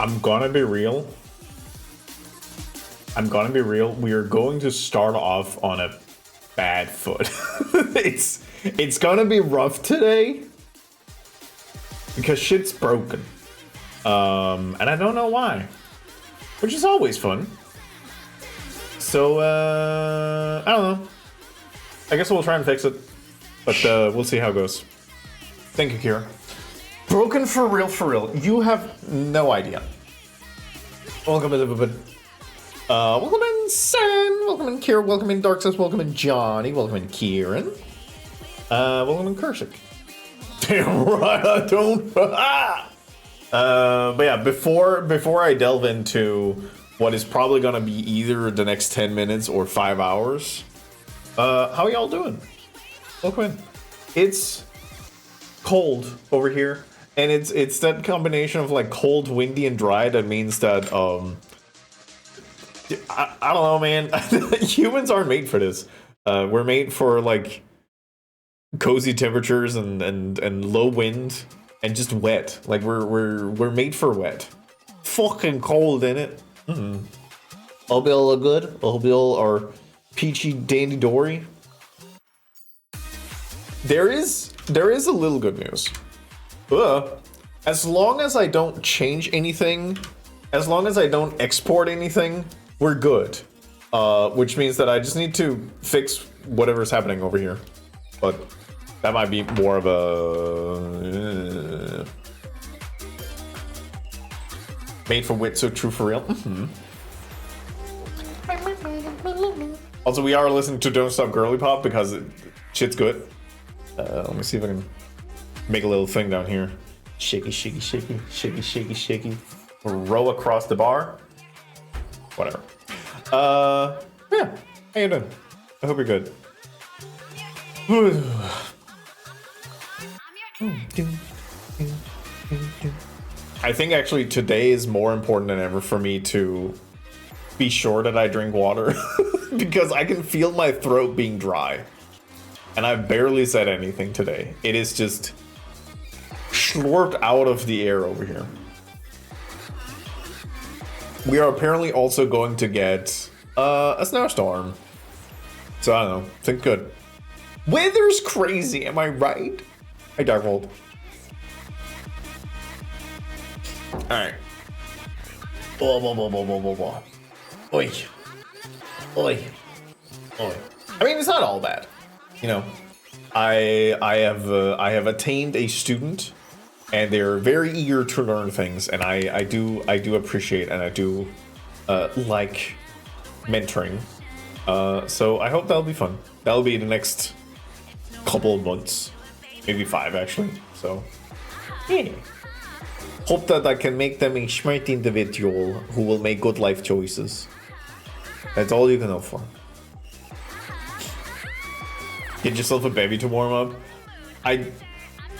I'm gonna be real. We are going to start off on a bad foot. it's gonna be rough today because shit's broken. And I don't know why, which is always fun. So I don't know. I guess we'll try and fix it, but we'll see how it goes. Thank you, Kira. Broken for real, for real. You have no idea. Welcome in, welcome in, Sen. Welcome in, Kira. Welcome in, Darkseid. Welcome in, Johnny. Welcome in, Kieran. Welcome in, Kershik. Damn right, I don't. But yeah, before I delve into what is probably gonna be either the next 10 minutes or 5 hours, how y'all doing? Welcome in. It's cold over here. And it's that combination of like cold, windy, and dry that means that I don't know, man. Humans aren't made for this. We're made for like cozy temperatures and low wind and just wet. Like we're made for wet. Fucking cold, innit? Mm-hmm. Hope y'all look good. I hope y'all are peachy dandy dory. There is a little good news. As long as I don't change anything, as long as I don't export anything, we're good. Which means that I just need to fix whatever's happening over here. But that might be more of a made for wit, so true for real. Mm-hmm. Also, we are listening to Don't Stop Girly Pop because shit's good. Let me see if I can make a little thing down here. Shaky, shaky, shaky, shaky, shaky, shaky. Row across the bar. Whatever. Yeah. How you doing? I hope you're good. I think actually today is more important than ever for me to be sure that I drink water because I can feel my throat being dry. And I've barely said anything today. It is just slurped out of the air over here. We are apparently also going to get a snowstorm. So I don't know. Think good. Weather's crazy, am I right? Hey, Darkhold. Alright. Blah, blah, blah, blah, blah, blah, blah. Oi. Oi. Oi. I mean, it's not all bad. You know, I have attained a student, and they're very eager to learn things, and I do appreciate and I do like mentoring. So I hope that'll be fun. That'll be the next couple of months, maybe 5 actually. So yeah, hope that I can make them a smart individual who will make good life choices. That's all you can hope for. Get yourself a baby to warm up.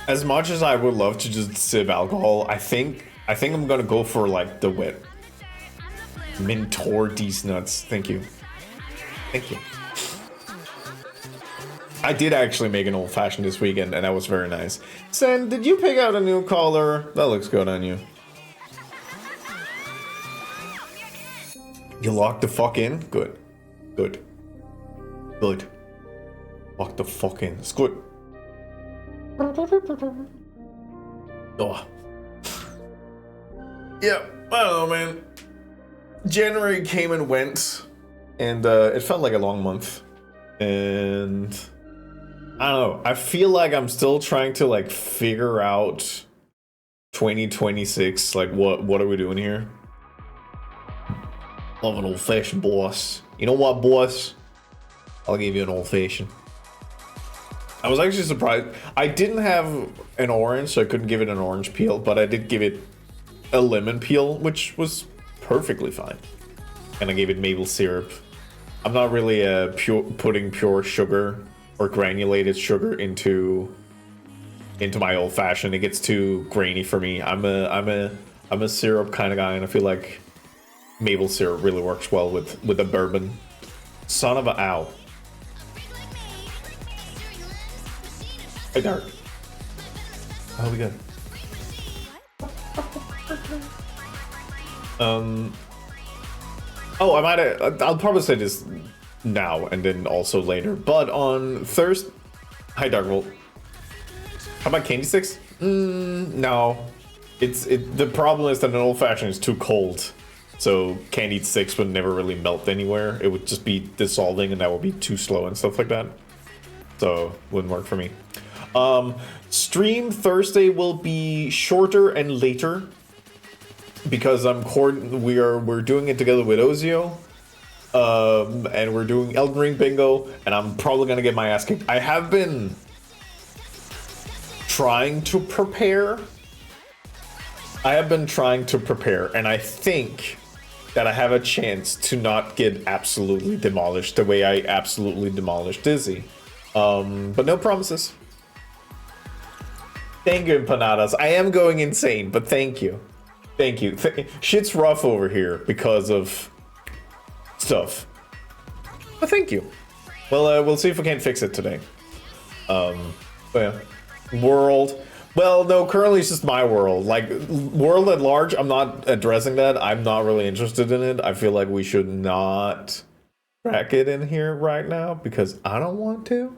As much as I would love to just sip alcohol, I think I'm gonna go for like the wet. Mentor these nuts. Thank you. Thank you. I did actually make an old fashioned this weekend, and that was very nice. Sen, did you pick out a new collar? That looks good on you. You locked the fuck in? Good. Good. Good. Lock the fuck in. It's good. Oh. Yeah, I don't know, man. January came and went, and it felt like a long month. And I don't know. I feel like I'm still trying to like figure out 2026. Like, what are we doing here? Love an old-fashioned, boss. You know what, boss? I'll give you an old-fashioned. I was actually surprised. I didn't have an orange, so I couldn't give it an orange peel, but I did give it a lemon peel, which was perfectly fine. And I gave it maple syrup. I'm not really putting pure sugar or granulated sugar into my old fashioned. It gets too grainy for me. I'm a syrup kind of guy, and I feel like maple syrup really works well with a bourbon. Son of a ow. Hey, Dark. How we good? Oh, I might have, I'll probably say this now and then also later, but on Thursday, hi Darkvolt. How about candy sticks? No. The problem is that an old fashioned is too cold. So candied sticks would never really melt anywhere. It would just be dissolving and that would be too slow and stuff like that. So wouldn't work for me. Stream Thursday will be shorter and later because we're doing it together with Ozio. And we're doing Elden Ring bingo, and I'm probably gonna get my ass kicked. I have been trying to prepare. And I think that I have a chance to not get absolutely demolished the way I absolutely demolished Dizzy. But no promises. Thank you, Empanadas. I am going insane, but thank you. Thank you. Shit's rough over here because of stuff. But thank you. Well, we'll see if we can't fix it today. But yeah. World. Well, no, currently it's just my world. Like, world at large, I'm not addressing that. I'm not really interested in it. I feel like we should not crack it in here right now because I don't want to.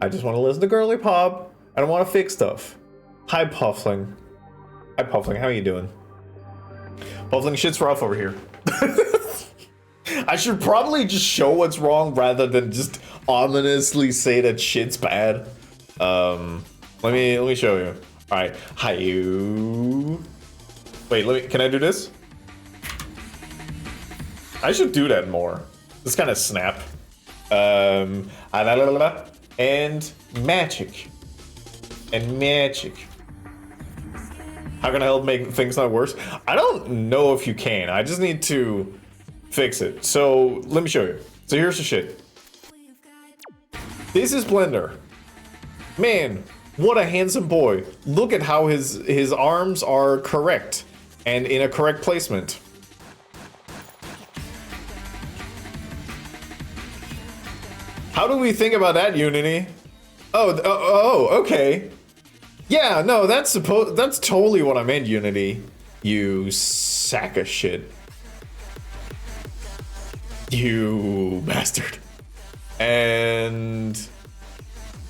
I just want to listen to Girly Pop. I don't want to fix stuff. Hi, Puffling. Hi, Puffling. How are you doing? Puffling, shit's rough over here. I should probably just show what's wrong rather than just ominously say that shit's bad. Let me show you. All right, hi you. Wait, can I do this? I should do that more. This kind of snap. And magic. And magic. How can I help make things not worse? I don't know if you can. I just need to fix it. So let me show you. So here's the shit. This is Blender. Man, what a handsome boy. Look at how his arms are correct and in a correct placement. How do we think about that, Unity? Oh, okay. Yeah, no, that's totally what I meant, Unity. You sack of shit. You bastard. And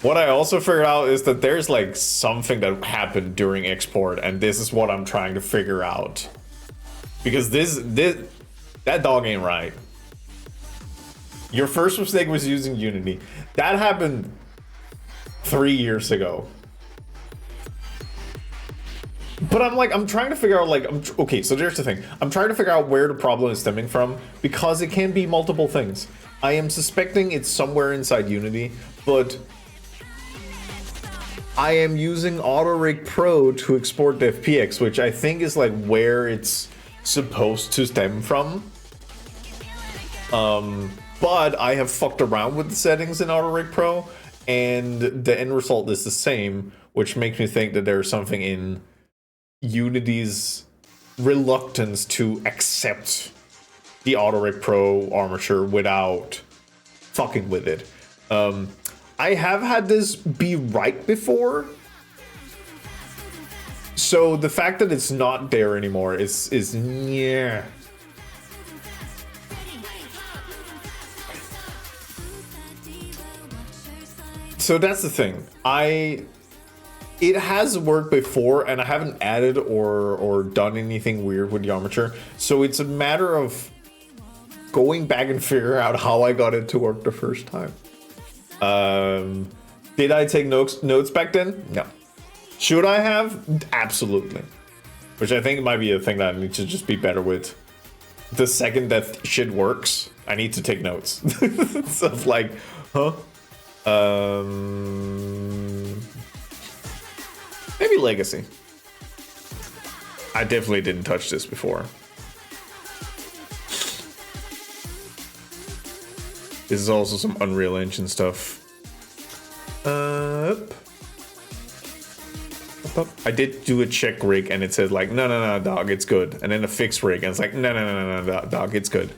what I also figured out is that there's like something that happened during export, and this is what I'm trying to figure out. Because that dog ain't right. Your first mistake was using Unity. That happened 3 years ago. But I'm trying to figure out, like, okay, so here's the thing. I'm trying to figure out where the problem is stemming from, because it can be multiple things. I am suspecting it's somewhere inside Unity, but I am using AutoRig Pro to export the FPX, which I think is like where it's supposed to stem from. But I have fucked around with the settings in AutoRig Pro, and the end result is the same, which makes me think that there's something in Unity's reluctance to accept the AutoRig Pro armature without fucking with it. I have had this be right before, so the fact that it's not there anymore is yeah. So that's the thing. It has worked before, and I haven't added or done anything weird with the armature. So it's a matter of going back and figure out how I got it to work the first time. Did I take notes back then? No. Should I have? Absolutely. Which I think might be a thing that I need to just be better with. The second that shit works, I need to take notes. So like, huh? Maybe Legacy. I definitely didn't touch this before. This is also some Unreal Engine stuff. I did do a check rig and it said like, no, dog, it's good. And then a fix rig and it's like, no, dog, it's good.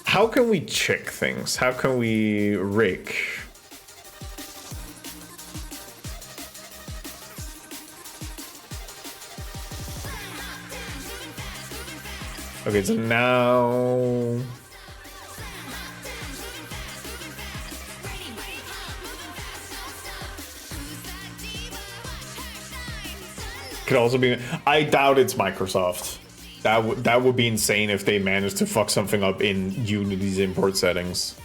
How can we check things? How can we rig? Okay, so now... Could also be... I doubt it's Microsoft. That would be insane if they managed to fuck something up in Unity's import settings.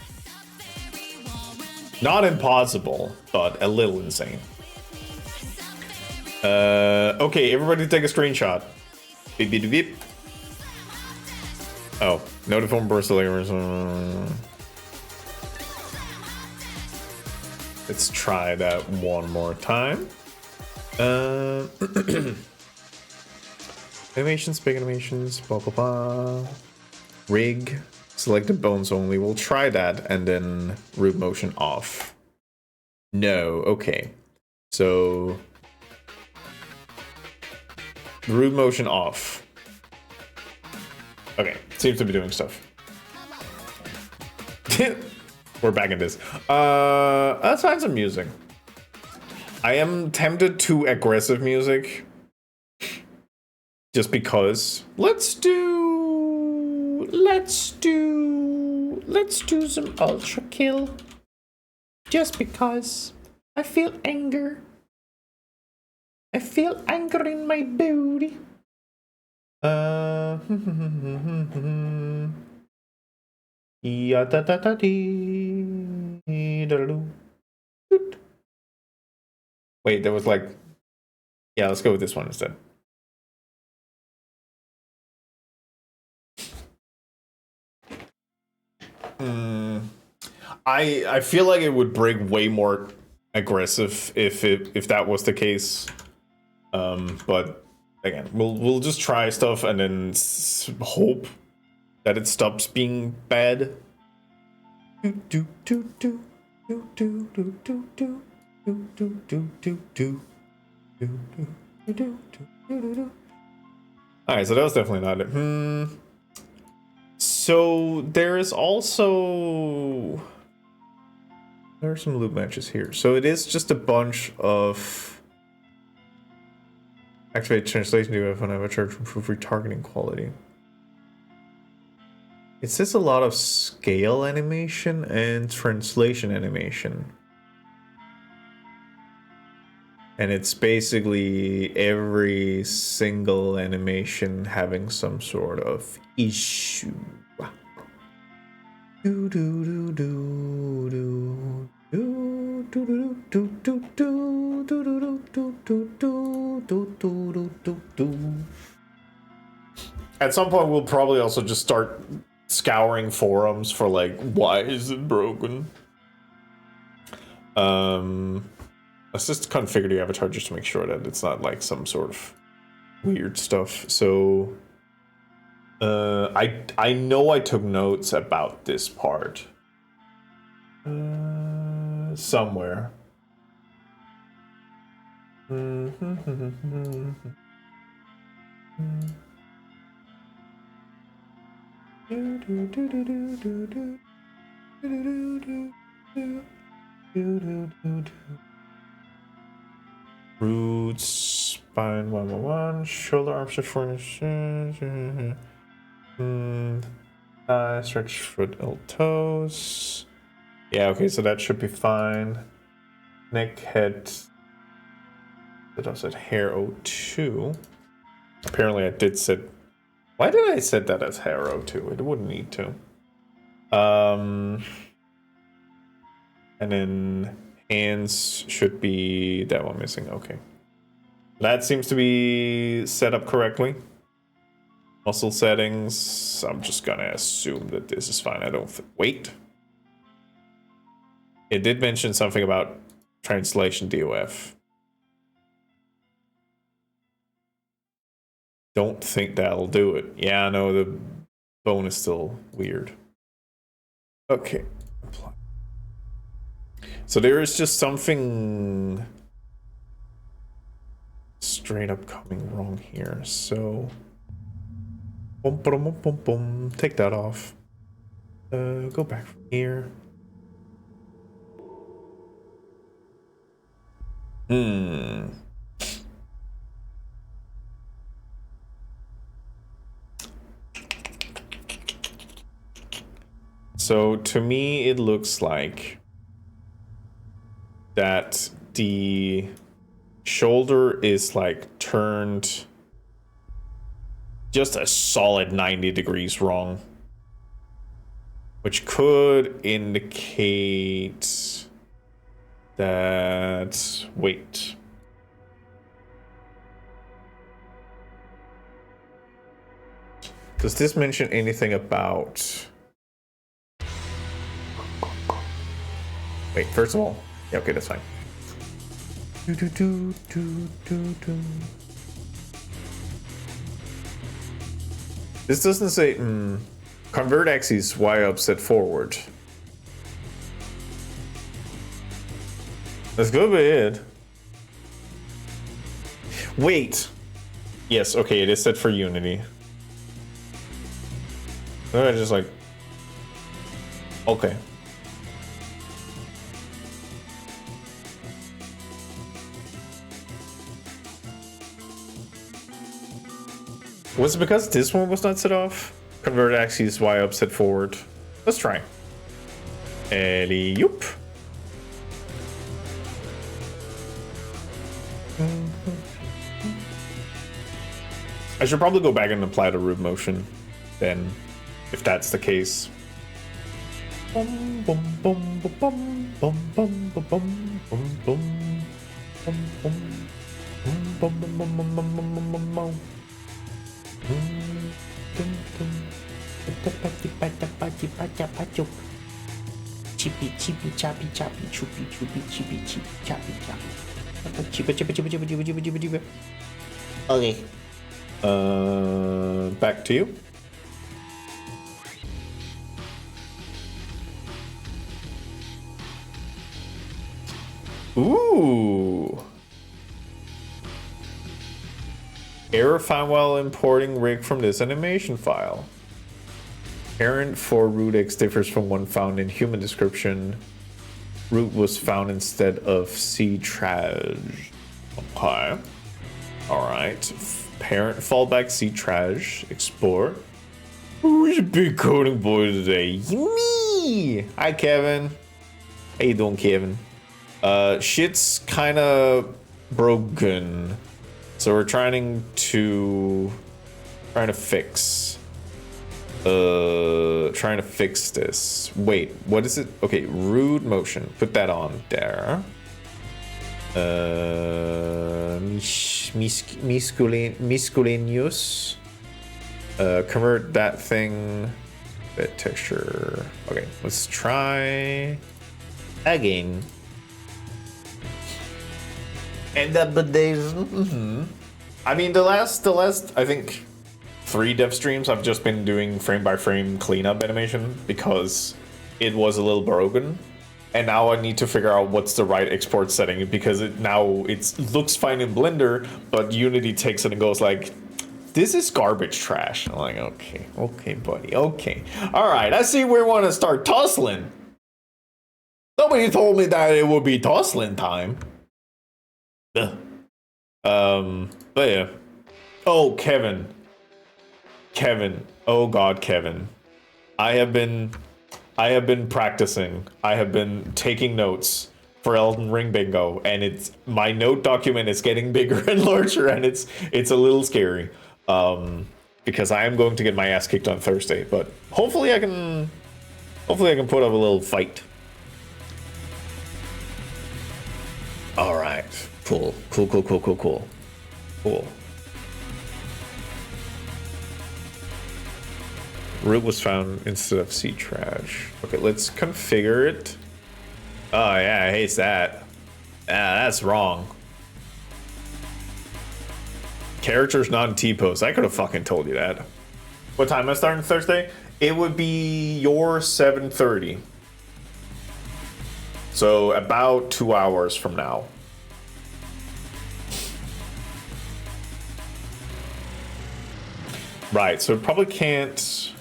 Not impossible, but a little insane. Okay, everybody take a screenshot. Beep, beep, beep. Oh, notiform burst layers. Let's try that one more time. Animations, big animations, blah blah blah. Rig, selected bones only. We'll try that and then root motion off. No, okay. So root motion off. Okay, seems to be doing stuff. We're back in this. Let's find some music. I am tempted to aggressive music. Just because. Let's do some ultra kill. Just because. I feel anger. I feel anger in my booty. Yeah, da da da dee, da da. Wait, there was like, yeah, let's go with this one instead. I feel like it would break way more aggressive if that was the case. But again, we'll just try stuff and then hope that it stops being bad. Alright, so that was definitely not it. So there is also... There are some loop matches here. So it is just a bunch of... Activate translation to if I have a charge to improve retargeting quality. It says a lot of scale animation and translation animation. And it's basically every single animation having some sort of issue. At some point, we'll probably also just start scouring forums for like, why is it broken? Let's just configure the avatar just to make sure that it's not like some sort of weird stuff. So I know I took notes about this part somewhere. Roots, spine 111, shoulder arm stretch for thigh stretch foot L toes. Yeah, okay, so that should be fine. Neck, head. That I said hair 02. Apparently I did set. Why did I set that as hair 02? It wouldn't need to. And then hands should be that one missing. Okay. That seems to be set up correctly. Muscle settings. I'm just gonna assume that this is fine. I don't wait. It did mention something about translation DOF. Don't think that'll do it. Yeah, I know the bone is still weird. Okay. Apply. So there is just something straight up coming wrong here. So take that off. Go back from here. So to me, it looks like that the shoulder is like turned just a solid 90 degrees wrong, which could indicate that, wait. Does this mention anything about... Wait, first of all, yeah, okay, that's fine. This doesn't say, convert axis Y upset forward. That's good, but it. Wait. Yes, okay, it is set for Unity. I just like, okay. Was it because this one was not set off? Convert axis Y up, set forward. Let's try. Alley-oop. I should probably go back and apply the root motion then, if that's the case. Bum, bum, bum, bum, bum, bum, bum, bum, bum, bum, bum, bum, bum, bum, bum, bum, bum, bum, bum. Chippy chippy choppy choppy choopy choopy chippy chippy choppy choppy chippa chippa chippa chippa chippa chippa chippa chippa. Okay. Back to you. Ooh. Error found while importing rig from this animation file. Parent for rootx differs from one found in human description. Root was found instead of C trash. Okay. Alright. Parent fallback C trash. Explore. Who's a big coding boy today? Me! Hi, Kevin. How you doing, Kevin? Shit's kinda broken. So we're trying to fix. Trying to fix this. Wait, what is it? Okay, root motion. Put that on there. Miscellaneous. Convert that thing. Bit texture. Okay, let's try again. And that I mean, the last I think 3 dev streams I've just been doing frame by frame cleanup animation because it was a little broken, and now I need to figure out what's the right export setting because it looks fine in Blender, but Unity takes it and goes like, this is garbage trash. I'm like, okay, buddy, okay, all right. I see we want to start tussling. Nobody told me that it would be tussling time. But yeah. Oh, Kevin. Oh God, Kevin. I have been practicing. I have been taking notes for Elden Ring bingo, and my note document is getting bigger and larger, and it's a little scary. Because I am going to get my ass kicked on Thursday, but hopefully I can put up a little fight. All right. Cool. Root was found instead of C trash. Okay, let's configure it. Oh yeah, I hate that. Yeah, that's wrong. Characters not in T-pose. I could have fucking told you that. What time am I starting Thursday? It would be your 7:30. So about 2 hours from now. Right, so it probably can't.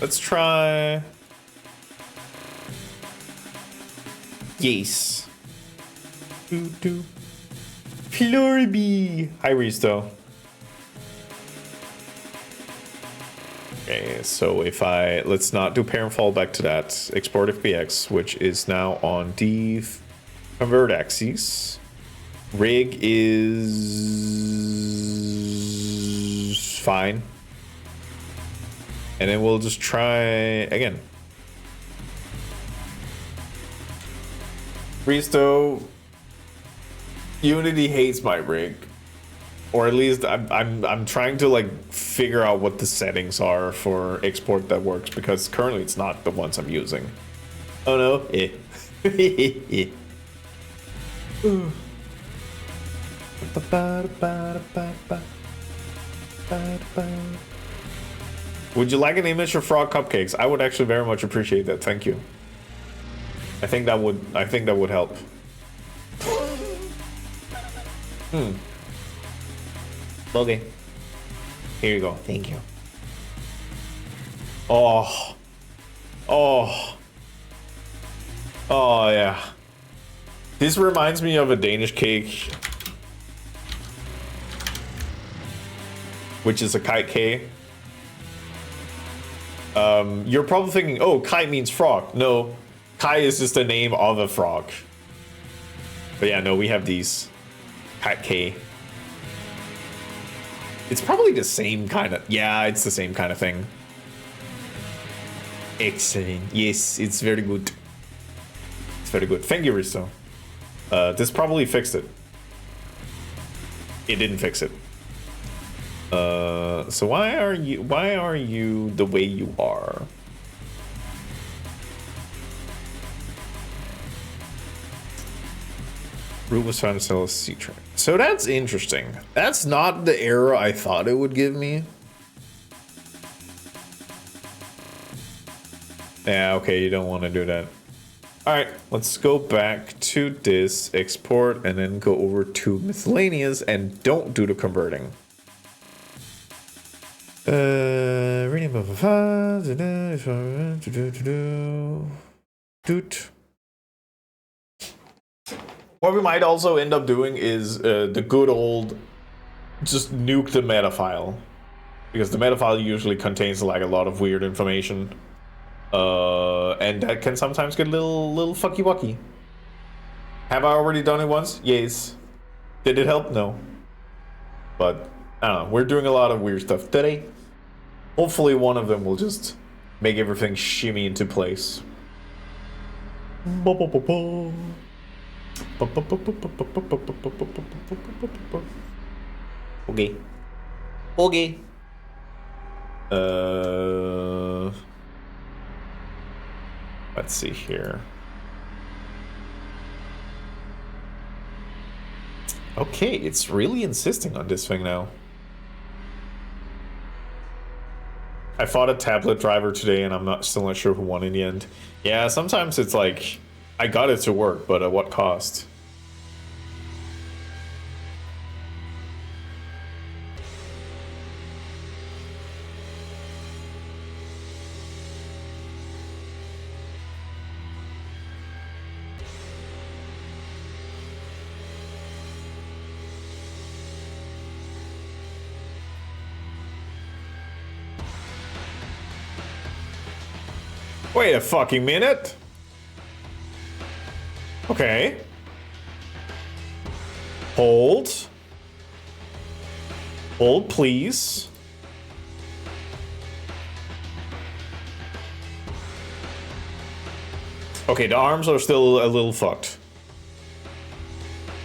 Let's try. Yes. Florby. Hi, Risto. Okay, so if let's not do parent fallback to that. Export FBX, which is now on the convert axis. Rig is fine. And then we'll just try again. Risto, Unity hates my rig. Or at least I'm trying to like figure out what the settings are for export that works, because currently it's not the ones I'm using. Oh no. Would you like an image of frog cupcakes? I would actually very much appreciate that. Thank you. I think that would help. Okay. Here you go. Thank you. Oh. Oh. Oh, yeah. This reminds me of a Danish cake, which is a kite K. You're probably thinking, oh, kite means frog. No, kai is just the name of a frog. But yeah, no, we have these. Kite K. It's probably the same kind of... Yeah, it's the same kind of thing. Excellent. Yes, it's very good. It's very good. Thank you, Risto. This probably fixed it. It didn't fix it. So why are you the way you are? Root was trying to sell a C-train. So that's interesting. That's not the error I thought it would give me. Yeah, okay, you don't want to do that. Alright, let's go back to this export and then go over to miscellaneous and don't do the converting. What we might also end up doing is the good old just nuke the meta file, because the meta file usually contains like a lot of weird information, and that can sometimes get a little fucky wucky. Have I already done it once? Yes. Did it help? No. But I don't know. We're doing a lot of weird stuff today. Hopefully one of them will just make everything shimmy into place. Okay. Okay. Let's see here. Okay, it's really insisting on this thing now. I fought a tablet driver today and I'm still not sure who won in the end. Yeah, sometimes it's like, I got it to work, but at what cost? Wait a fucking minute. Okay. Hold. Hold, please. Okay, the arms are still a little fucked.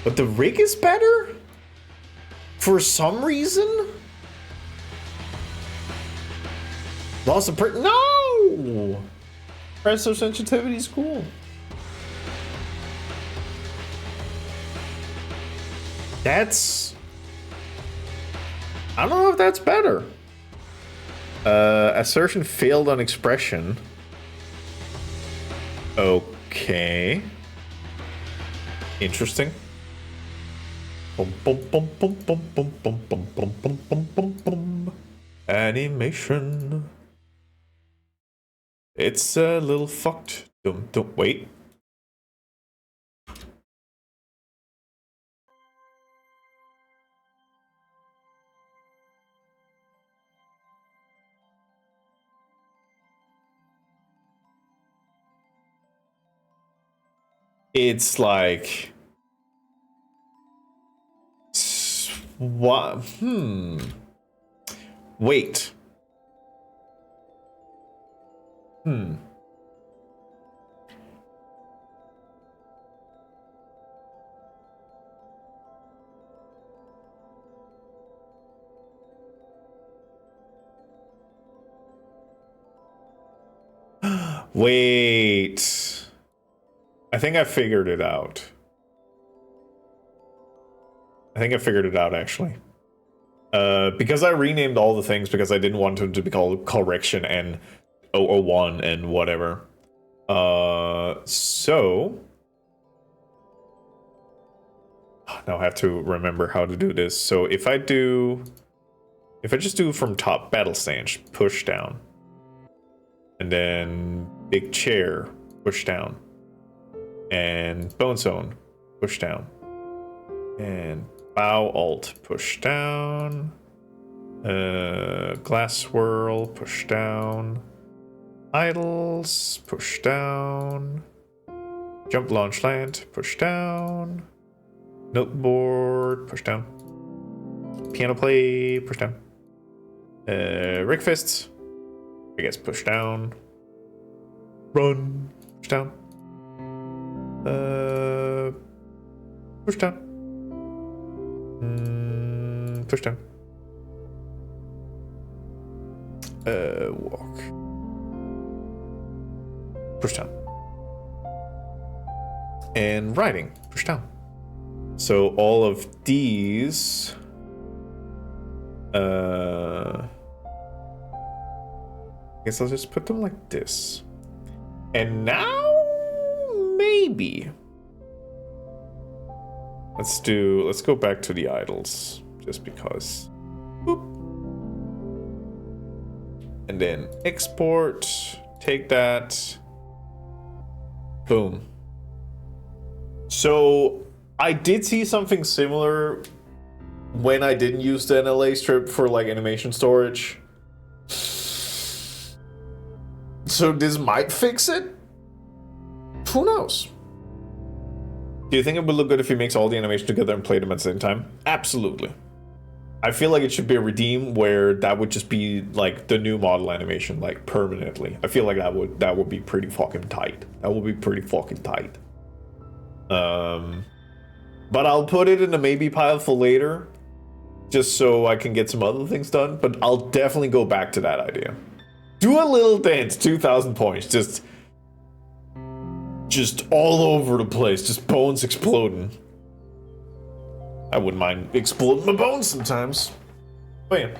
But the rig is better? For some reason? Lost a no! Pressure sensitivity is cool. That's... I don't know if that's better. Assertion failed on expression. Okay. Interesting. Bum, bum, bum, bum, bum, bum, bum, bum, bum, bum, bum, bum, bum. Animation. It's a little fucked. Don't wait. it's like what? Wait. Wait. I think I figured it out. Actually. Because I renamed all the things because I didn't want them to be called correction and 001 and whatever. So now I have to remember how to do this. So if I just do from top battle stage, push down. And then big chair, push down. And bone zone, push down. And bow alt, push down. Glass swirl, push down. Idols, push down. Jump launch land, push down. Noteboard, push down. Piano play, push down. Rick fists, I guess push down. Run, push down. Push down. Push down. Walk. Push down. And riding, push down. So all of these I guess I'll just put them like this. And now maybe let's go back to the idols just because. Boop. And then export, take that. Boom. So I did see something similar when I didn't use the NLA strip for like animation storage. So this might fix it? Who knows? Do you think it would look good if he makes all the animation together and played them at the same time? Absolutely. I feel like it should be a redeem where that would just be like the new model animation, like permanently. I feel like that would be pretty fucking tight. That would be pretty fucking tight. But I'll put it in the maybe pile for later, just so I can get some other things done. But I'll definitely go back to that idea. Do a little dance, 2,000 points, just all over the place, just bones exploding. I wouldn't mind exploding my bones sometimes. Oh yeah.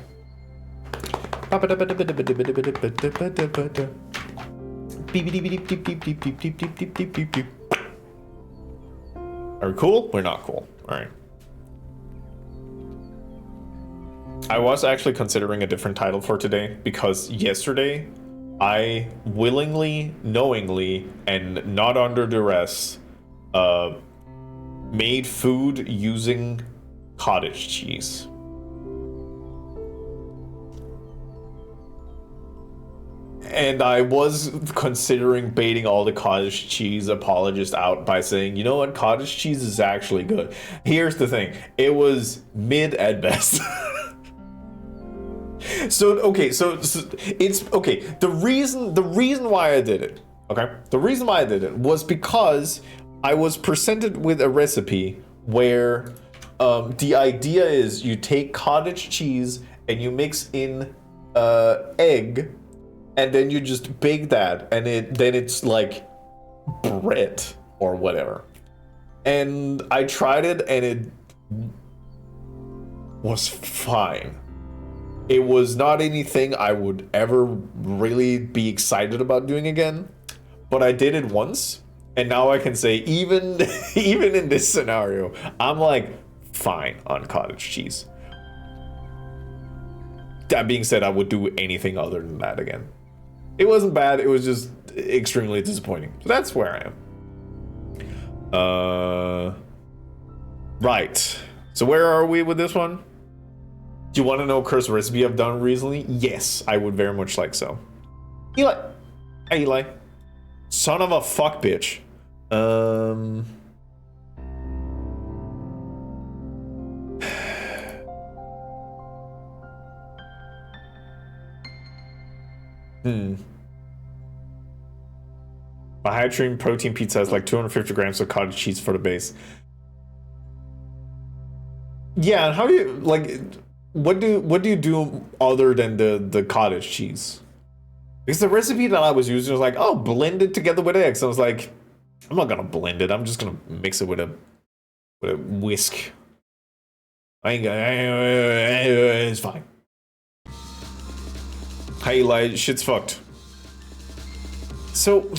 Are we cool? We're not cool. All right. I was actually considering a different title for today because yesterday I willingly, knowingly, and not under duress made food using cottage cheese. And I was considering baiting all the cottage cheese apologists out by saying, you know what, cottage cheese is actually good. Here's the thing, it was mid at best. So it's okay. The reason why I did it, okay? The reason why I did it was because I was presented with a recipe where the idea is you take cottage cheese and you mix in egg, and then you just bake that, and then it's like bread or whatever. And I tried it, and it was fine. It was not anything I would ever really be excited about doing again, but I did it once, and now I can say even in this scenario, I'm like fine on cottage cheese. That being said, I would do anything other than that again. It wasn't bad, it was just extremely disappointing. So that's where I am. Right. So where are we with this one? Do you want to know cursed recipe I've done recently? Yes, I would very much like so. Eli. Hey, Eli. Son of a fuck bitch. Um. A high cream protein pizza has like 250 grams of cottage cheese for the base. Yeah, and how do you like? What do you do other than the cottage cheese? Because the recipe that I was using was like, oh, blend it together with eggs. I was like, I'm not gonna blend it. I'm just gonna mix it with a whisk. I ain't gonna. It's fine. Hey, like shit's fucked. So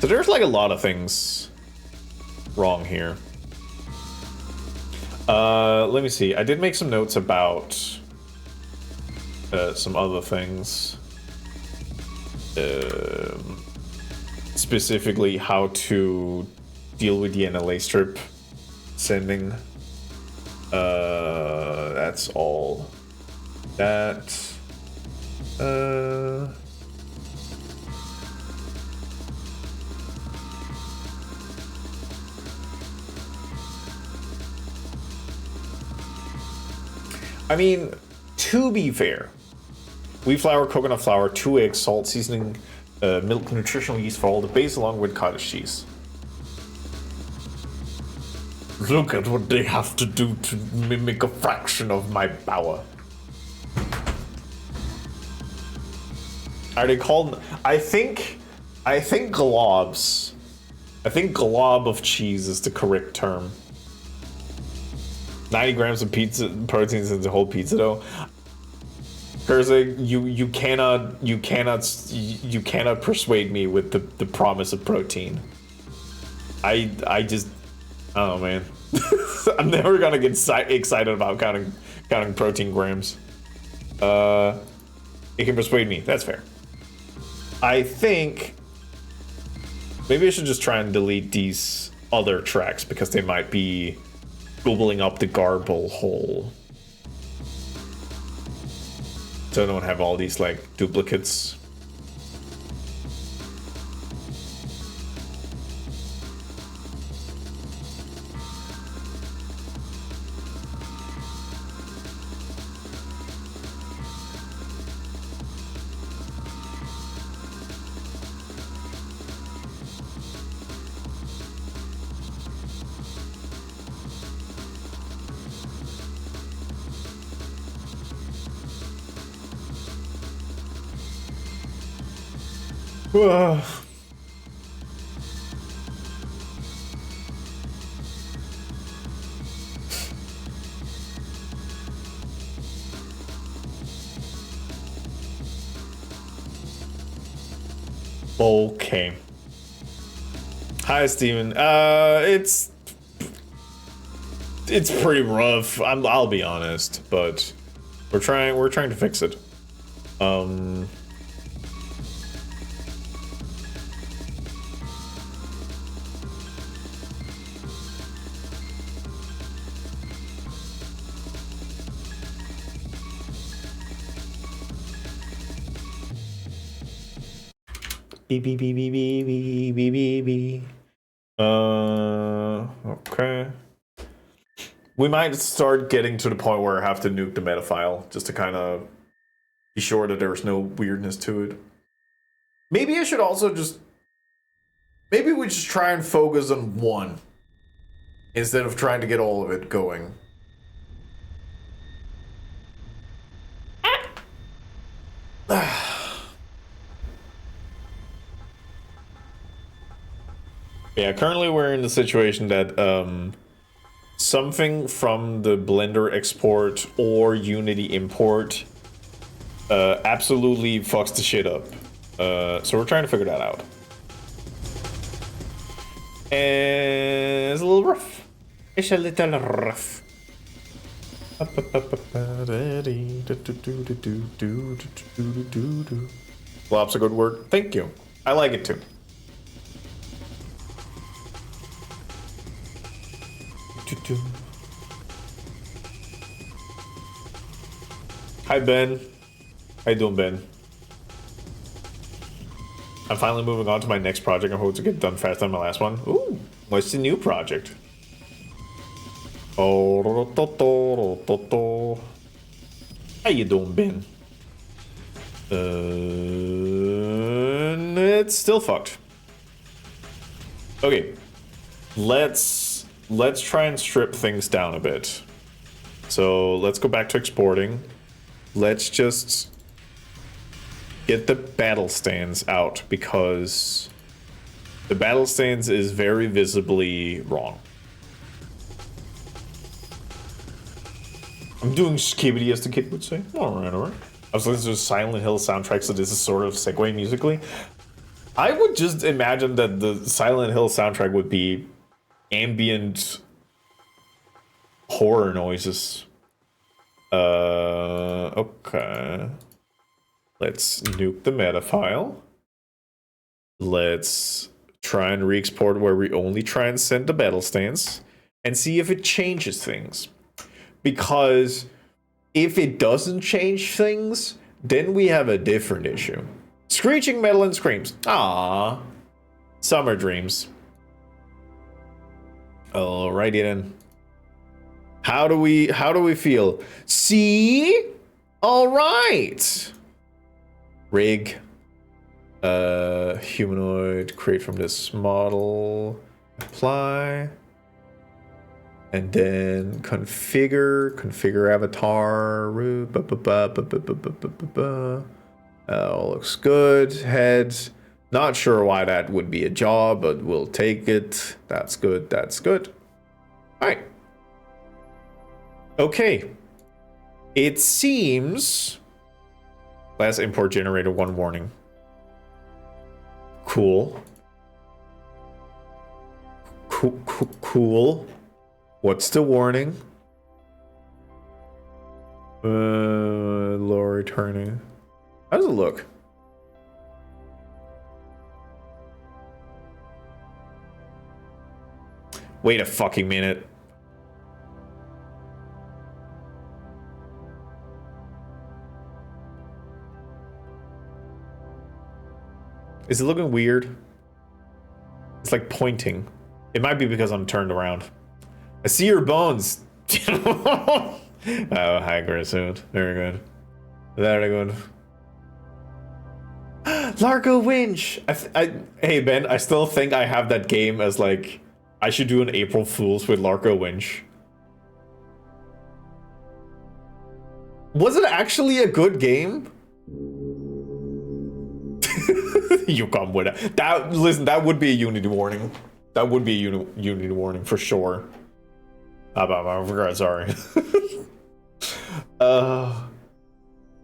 there's like a lot of things wrong here. Let me see. I did make some notes about some other things. Specifically how to deal with the NLA strip sending. That's all. That. I mean, to be fair, wheat flour, coconut flour, 2 eggs, salt, seasoning, milk, nutritional yeast for all the base, along with cottage cheese. Look at what they have to do to mimic a fraction of my power. Are they called? I think globs. I think glob of cheese is the correct term. 90 grams of pizza proteins in the whole pizza dough. Kurzik, you cannot persuade me with the promise of protein. I don't know, man. I'm never gonna get excited about counting protein grams. It can persuade me. That's fair. I think maybe I should just try and delete these other tracks because they might be gobbling up the garble hole. So I don't have all these like duplicates. Okay. Hi, Steven. It's pretty rough. I'll be honest, but we're trying to fix it. Okay. We might start getting to the point where I have to nuke the meta file just to kind of be sure that there's no weirdness to it. Maybe I should also just... Maybe we just try and focus on one instead of trying to get all of it going. Yeah, currently we're in the situation that something from the Blender export or Unity import absolutely fucks the shit up. So we're trying to figure that out. And it's a little rough. It's a little rough. Flop's a good word. Thank you. I like it too. Hi Ben. How you doing, Ben? I'm finally moving on to my next project. I hope to get done faster than my last one. Ooh, what's the new project? Oh, how you doing, Ben? It's still fucked. Okay, let's try and strip things down a bit. So let's go back to exporting. Let's just get the battle stands out because the battle stands is very visibly wrong. I'm doing skibbity, as the kid would say. Alright, alright. I was listening to a Silent Hill soundtrack, so this is sort of segue musically. I would just imagine that the Silent Hill soundtrack would be ambient horror noises. Okay. Let's nuke the meta file. Let's try and re-export where we only try and send the battle stands and see if it changes things. Because if it doesn't change things, then we have a different issue. Screeching metal and screams. Ah, summer dreams. Alrighty then. How do we feel? See? All right. Rig. Humanoid. Create from this model. Apply. And then configure avatar. All looks good. Head. Not sure why that would be a job, but we'll take it. That's good. That's good. All right. Okay. It seems. Last import generator, 1 warning. Cool. Cool. What's the warning? Lower returning. How does it look? Wait a fucking minute. Is it looking weird? It's like pointing. It might be because I'm turned around. I see your bones. Oh, hi, Griswold. Very good. Very good. Largo Winch. Hey Ben, I still think I have that game as like I should do an April Fool's with Largo Winch. Was it actually a good game? You come with it. Listen, that would be a Unity warning. That would be a Unity warning for sure. I forgot, sorry.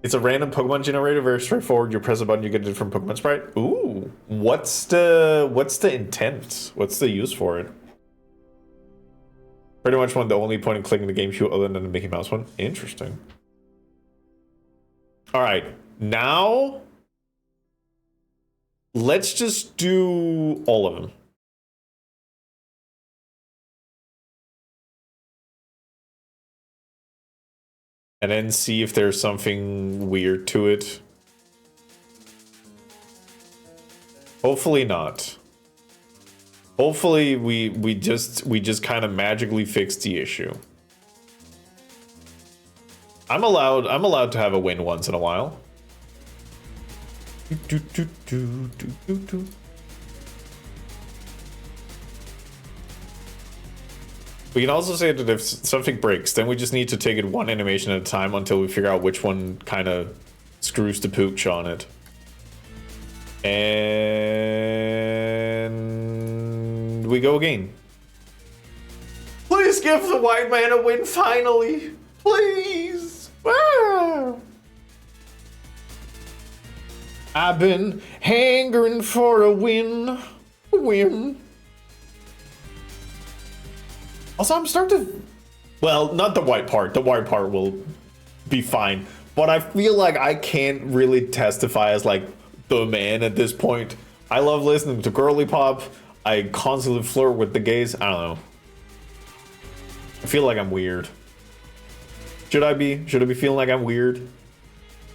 It's a random Pokemon generator, very straightforward. You press a button, you get it from Pokemon Sprite. Ooh, what's the intent? What's the use for it? Pretty much the only point in clicking the game queue other than the Mickey Mouse one. Interesting. All right, now let's just do all of them. And then see if there's something weird to it. Hopefully not. Hopefully we just kind of magically fixed the issue. I'm allowed to have a win once in a while. We can also say that if something breaks, then we just need to take it one animation at a time until we figure out which one kind of screws the pooch on it. And we go again. Please give the white man a win finally. Please. Ah. I've been hangering for a win. A win. Also, I'm starting to... Well, not the white part. The white part will be fine. But I feel like I can't really testify as, like, the man at this point. I love listening to girly pop. I constantly flirt with the gays. I don't know. I feel like I'm weird. Should I be? Should I be feeling like I'm weird?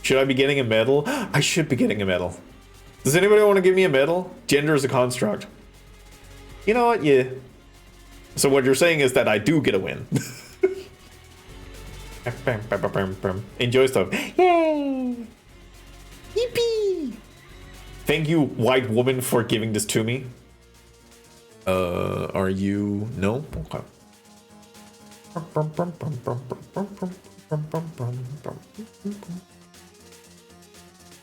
Should I be getting a medal? I should be getting a medal. Does anybody want to give me a medal? Gender is a construct. You know what? Yeah. So what you're saying is that I do get a win. Enjoy stuff. Yay! Yippee! Thank you, white woman, for giving this to me. Are you... No? Okay.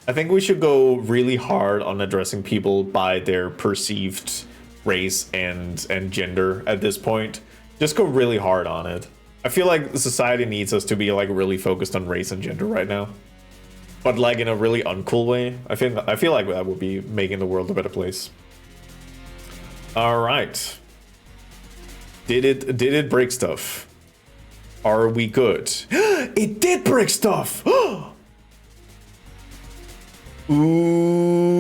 I think we should go really hard on addressing people by their perceived race and gender at this point. Just go really hard on it. I feel like society needs us to be like really focused on race and gender right now, but like in a really uncool way. I feel like that would be making the world a better place. All right. Did it break stuff? Are we good? It did break stuff. Ooh,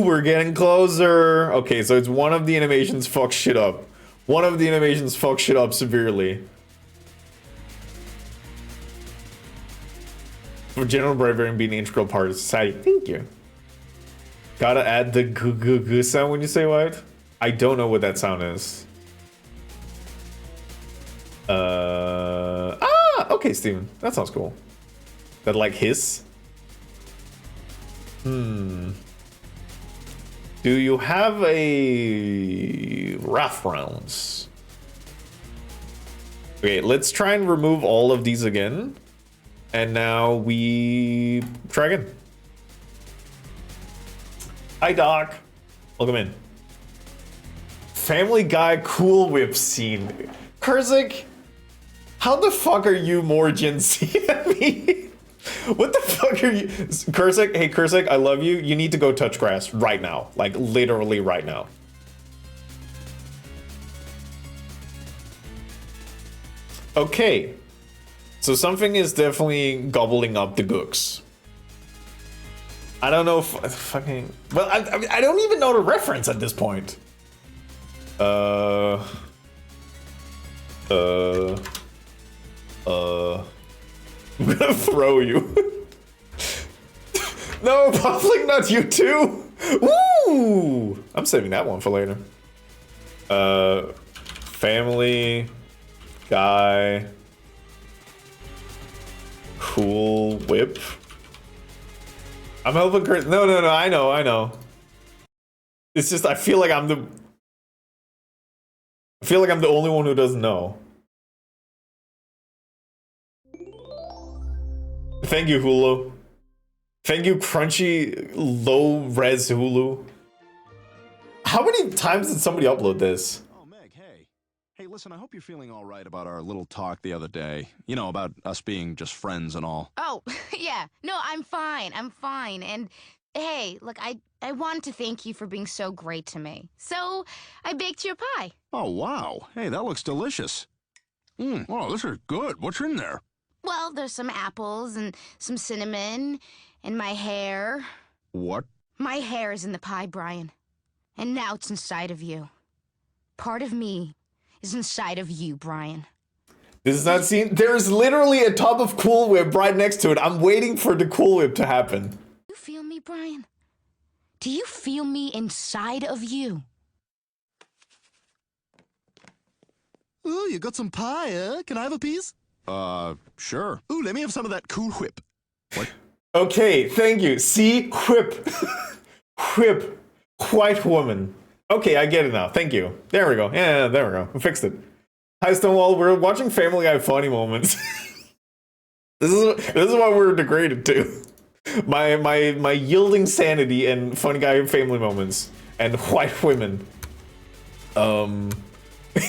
we're getting closer. Okay, so it's one of the animations fuck shit up. One of the animations fuck shit up severely. For general bravery and being an integral part of society. Thank you. Gotta add the g sound when you say what? I don't know what that sound is. Okay, Steven. That sounds cool. That like hiss? Do you have a reference? Okay, let's try and remove all of these again. And now we try again. Hi, Doc. Welcome in. Family Guy Cool Whip scene. Kurzik, how the fuck are you more Gen Z than me? What the fuck are you? Kurzik, hey Kurzik, I love you. You need to go touch grass right now. Like literally right now. Okay. So something is definitely gobbling up the gooks. I don't know if fucking... Well, I don't even know the reference at this point. I'm gonna throw you. No, Puffling, not you too. Woo! I'm saving that one for later. Family Guy Cool Whip. I'm helping Chris. No, I know. It's just I feel like I'm the only one who doesn't know. Thank you, Hulu. Thank you, Crunchy Low Res Hulu. How many times did somebody upload this? Oh, Meg, hey. Hey, listen, I hope you're feeling all right about our little talk the other day. You know, about us being just friends and all. Oh, yeah. No, I'm fine. And hey, look, I wanted to thank you for being so great to me. So I baked you a pie. Oh, wow. Hey, that looks delicious. Oh, this is good. What's in there? Well, there's some apples and some cinnamon and my hair. What? My hair is in the pie, Brian. And now it's inside of you. Part of me is inside of you, Brian. This is not seen. There's literally a tub of Cool Whip right next to it. I'm waiting for the Cool Whip to happen. Do you feel me, Brian? Do you feel me inside of you? Ooh, you got some pie, huh? Can I have a piece? Sure. Ooh, let me have some of that Cool Whip. What? Okay, thank you. See? Whip. Whip. White woman. Okay, I get it now. Thank you. There we go. Yeah, there we go. We fixed it. Hi, Stonewall. We're watching Family Guy funny moments. This is what we're degraded to. My yielding sanity and funny guy family moments and white women.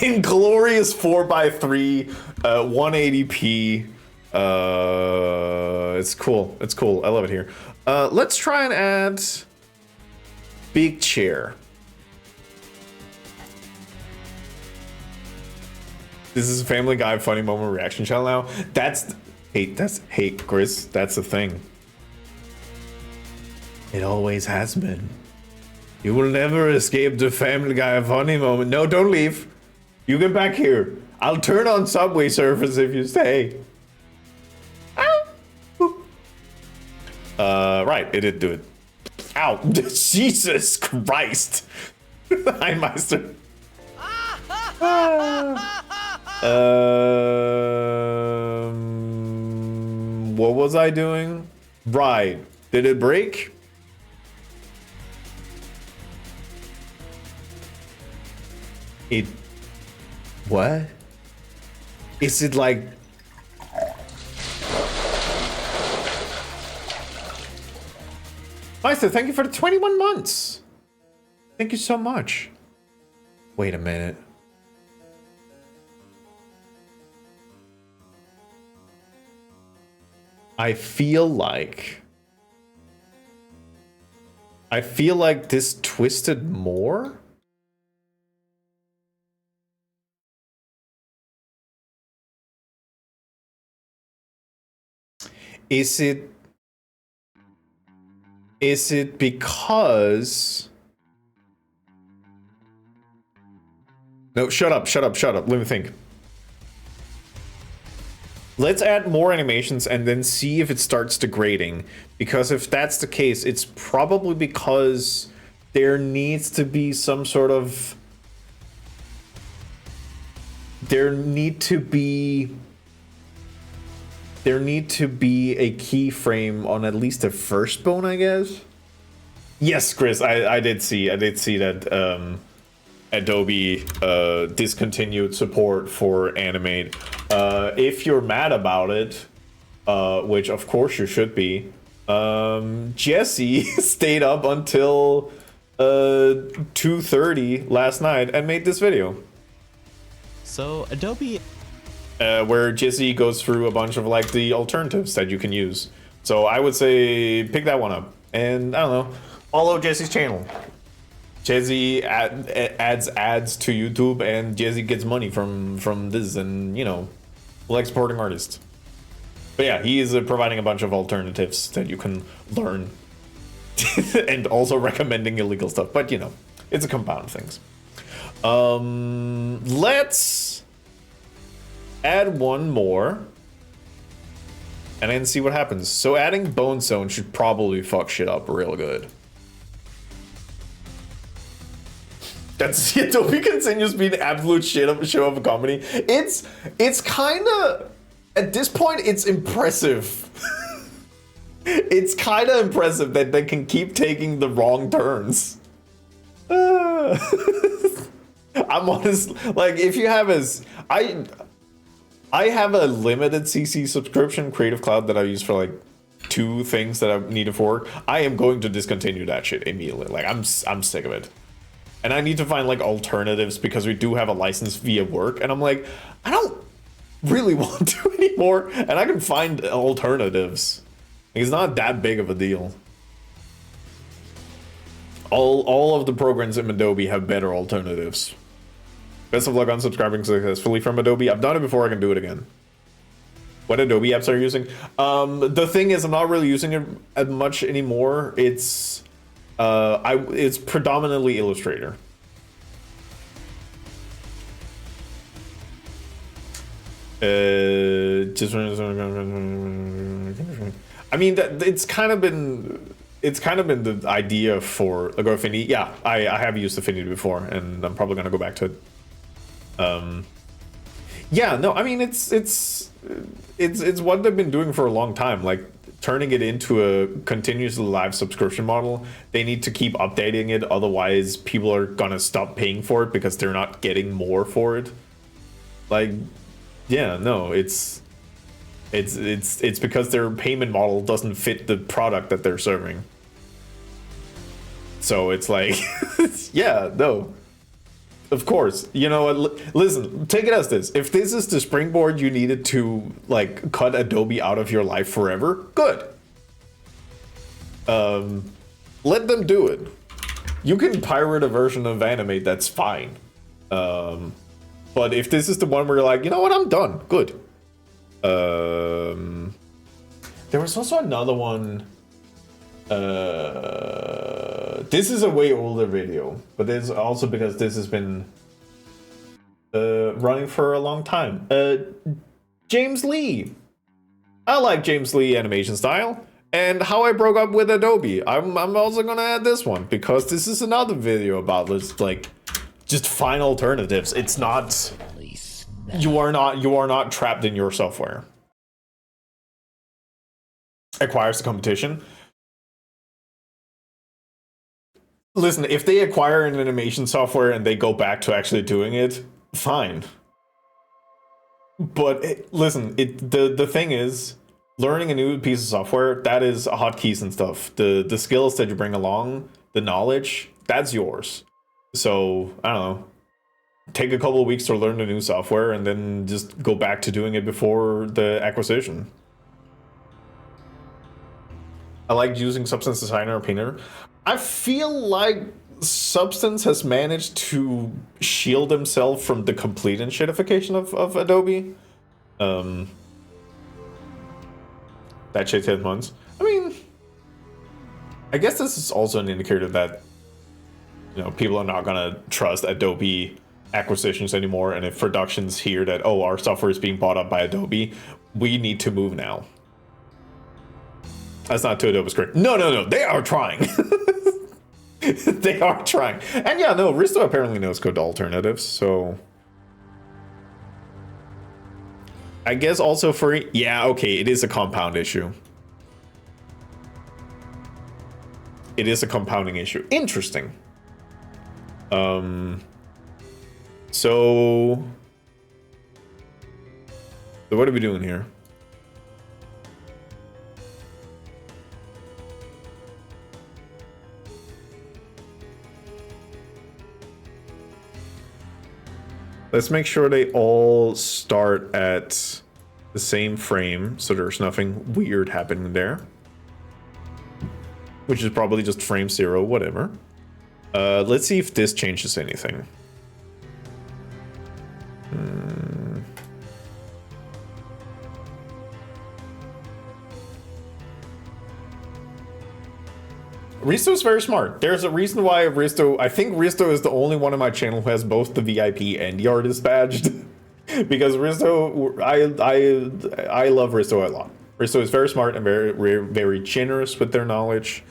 Inglorious 4x3, 180p. It's cool. It's cool. I love it here. Let's try and add big chair. This is a Family Guy funny moment reaction channel now. Hey Chris, that's the thing. It always has been. You will never escape the Family Guy funny moment. No, don't leave. You get back here. I'll turn on Subway Surfers if you stay. Right, it did do it. Ow. Jesus Christ. Hi, Meister. What was I doing? Right. Did it break? It... What? Is it like... Meister, thank you for the 21 months. Thank you so much. Wait a minute. I feel like this twisted more. Is it because... No, shut up. Let me think. Let's add more animations and then see if it starts degrading. Because if that's the case, it's probably because there needs to be some sort of... There need to be a keyframe on at least the first bone, I guess. Yes, Chris, I did see that Adobe discontinued support for Animate. If you're mad about it, which of course you should be, Jesse stayed up until 2:30 last night and made this video. So Adobe, where Jesse goes through a bunch of like the alternatives that you can use. So I would say pick that one up, and I don't know, follow Jesse's channel. Jesse adds ads to YouTube, and Jesse gets money from this, and you know, like supporting artists. But yeah, he is providing a bunch of alternatives that you can learn, and also recommending illegal stuff. But you know, it's a compound of things. Let's add one more, and then see what happens. So adding Bone Zone should probably fuck shit up real good. That's Adobe continues being absolute shit of a show of a comedy. It's kind of, at this point, it's impressive. It's kind of impressive that they can keep taking the wrong turns. I'm honest, like if you have I have a limited CC subscription, Creative Cloud, that I use for like 2 things that I need it for. I am going to discontinue that shit immediately. Like I'm sick of it. And I need to find like alternatives because we do have a license via work, and I'm like, I don't really want to anymore, and I can find alternatives. It's not that big of a deal. All of the programs in Adobe have better alternatives. Best of luck on subscribing successfully from Adobe. I've done it before, I can do it again. What Adobe apps are you using? The thing is, I'm not really using it as much anymore. It's predominantly Illustrator. I mean, it's kind of been the idea for Affinity. Yeah, I have used Affinity before, and I'm probably gonna go back to it. Yeah, no, I mean it's what they've been doing for a long time, like turning it into a continuously live subscription model. They need to keep updating it, otherwise people are gonna stop paying for it because they're not getting more for it. Like, yeah, no, it's because their payment model doesn't fit the product that they're serving. So it's like, yeah, no. Of course, you know what? Listen, take it as this. If this is the springboard you needed to like cut Adobe out of your life forever, good. Let them do it. You can pirate a version of Animate, that's fine. But if this is the one where you're like, you know what, I'm done, good. There was also another one. This is a way older video, but it's also because this has been running for a long time. James Lee. I like James Lee animation style. and how I broke up with Adobe. I'm also gonna add this one because this is another video about this, like, just find alternatives. It's not, you are not trapped in your software. Acquires the competition. Listen, if they acquire an animation software and they go back to actually doing it, fine. But listen, the thing is, learning a new piece of software, that is hotkeys and stuff. The skills that you bring along, the knowledge, that's yours. So I don't know, take a couple of weeks to learn the new software and then just go back to doing it before the acquisition. I like using Substance Designer or Painter. I feel like Substance has managed to shield himself from the complete and shitification of Adobe. That shit 10 months. I mean, I guess this is also an indicator that, you know, people are not gonna trust Adobe acquisitions anymore, and if productions hear that, oh, our software is being bought up by Adobe, we need to move now. That's not to Adobe's credit. No, they are trying. They are trying. And yeah, no, Risto apparently knows code alternatives, so I guess also for, yeah, okay, it is a compound issue. It is a compounding issue. Interesting. So what are we doing here? Let's make sure they all start at the same frame, so there's nothing weird happening there. Which is probably just frame 0, whatever. Let's see if this changes anything. Risto is very smart. There's a reason why I think Risto is the only one on my channel who has both the VIP and the artist badged. Because Risto, I love Risto a lot. Risto is very smart and very generous with their knowledge.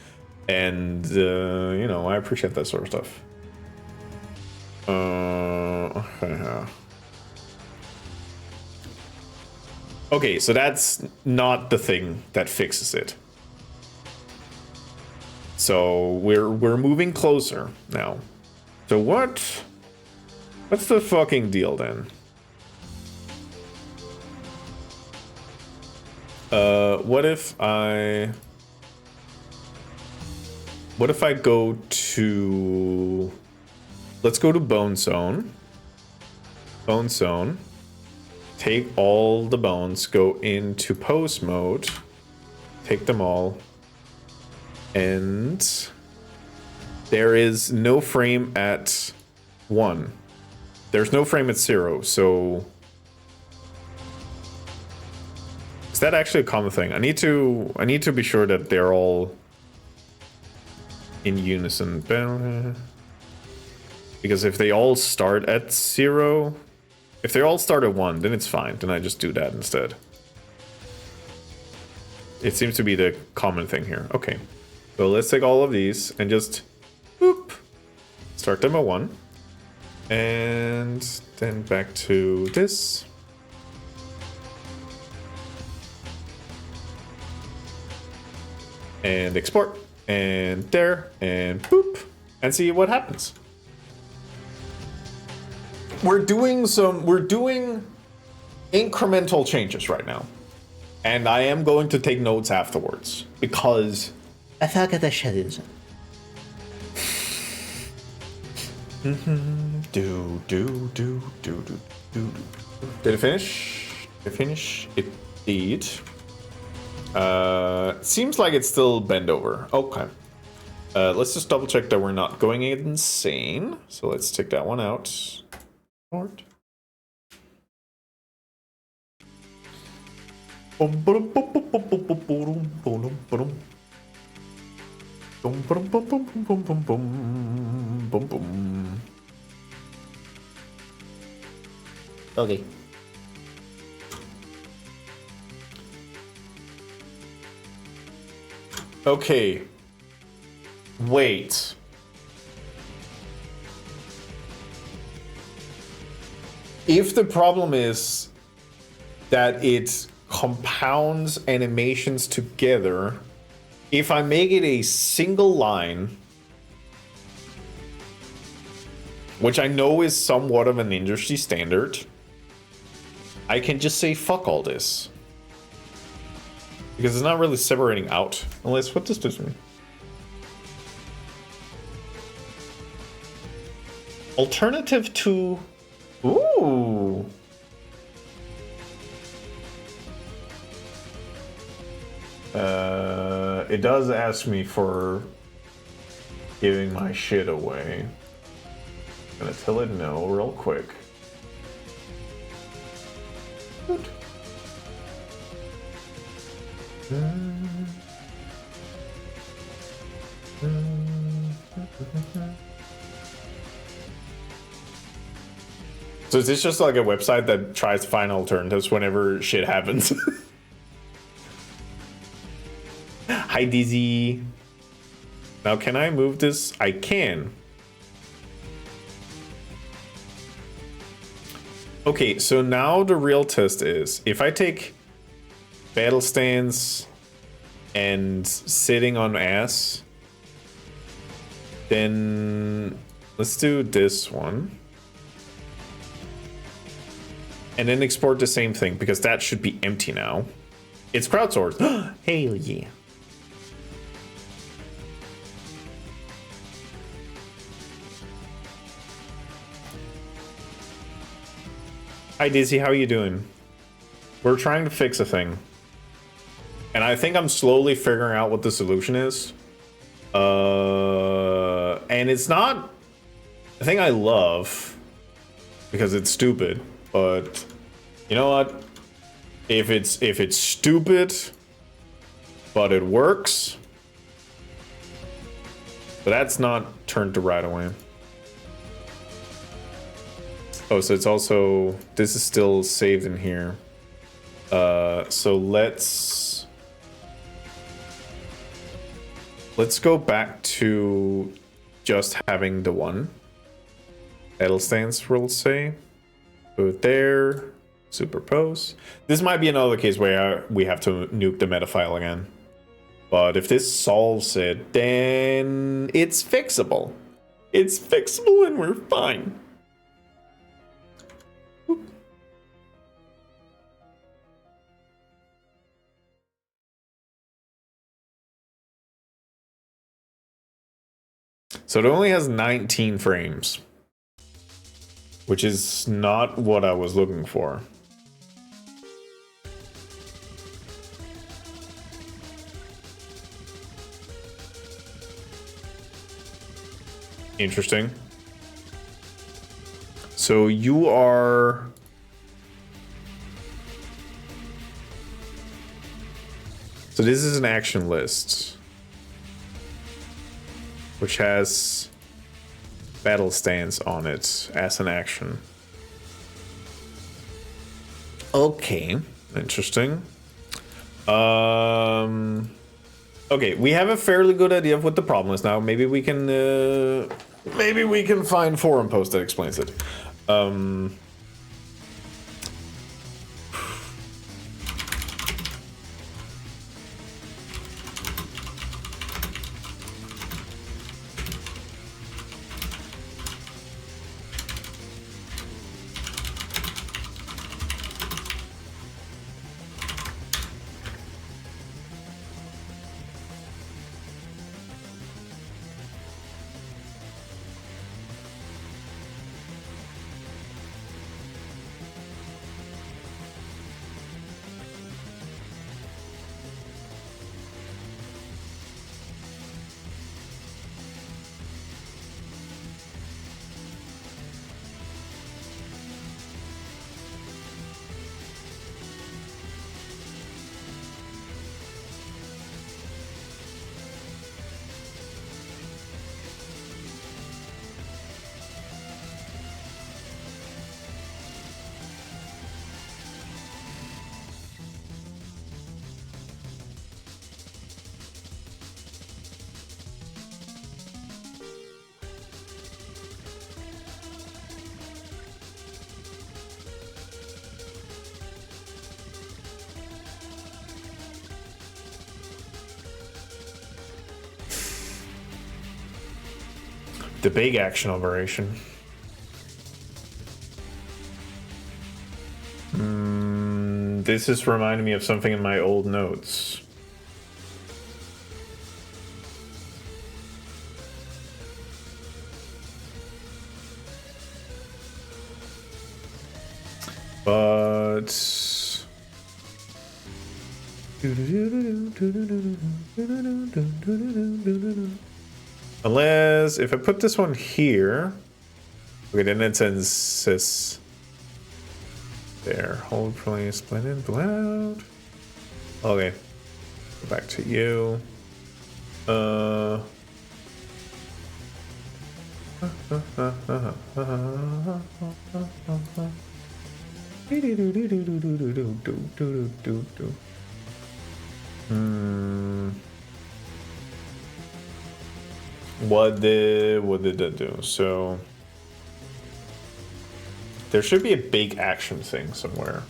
And, you know, I appreciate that sort of stuff. Okay, so that's not the thing that fixes it. So we're moving closer now. So what's the fucking deal then? What if I go to, let's go to Bone Zone. Bone Zone. Take all the bones, go into pose mode, take them all. And there is no frame at 1. There's no frame at 0, so is that actually a common thing? I need to be sure that they're all in unison. Because if they all start at 0, if they all start at 1, then it's fine. Then I just do that instead. It seems to be the common thing here. Okay. So let's take all of these and just boop, start them at 1, and then back to this. And export, and there, and boop, and see what happens. We're doing incremental changes right now. And I am going to take notes afterwards, because I thought that shit is. Did it finish? Did it finish? It did. Seems like it's still bent over. Okay. Let's just double check that we're not going insane. So let's take that one out. Short. Okay. Okay. Wait. If the problem is that it compounds animations together, if I make it a single line, which I know is somewhat of an industry standard, I can just say fuck all this. Because it's not really separating out. Unless, what does this mean? Alternative to... Ooh. It does ask me for giving my shit away. I'm gonna tell it no real quick. Good. So is this just like a website that tries to find alternatives whenever shit happens? Hi, Dizzy. Now, can I move this? I can. Okay, so now the real test is, if I take battle stance and sitting on ass, then let's do this one. And then export the same thing, because that should be empty now. It's crowdsourced. Hell yeah. Hi Dizzy, how are you doing? We're trying to fix a thing. And I think I'm slowly figuring out what the solution is. And it's not a thing I love, because it's stupid. But you know what? If it's stupid, but it works, but that's not turned to right away. Oh, so it's also, this is still saved in here. So let's go back to just having the one battle stance, we'll say. Put there, superpose. This might be another case where we have to nuke the meta file again. But if this solves it, then it's fixable. It's fixable and we're fine. So it only has 19 frames, which is not what I was looking for. Interesting. So you are... So this is an action list, which has battle stance on it as an action. Okay, interesting. Okay, we have a fairly good idea of what the problem is now. Maybe we can find forum post that explains it. the big action operation. This is reminding me of something in my old notes. But unless if I put this one here, okay, then it says there. Hold, place, blend in, blend out. Okay, go back to you. What did that do? So there should be a big action thing somewhere.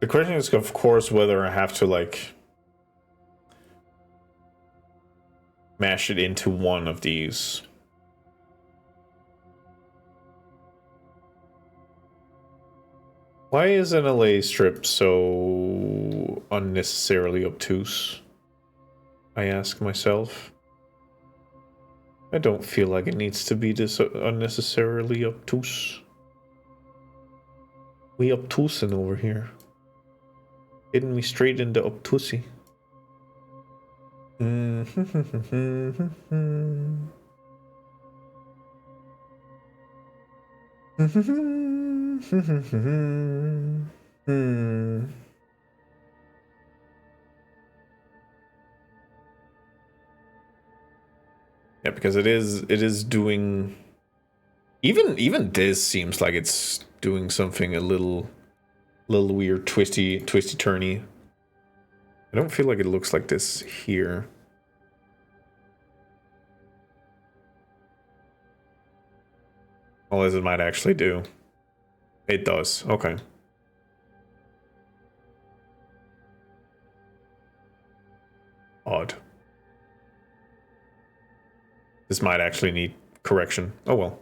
The question is, of course, whether I have to, like, mash it into one of these. Why is an LA strip so unnecessarily obtuse? I ask myself. I don't feel like it needs to be this unnecessarily obtuse. We obtusing over here. Hitting me straight into obtusy. Yeah, because it is doing even this seems like it's doing something a little weird, twisty turny. I don't feel like it looks like this here. Unless it might actually do. It does. Okay. Odd. This might actually need correction. Oh well.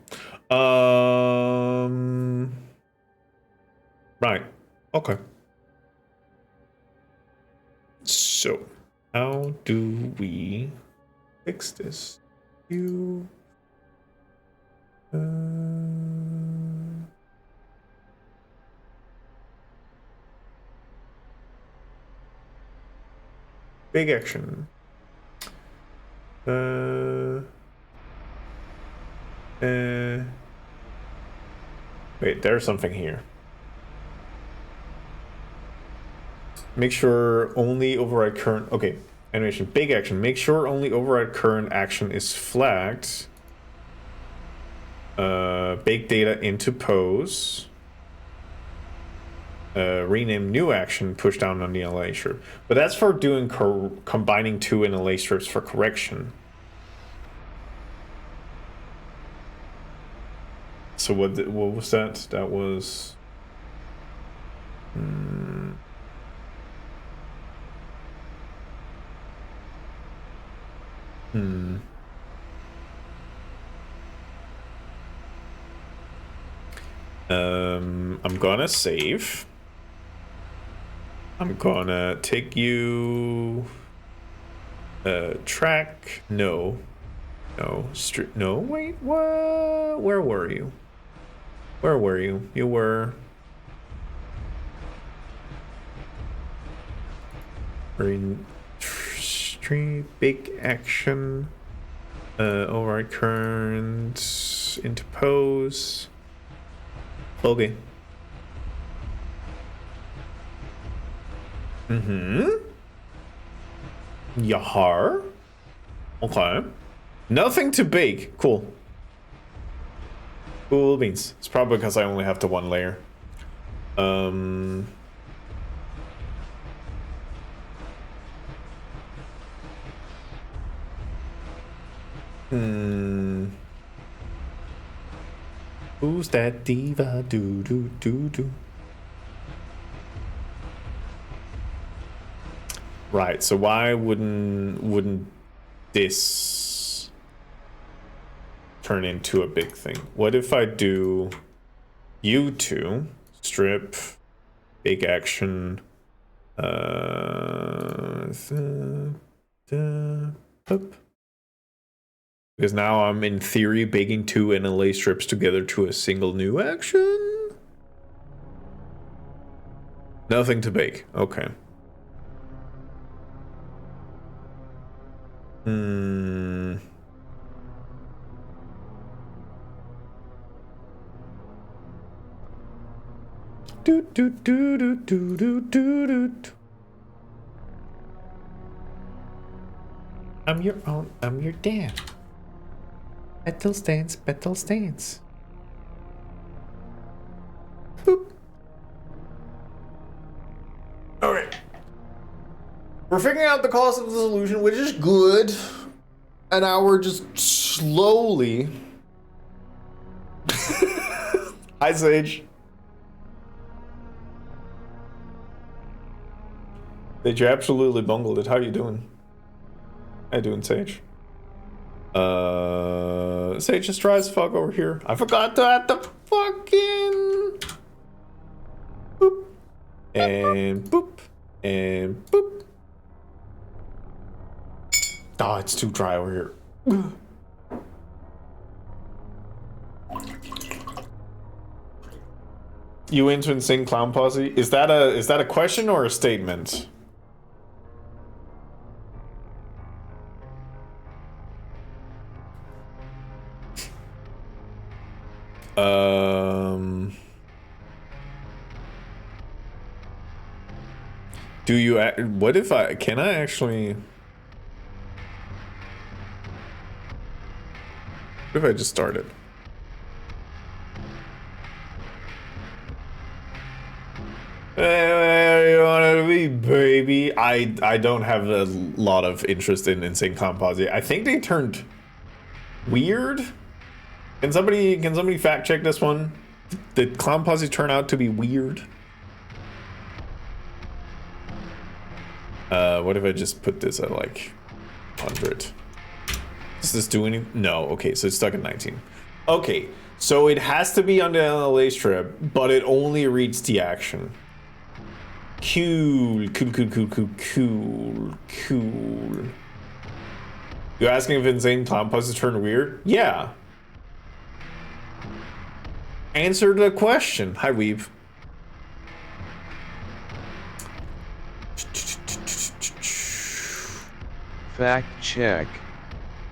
Right. Okay. So, how do we fix this? Big action. Wait, there's something here. Make sure only override current. Okay, animation. Big action. Make sure only override current action is flagged. Bake data into pose. Rename new action. Push down on the LA strip. But that's for doing combining two LA strips for correction. So what was that? That was. I'm gonna save. I'm gonna take you. Track. No. No. Wait. What? Where were you? Where were you? You were. tree, big action, override current, interpose. Okay. Yahar. Okay. Nothing to bake. Cool. Cool beans. It's probably because I only have the one layer. Who's that diva? Do do do do. Right. So why wouldn't this turn into a big thing? What if I do you two strip big action? Boop. Because now I'm in theory baking two NLA strips together to a single new action. Nothing to bake. Okay. Do do do do do do do do. I'm your own. I'm your dad. Battle stance. Battle stance. Boop. Okay. We're figuring out the cost of the solution, which is good. And now we're just slowly. Hi, Sage. Sage, you absolutely bungled it. How you doing? How you doing, Sage? Sage just tries to fuck over here. I forgot to add the fucking boop and boop and boop. Oh, it's too dry over here. You into Insane Clown Posse? Is that a question or a statement? Do you? What if I? Can I actually? What if I just started? Where you wanna be, baby? I don't have a lot of interest in Insane Clown Posse. I think they turned weird. Can somebody fact check this one? Did Clown Posse turn out to be weird? What if I just put this at like 100? Does this do anything? No. Okay, so it's stuck at 19. Okay, so it has to be on the NLA strip, but it only reads the action. Cool. You asking if Insane Clown Posse turned weird? Yeah. Answer the question. Hi, Weave. Fact check.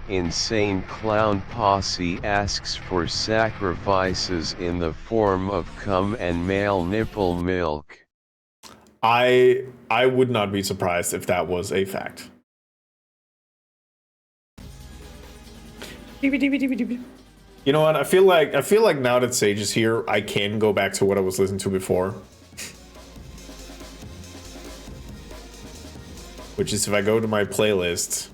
Insane Clown Posse asks for sacrifices in the form of cum and male nipple milk. I would not be surprised if that was a fact. You know what? I feel like now that Sage is here, I can go back to what I was listening to before. Which is if I go to my playlist,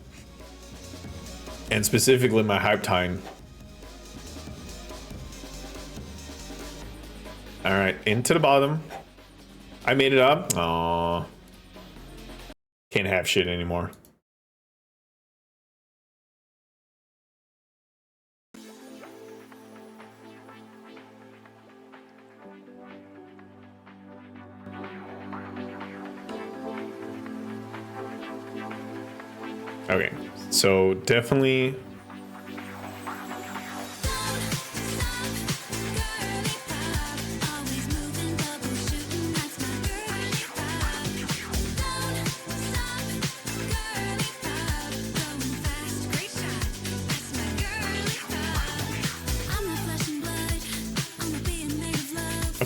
and specifically my hype time. Alright, into the bottom. I made it up. Aww. Can't have shit anymore. Okay, so definitely.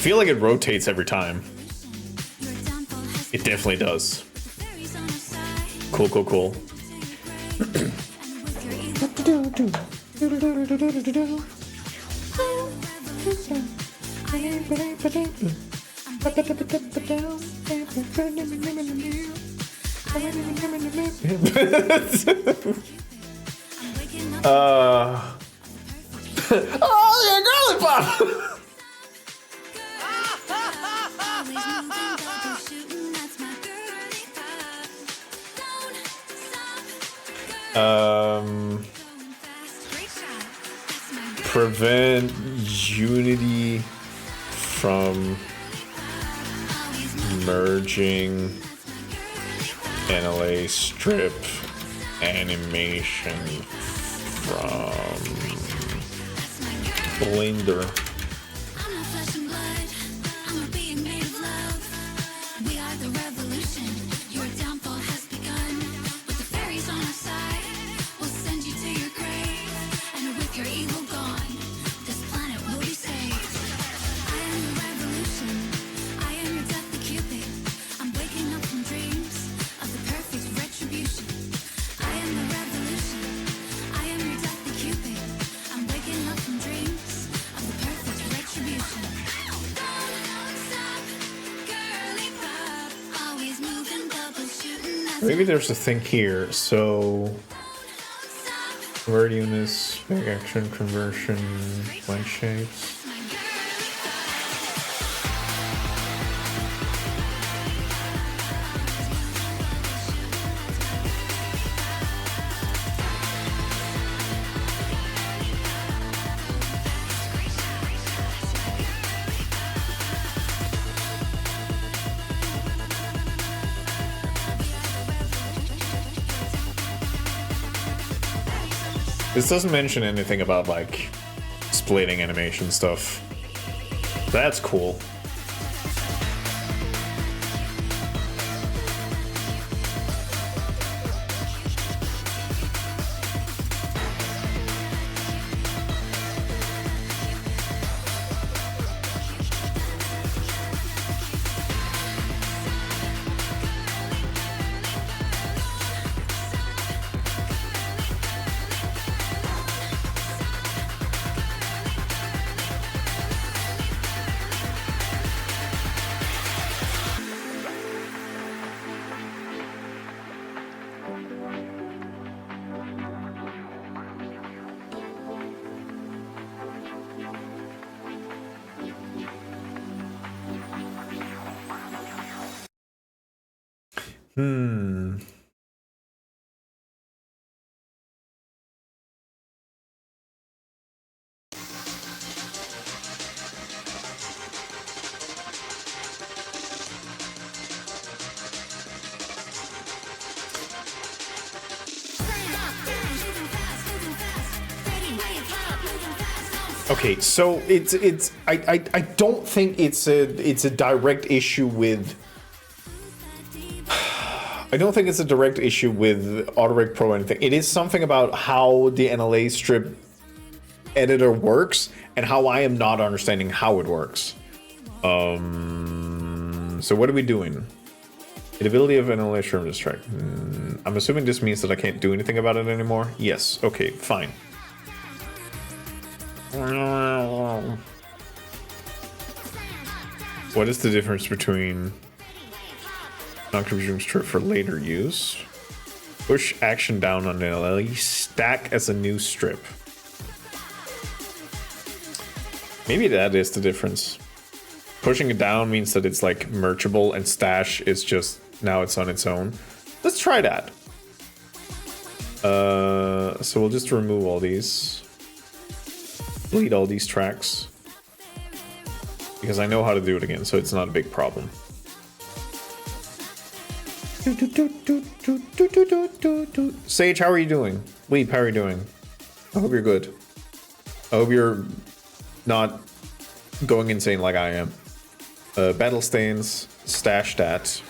feel like it rotates every time. It definitely does. Cool, cool, cool. Oh, yeah, girly pop! Prevent Unity from merging NLA strip animation from Blender. Maybe there's a thing here, so word units, big action conversion, blank shapes. This doesn't mention anything about, like, splitting animation stuff. That's cool. Okay, so I don't think it's a direct issue with I don't think it's a direct issue with Autorec Pro or anything. It is something about how the NLA strip editor works and how I am not understanding how it works. So what are we doing? Editability of NLA strip distract. I'm assuming this means that I can't do anything about it anymore. Yes. Okay. Fine. What is the difference between non-contributing strip for later use? Push action down on NLA, stack as a new strip. Maybe that is the difference. Pushing it down means that it's like mergeable, and stash is just now it's on its own. Let's try that. So we'll just remove all these. Delete all these tracks. Because I know how to do it again, so it's not a big problem. Sage, how are you doing? Weep, how are you doing? I hope you're good. I hope you're not going insane like I am. Battle stains, stash that.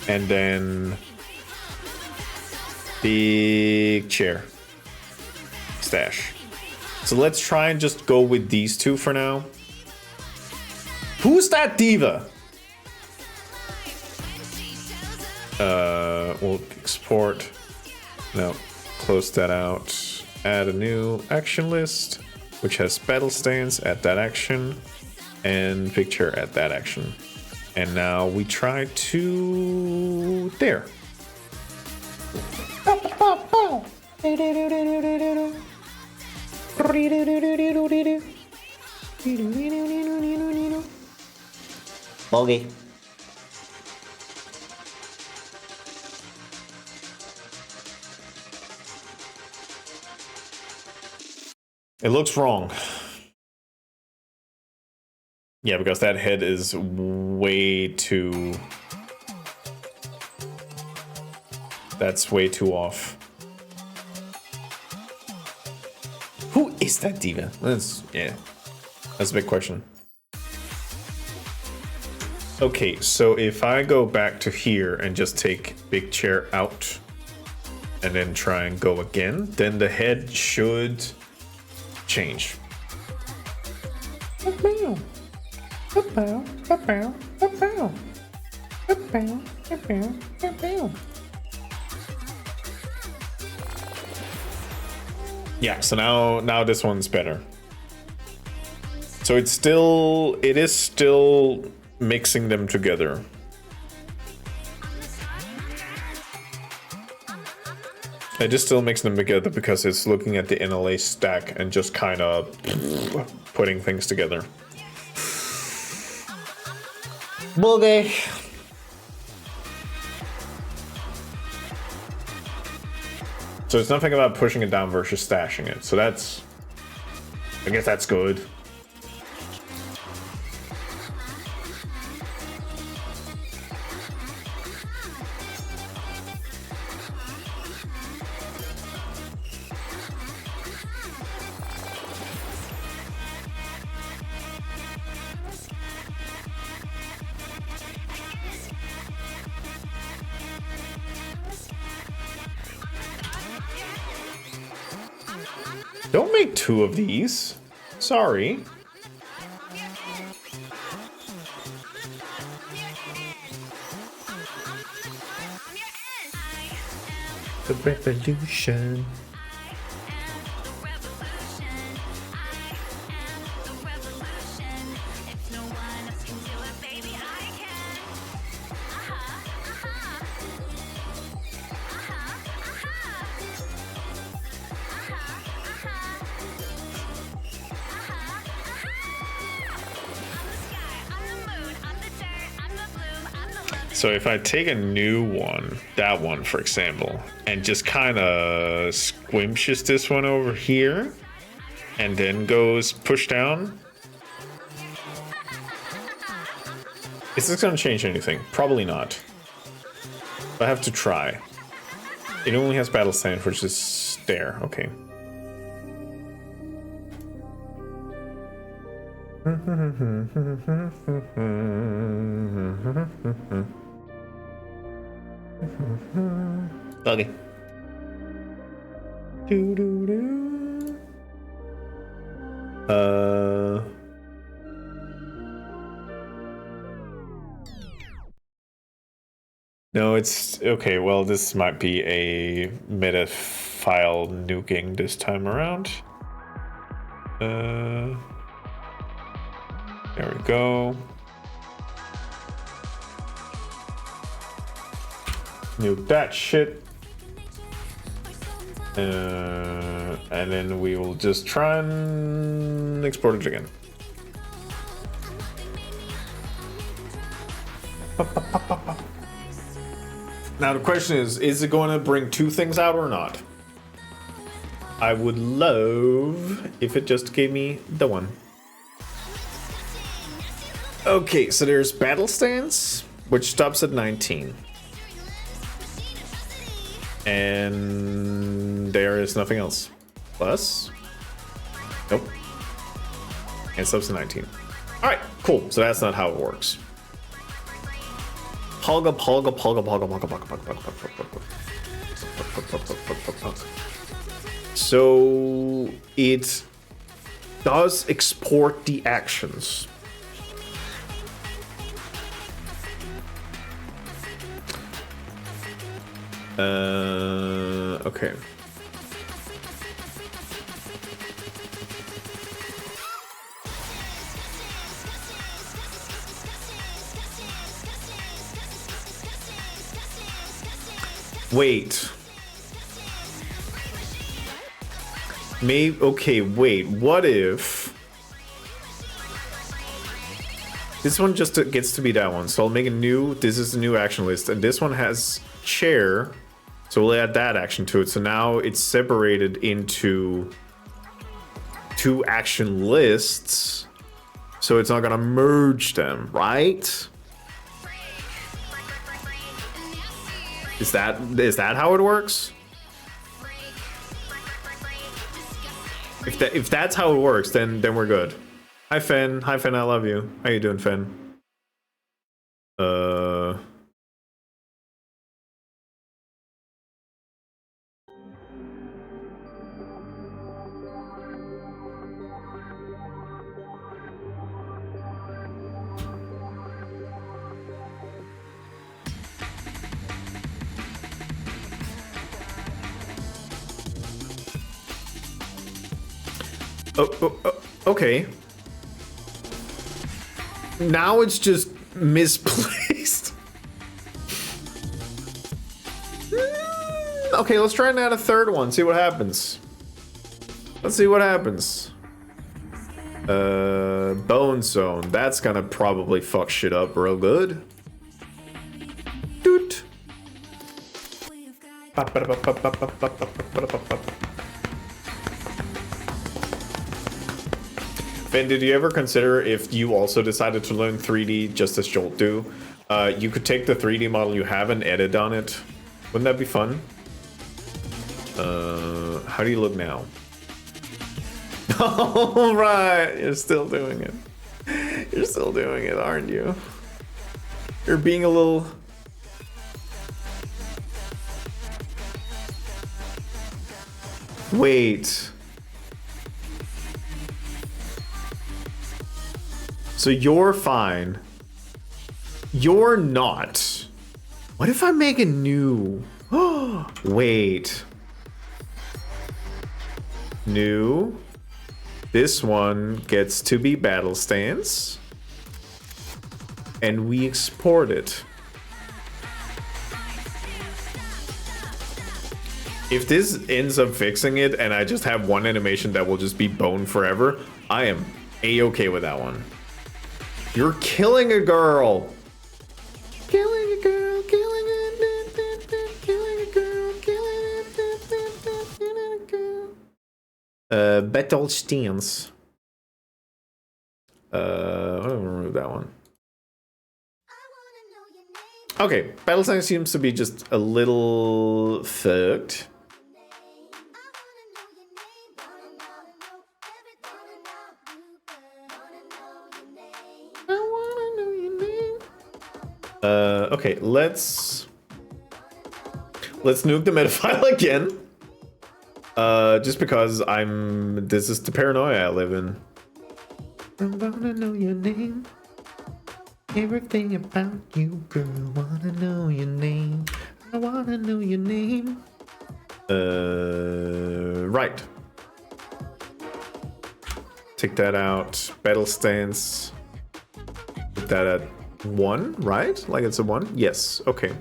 And then big chair. Stash. So let's try and just go with these two for now. Who's that diva? We'll export. No, close that out. Add a new action list, which has battle stance at that action, and picture at that action. And now we try to there. Okay. It looks wrong. Yeah, because that head is way too... That's way too off. Who is that diva? That's a big question. Okay, so if I go back to here and just take big chair out and then try and go again, then the head should change. Yeah, so now this one's better. So it is still mixing them together. It is still mixing them together because it's looking at the NLA stack and just kind of putting things together. Boogie. So it's nothing about pushing it down versus stashing it. So that's, I guess that's good. Don't make two of these. Sorry. The revolution. So if I take a new one, that one for example, and just kind of squishes this one over here, and then goes push down, is this going to change anything? Probably not. I have to try. It only has battle stand, which is there. Okay. Okay. No, it's okay. Well, this might be a meta file nuking this time around. There we go. Nuke that shit. And then we will just try and export it again. Now the question is it going to bring two things out or not? I would love if it just gave me the one. Okay, so there's battle stance, which stops at 19. And there is nothing else. Plus? Nope. And stops at 19. Alright, cool. So that's not how it works. Polga, polga, polga, polga, polga, polga, polga, polga, polga, polga. So it does export the actions. Okay. Wait. Maybe, okay, wait, what if this one just gets to be that one? So I'll make a new, this is the new action list, and this one has chair, so we'll add that action to it. So now it's separated into 2 action lists, so it's not gonna merge them, right? Is that how it works? If that's how it works, then we're good. Hi Finn, I love you. How you doing, Finn? Okay. Now it's just misplaced. Okay, let's try and add a third one. See what happens. Let's see what happens. Bone zone. That's gonna probably fuck shit up real good. Doot. Finn, did you ever consider if you also decided to learn 3D just as Jolt do? You could take the 3D model you have and edit on it. Wouldn't that be fun? How do you look now? All right, you're still doing it. You're still doing it, aren't you? You're being a little... Wait. So you're fine. You're not. What if I make a new? Wait. New. This one gets to be battle stance. And we export it. If this ends up fixing it and I just have one animation that will just be bone forever, I am a-okay with that one. You're killing a girl. Killing a girl, killing a girl, killing a girl. Battle stance. I'm gonna remove that one. Okay, battle stance seems to be just a little fucked. Okay, let's nuke the metaphile again. Just because this is the paranoia I live in. I wanna know your name. Everything about you, girl. Wanna know your name. I wanna know your name. Right. Take that out. Battle stance. Put that at 1, right? Like it's a 1? Yes. Okay.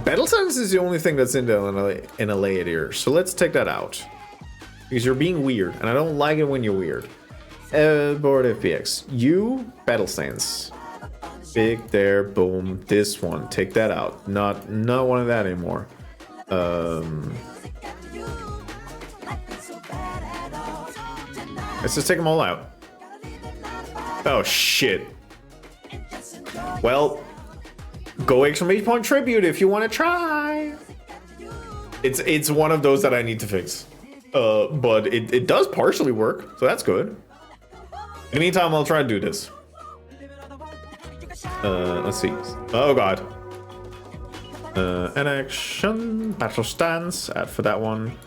Battle stance is the only thing that's in a layer, so let's take that out. Because you're being weird, and I don't like it when you're weird. Board FPX. You, battle stance. Big there, boom. This one, take that out. Not one of that anymore. Let's just take them all out. Oh shit. Well, go exclamation point tribute if you want to try. It's one of those that I need to fix. But it does partially work, so that's good. In the meantime, I'll try to do this. Let's see. Oh god. An action, battle stance, add for that one.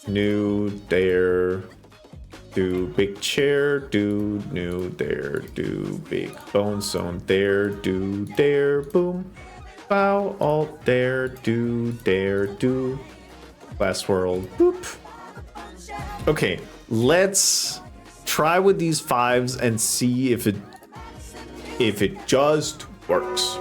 New, there. do big chair, do new there, do big bone zone there, do there, boom. Bow, alt there, do there, do. Glass world, boop. Okay, let's try with these 5s and see if it just works.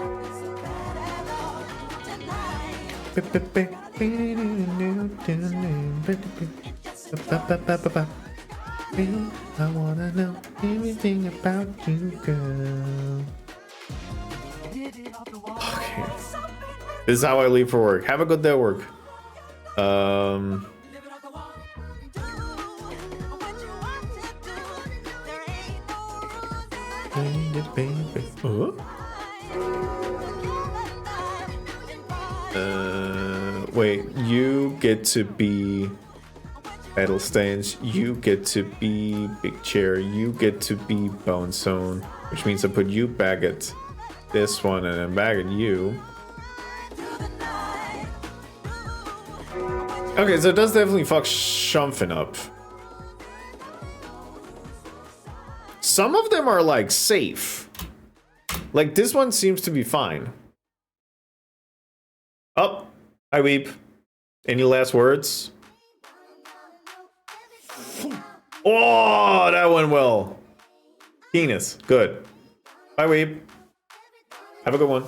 I wanna know everything about you, girl. Okay. This is how I leave for work. Have a good day at work. Wait, you get to be metal stains, you get to be big chair, you get to be bone zone, which means I put you back at this one and then back at you. Okay, so it does definitely fuck Shumfin up. Some of them are like safe. Like this one seems to be fine. Oh, hi Weep. Any last words? Oh, that went well. Penis, good. Bye Weep. Have a good one.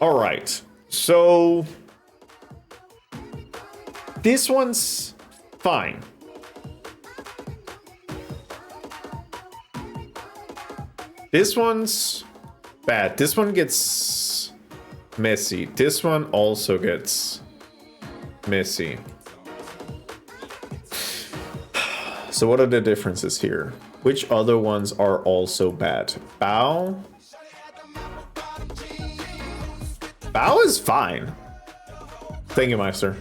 All right, so this one's fine. This one's bad. This one gets messy. This one also gets messy. So what are the differences here? Which other ones are also bad? Bow? Bow is fine. Thank you, Meister.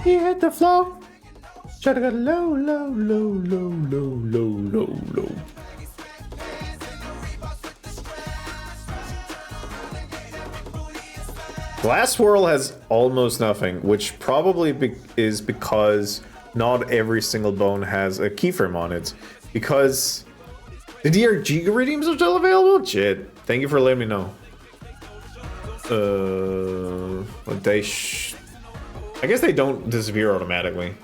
He hit the flow. Try to go low, low, low, low, low, low, low, low. Glass Swirl has almost nothing, which probably is because not every single bone has a keyframe on it. Because the DRG redeems are still available? Shit. Thank you for letting me know. But I guess they don't disappear automatically.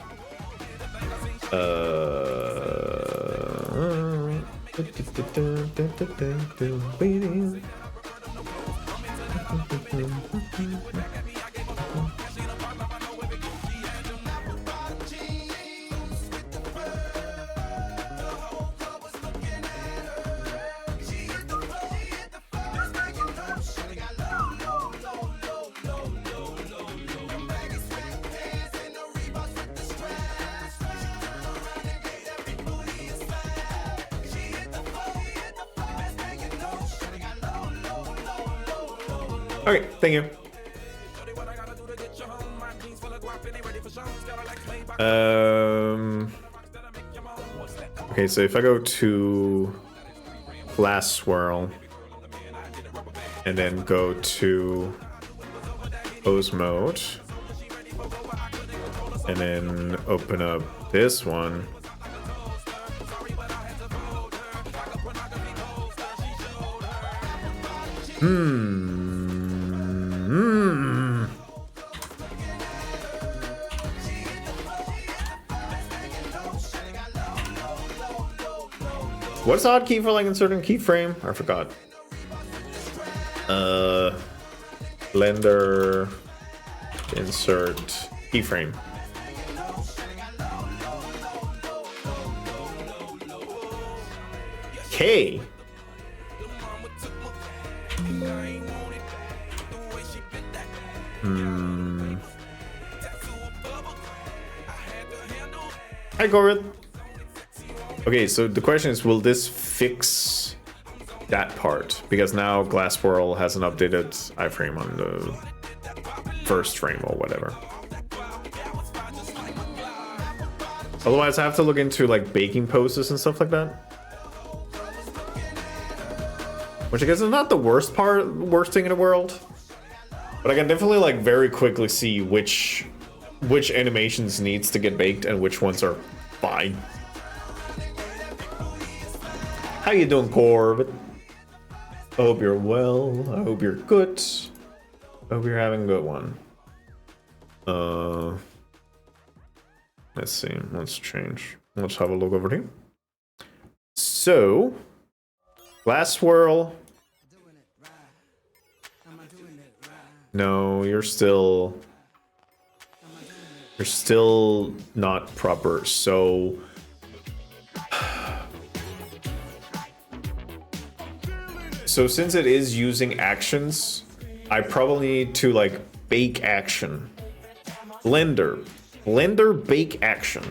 Okay, thank you. Okay, so if I go to Glass Swirl and then go to pose mode and then open up this one. What's the hotkey for like inserting keyframe? I forgot. Blender insert keyframe. K. Hi, Gorid. Okay, so the question is, will this fix that part? Because now Glass Swirl has an updated iframe on the first frame or whatever. Otherwise, I have to look into like baking poses and stuff like that. Which I guess is not the worst thing in the world. But I can definitely like very quickly see which which animations needs to get baked and which ones are fine. How you doing, Corb? I hope you're well. I hope you're good. I hope you're having a good one. Let's see. Let's change. Let's have a look over here. So, glass swirl. No, you're still not proper. So since it is using actions, I probably need to like bake action. Blender bake action.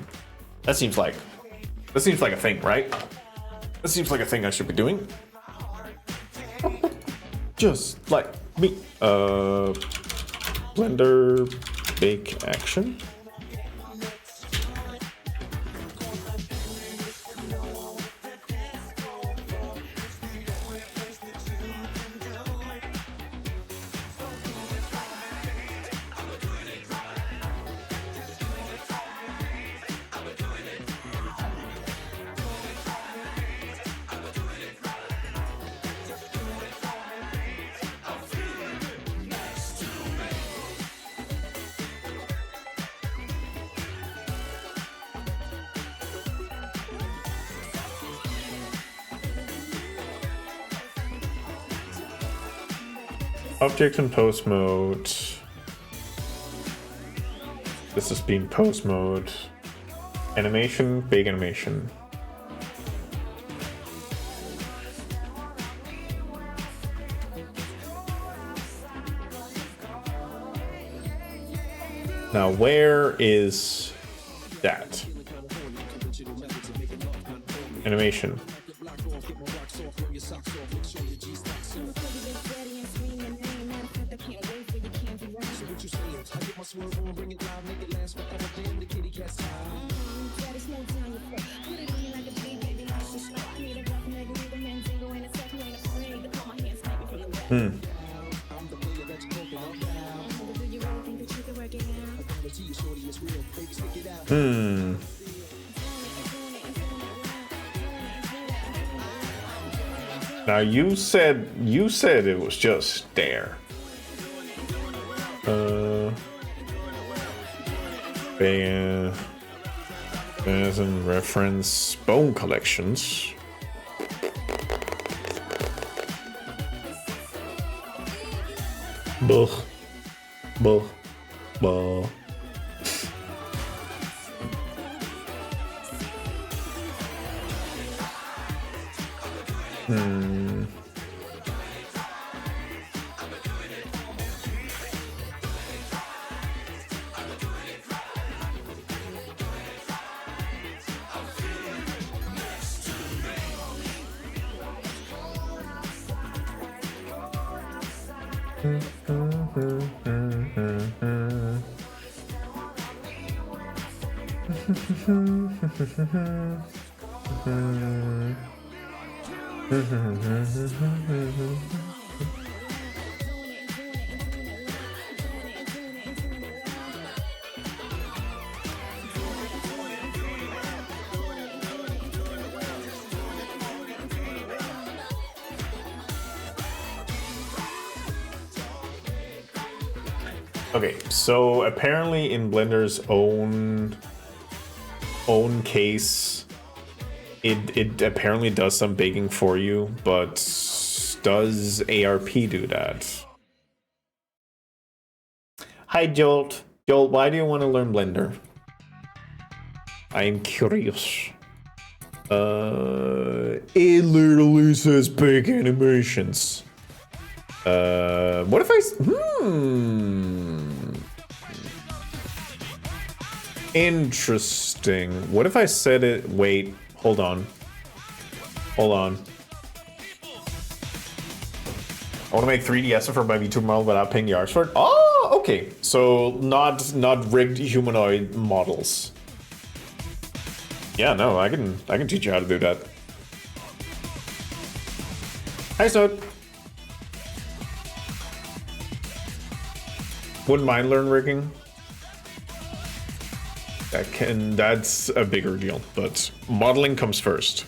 That seems like a thing, right? That seems like a thing I should be doing. Just like me. Blender bake action. Objects in post mode. This is being post mode. Animation, big animation. Now, where is that? Animation. Now you said it was just there. There's a reference bone collections. Buh. Buh. Buh. Okay, so apparently in Blender's own case, it apparently does some baking for you, but does ARP do that? Hi, Jolt. Jolt, why do you want to learn Blender? I'm curious. It literally says bake animations. What if I... Interesting. What if I said it... Wait, hold on. Hold on. I want to make 3DS for my VTuber model without paying the arts for it. Oh, okay. So not rigged humanoid models. Yeah, no, I can teach you how to do that. Hi, Snoot. Wouldn't mind learn rigging. That's a bigger deal, but modeling comes first.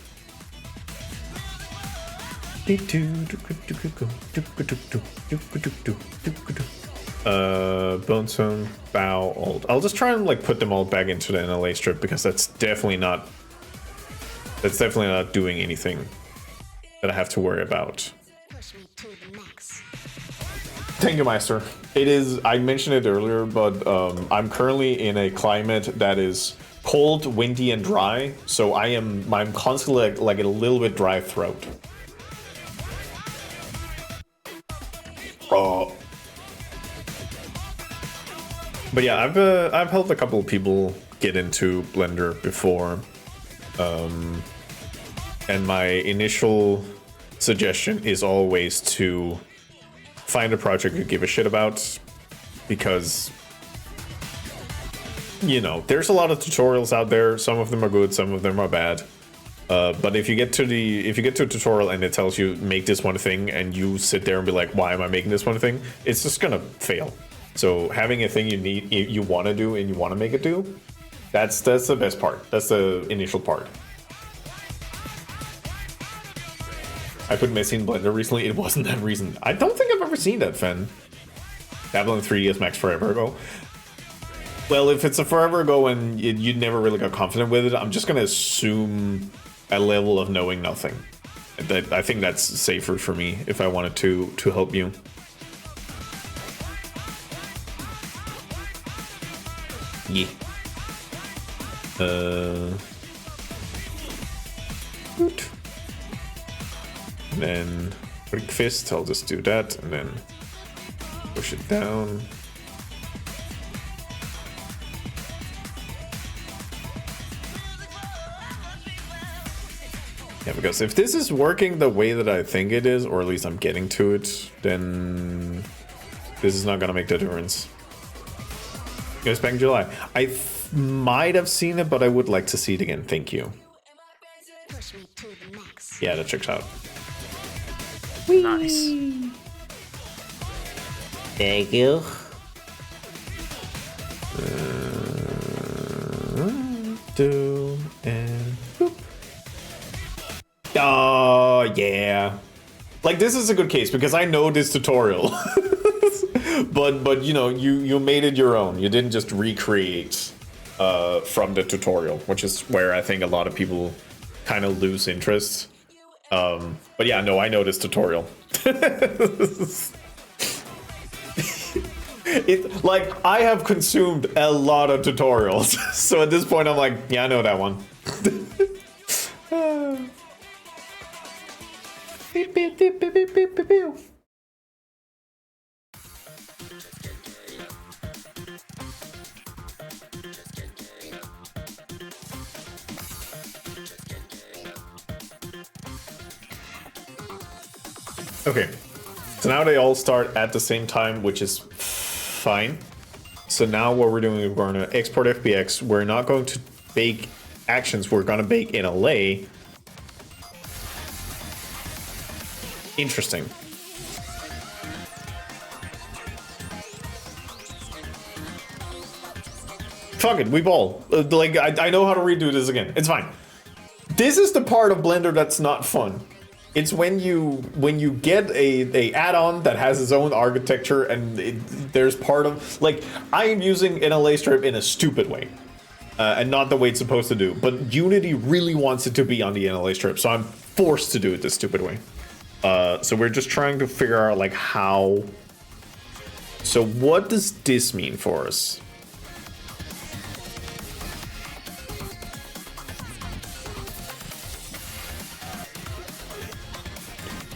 Bonestone, bow, alt. I'll just try and like put them all back into the NLA strip because that's definitely not doing anything that I have to worry about. Thank you, Meister. It is, I mentioned it earlier, but I'm currently in a climate that is cold, windy, and dry, so I'm constantly like a little bit dry throat. But yeah, I've helped a couple of people get into Blender before, and my initial suggestion is always to find a project you give a shit about, because you know there's a lot of tutorials out there. Some of them are good, some of them are bad. But if you get to a tutorial and it tells you make this one thing, and you sit there and be like, why am I making this one thing? It's just gonna fail. So having a thing you want to do and you want to make it do, that's the best part. That's the initial part. I put Messi in Blender recently. It wasn't that reason. I don't think I've ever seen that, Fen. Dabbling 3ds Max forever ago. Well, if it's a forever ago and you never really got confident with it, I'm just gonna assume a level of knowing nothing. I think that's safer for me if I wanted to help you. Yeah. Good. And then Brick Fist, I'll just do that and then push it down. Yeah, because if this is working the way that I think it is, or at least I'm getting to it, then this is not gonna make the difference. It was back in July. I might have seen it, but I would like to see it again. Thank you. Yeah, that checks out. Nice. Thank you. Do and boop. Oh yeah. Like this is a good case because I know this tutorial. but you know, you made it your own. You didn't just recreate from the tutorial, which is where I think a lot of people kind of lose interest. But yeah, no, I know this tutorial. Like I have consumed a lot of tutorials, so at this point I'm like, yeah, I know that one. Okay, so now they all start at the same time, which is fine. So now what we're doing is we're going to export FBX. We're not going to bake actions. We're going to bake NLA. Interesting. Fuck it, we ball. Like I know how to redo this again. It's fine. This is the part of Blender that's not fun. It's when you get a add-on that has its own architecture and there's part of like I am using NLA strip in a stupid way, and not the way it's supposed to do. But Unity really wants it to be on the NLA strip, so I'm forced to do it this stupid way. So we're just trying to figure out like how. So what does this mean for us?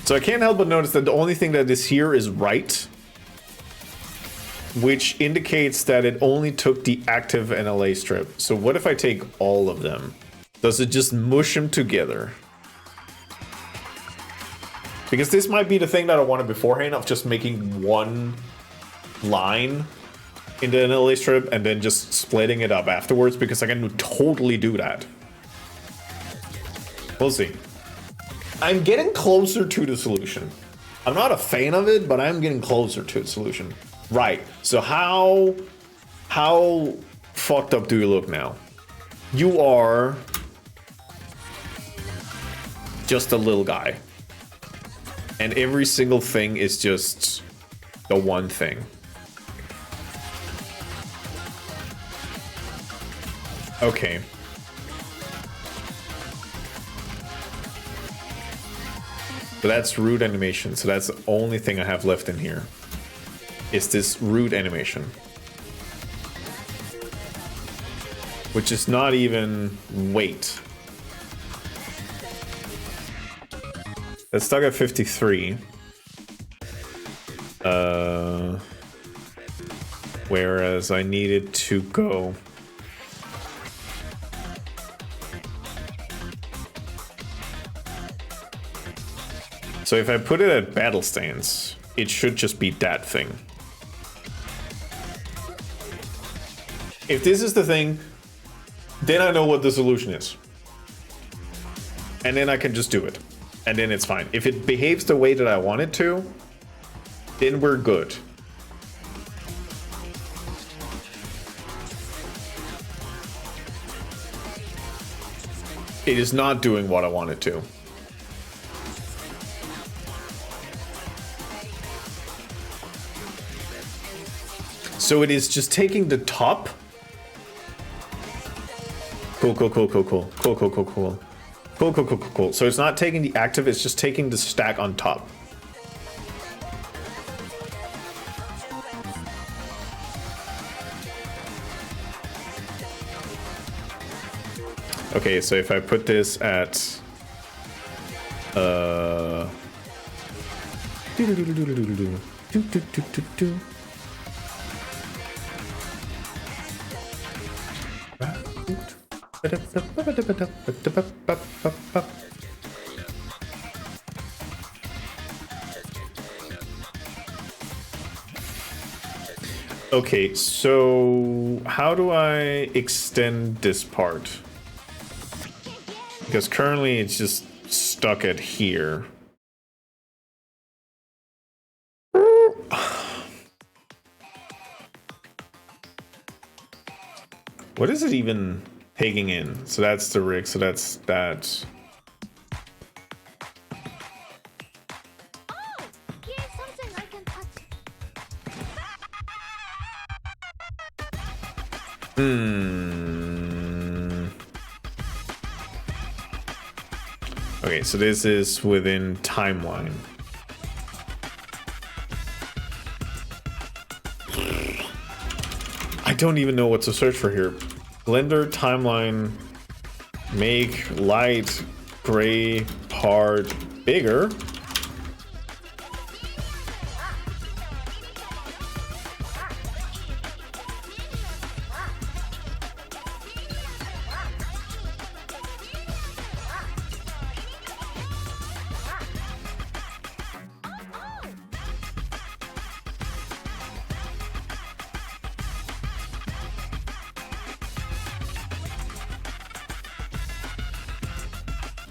So I can't help but notice that the only thing that is here is right, which indicates that it only took the active NLA strip. So what if I take all of them? Does it just mush them together? Because this might be the thing that I wanted beforehand of just making one line in the NLA strip and then just splitting it up afterwards, because I can totally do that. We'll see. I'm getting closer to the solution. I'm not a fan of it, but I'm getting closer to the solution. Right. So how fucked up do you look now? You are just a little guy. And every single thing is just the one thing. Okay. So that's root animation. So that's the only thing I have left in here. Is this root animation. Which is not even weight. That's stuck at 53. Whereas I needed to go. So if I put it at battle stance, it should just be that thing. If this is the thing, then I know what the solution is. And then I can just do it. And then it's fine. If it behaves the way that I want it to, then we're good. It is not doing what I want it to. So it is just taking the top. Cool. So it's not taking the active, it's just taking the stack on top. Okay, so if I put this at okay, so how do I extend this part? Because currently it's just stuck at here. What is it even taking in? So that's the rig, so that's that. Oh, here's something I can touch. Okay, so this is within timeline. I don't even know what to search for here. Blender timeline, make light gray part bigger.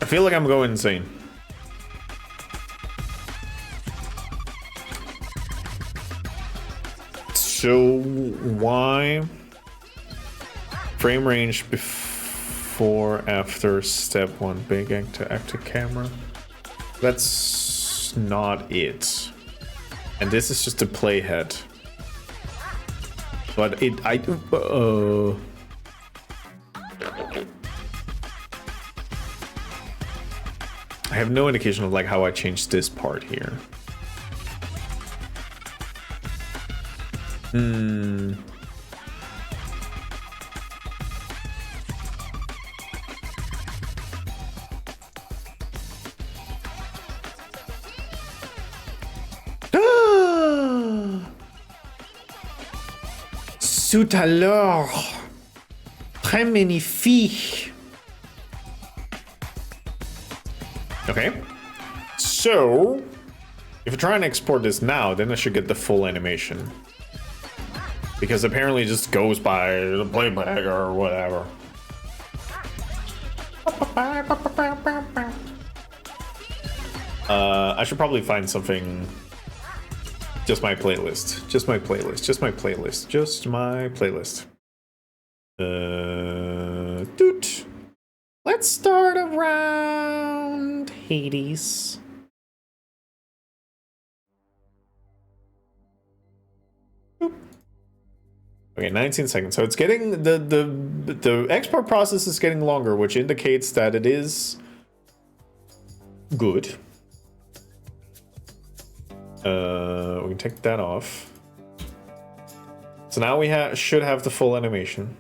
I feel like I'm going insane. So why frame range before after step 1 big to active camera? That's not it. And this is just a playhead. But I have no indication of like how I changed this part here. Tout à l'heure. Très magnifique. Okay. So, if I try and export this now, then I should get the full animation. Because apparently it just goes by the playback or whatever. I should probably find something. Just my playlist. Just my playlist. Just my playlist. Just my playlist. Doot. Let's start around Hades. Boop. Okay, 19 seconds. So it's getting the export process is getting longer, which indicates that it is good. We can take that off. So now we should have the full animation.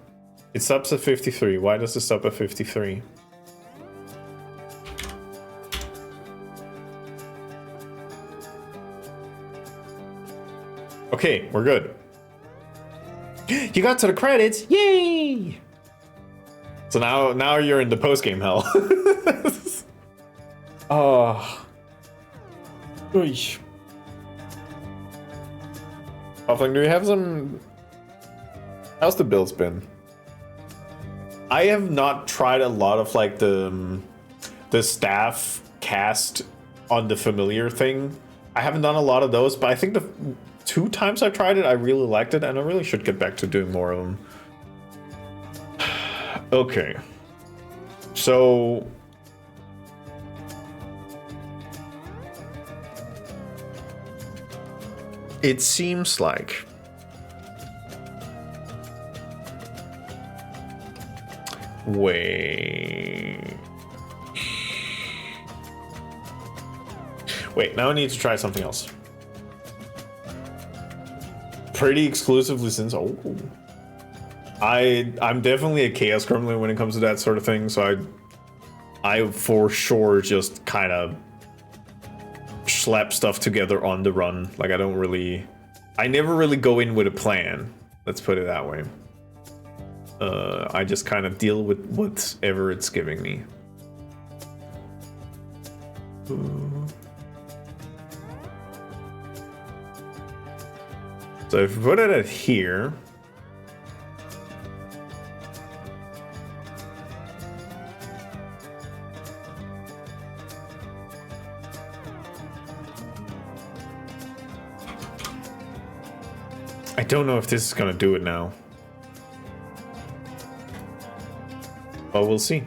It stops at 53. Why does it stop at 53? Okay, we're good. You got to the credits! Yay! So now you're in the post-game hell. Oh. Oish. Offling, do you have some... How's the build been? I have not tried a lot of like the staff cast on the familiar thing. I haven't done a lot of those, but I think the 2 times I tried it, I really liked it, and I really should get back to doing more of them. Okay. So... it seems like... Wait, now I need to try something else. Pretty exclusively since... Oh. I'm definitely a chaos gremlin when it comes to that sort of thing, so I for sure just kind of slap stuff together on the run. Like, I never really go in with a plan. Let's put it that way. I just kind of deal with whatever it's giving me. So if we put it at here... I don't know if this is gonna do it now. But we'll see.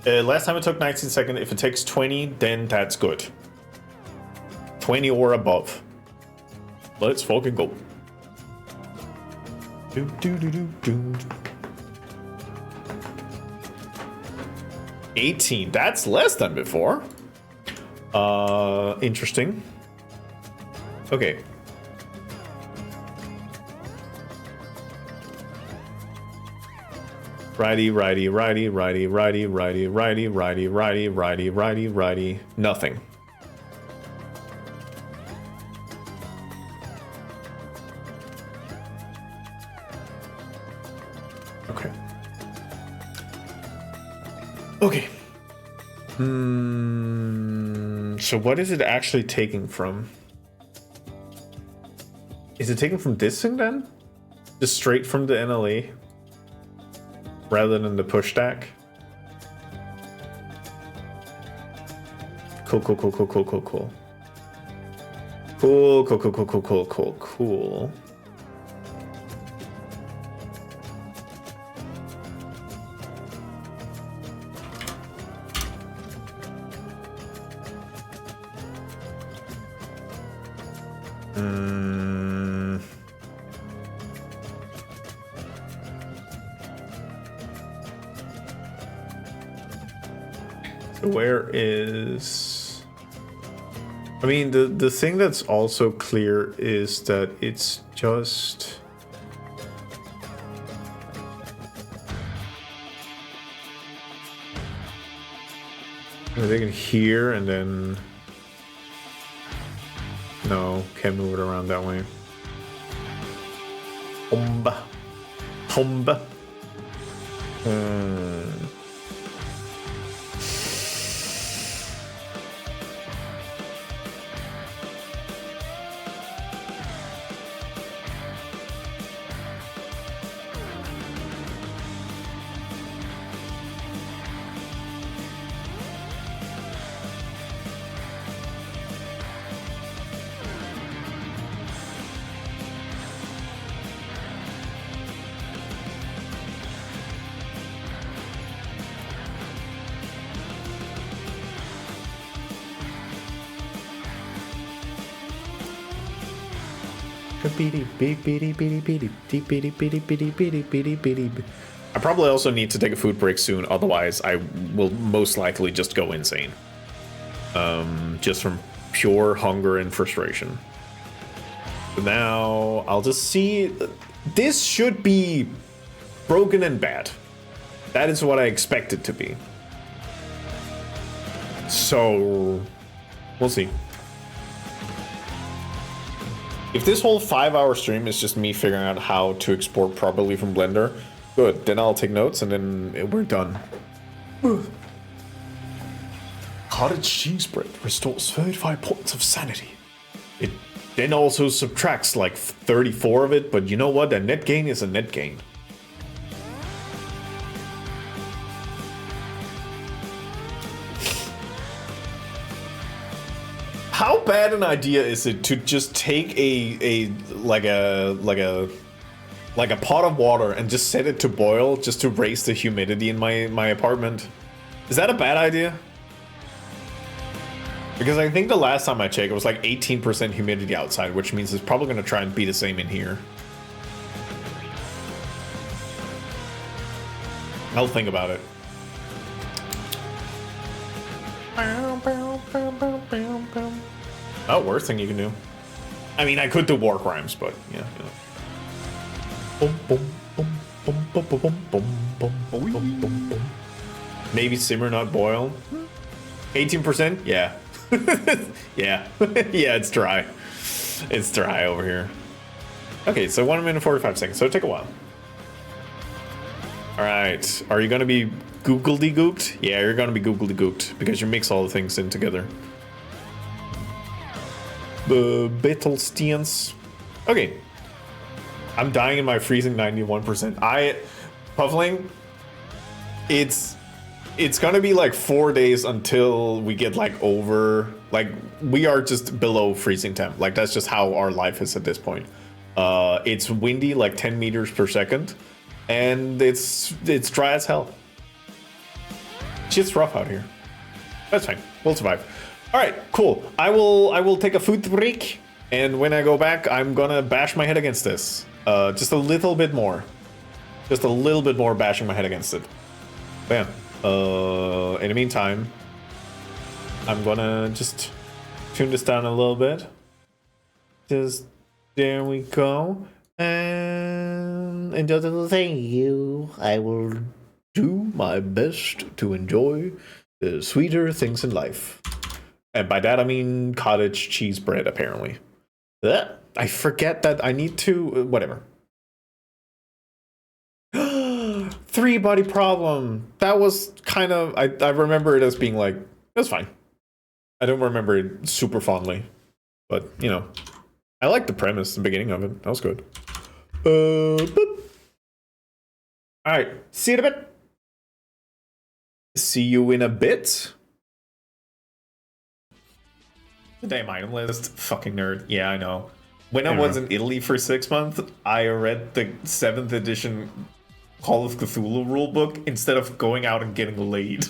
Last time it took 19 seconds. If it takes 20, then that's good. 20 or above. Let's fucking go. 18. That's less than before. Interesting. Okay. Righty. Nothing. Okay. Okay. So what is it actually taking from? Is it taken from this thing then? Just straight from the NLA? Rather than the push stack? Cool. Cool. Where is... I mean, the thing that's also clear is that it's just... I think in here and then... No, can't move it around that way. Homba. I probably also need to take a food break soon, otherwise I will most likely just go insane. Just from pure hunger and frustration. But now I'll just see. This should be broken and bad. That is what I expect it to be. So we'll see. If this whole 5-hour stream is just me figuring out how to export properly from Blender, good. Then I'll take notes and then we're done. Cottage cheese bread restores 35 points of sanity. It then also subtracts like 34 of it, but you know what? A net gain is a net gain. How bad an idea is it to just take a pot of water and just set it to boil just to raise the humidity in my apartment? Is that a bad idea? Because I think the last time I checked, it was like 18% humidity outside, which means it's probably going to try and be the same in here. I'll think about it. Oh, worst thing you can do. I mean, I could do war crimes, but yeah. Maybe simmer, not boil. 18%? Yeah. Yeah. Yeah, it's dry. It's dry over here. Okay, so 1 minute 45 seconds, so it'll take a while. Alright, are you gonna be googledy-gooked? Yeah, you're gonna be googledy-gooked, because you mix all the things in together. The Betelsteins. Okay. I'm dying in my freezing 91%. Puffling, it's gonna be like 4 days until we get like over, like we are just below freezing temp. Like that's just how our life is at this point. It's windy like 10 meters per second, and it's dry as hell. Shit's rough out here. That's fine. We'll survive. All right, cool. I will take a food break, and when I go back, I'm gonna bash my head against this. Just a little bit more. Just a little bit more bashing my head against it. Bam. In the meantime, I'm gonna just tune this down a little bit. Just there we go. And just to thank you, I will do my best to enjoy the sweeter things in life. And by that I mean cottage cheese bread, apparently. I forget that I need to... whatever. 3 body problem. That was kind of... I remember it as being like... it was fine. I don't remember it super fondly. But, you know. I like the premise, the beginning of it. That was good. Boop. Alright. See you in a bit. See you in a bit. The damn item list. Fucking nerd. Yeah, I know. When I was in Italy for 6 months, I read the 7th edition Call of Cthulhu rulebook instead of going out and getting laid.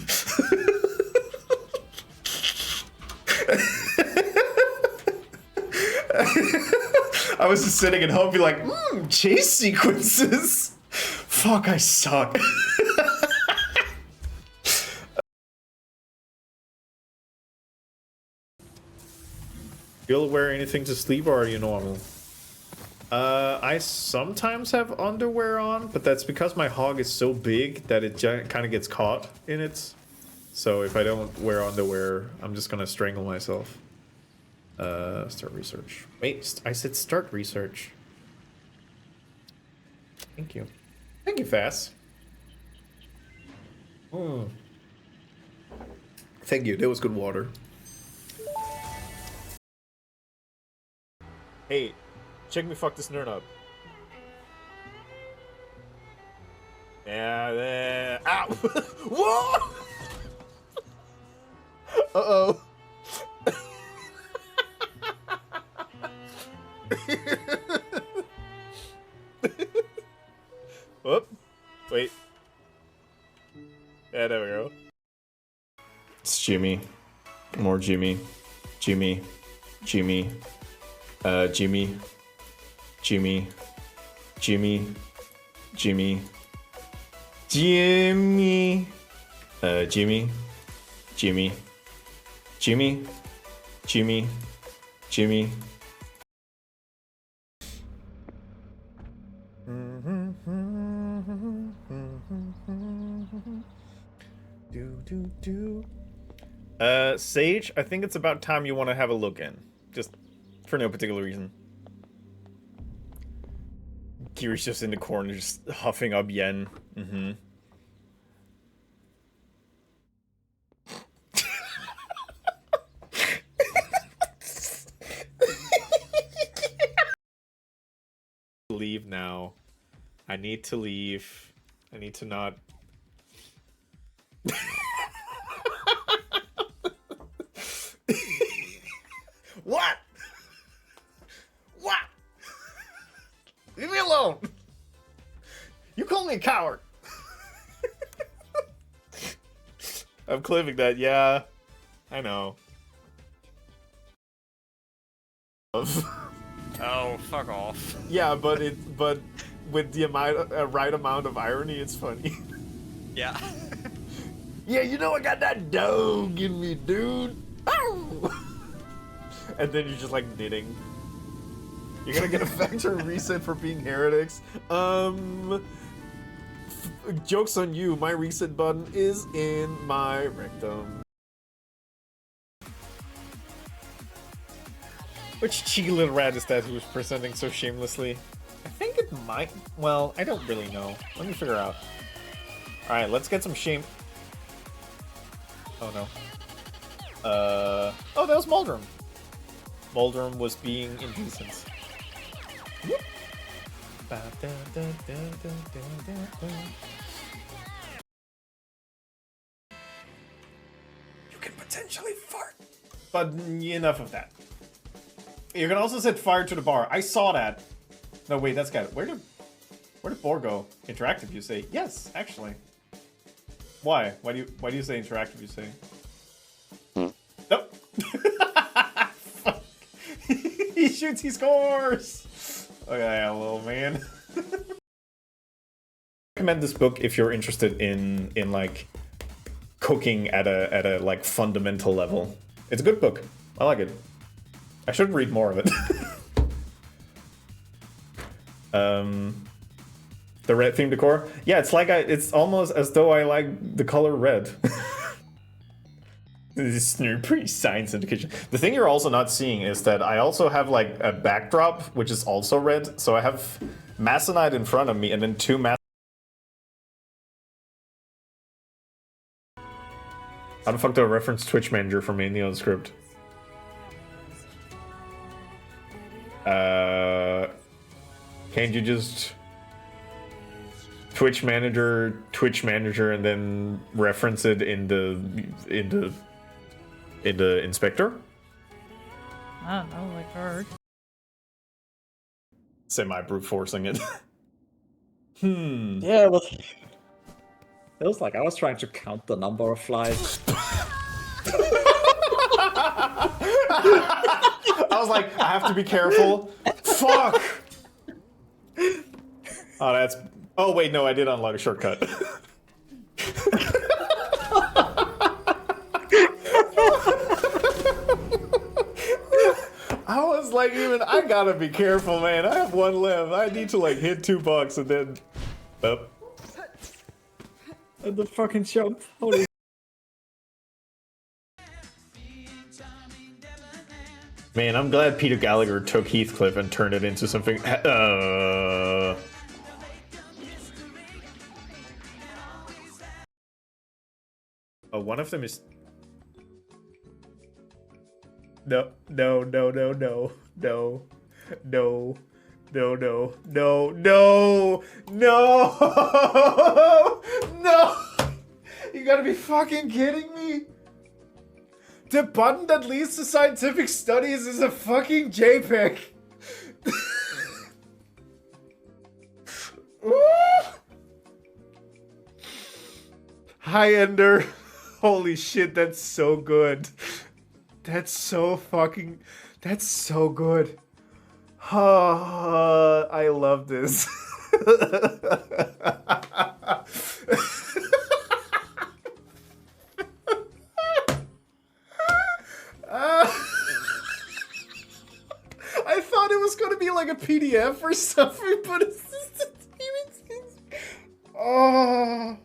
I was just sitting at home be like, chase sequences. Fuck, I suck. You'll wear anything to sleep, or are you normal? I sometimes have underwear on, but that's because my hog is so big that it kind of gets caught in it. So if I don't wear underwear, I'm just gonna strangle myself. Start research. Wait, I said start research. Thank you. Thank you, Fass. Thank you, that was good water. Hey, check me fuck this nerd up. Yeah, there. Ow! Whoa! Uh-oh. Whoop. Wait. Yeah, there we go. It's Jimmy. More Jimmy. Jimmy. Jimmy. Jimmy. Jimmy, Jimmy, Jimmy, Jimmy, Jimmy, Jimmy, Jimmy, Jimmy, Jimmy. Sage, I think it's about time you want to have a look in. Just for no particular reason. Kiri's just in the corner, just huffing up yen. Leave now. I need to leave. I need to not. What? What? Leave me alone. You call me a coward. I'm clipping that, yeah. I know. Oh, fuck off. Yeah, but with the right amount of irony, it's funny. Yeah. Yeah, you know I got that dog in me, dude. Ow! And then you're just like knitting. You're gonna get a factory reset for being heretics. Joke's on you. My reset button is in my rectum. Which cheeky little rat is that who was presenting so shamelessly? I think it might. Well, I don't really know. Let me figure out. All right, let's get some shame. Oh no. Oh, that was Muldrum. Muldrum was being indecent. Whoop. You can potentially fart. But enough of that. You can also set fire to the bar. I saw that. No, wait, that's got it. Where did Boar go? Interactive, you say? Yes, actually. Why? Why do you say interactive? You say? Nope. Fuck. He shoots. He scores. Okay, little man. Recommend this book if you're interested in like cooking at a like fundamental level. It's a good book. I like it. I should read more of it. The red theme decor? Yeah, it's like it's almost as though I like the color red. This is pretty science in the kitchen. The thing you're also not seeing is that I also have like a backdrop, which is also red. So I have Masonite in front of me and then two How the fuck do I reference Twitch Manager from any other script? Can't you just Twitch Manager, and then reference it in the inspector? I don't know, like hard. Semi brute forcing it. Yeah, it was like I was trying to count the number of flies. I was like, I have to be careful. Fuck! Oh, that's... Oh, wait, no, I did unlock a shortcut. I was like, I gotta be careful, man. I have one left. I need to, like, hit $2 and then... Up. And the fucking jump. Holy. Man, I'm glad Peter Gallagher took Heathcliff and turned it into something. Oh, one of them is. No. You gotta be fucking kidding me. The button that leads to scientific studies is a fucking JPEG. Hi, Ender. Holy shit, that's so good. That's so good. I love this. I thought it was gonna be like a PDF or something, but it's just oh.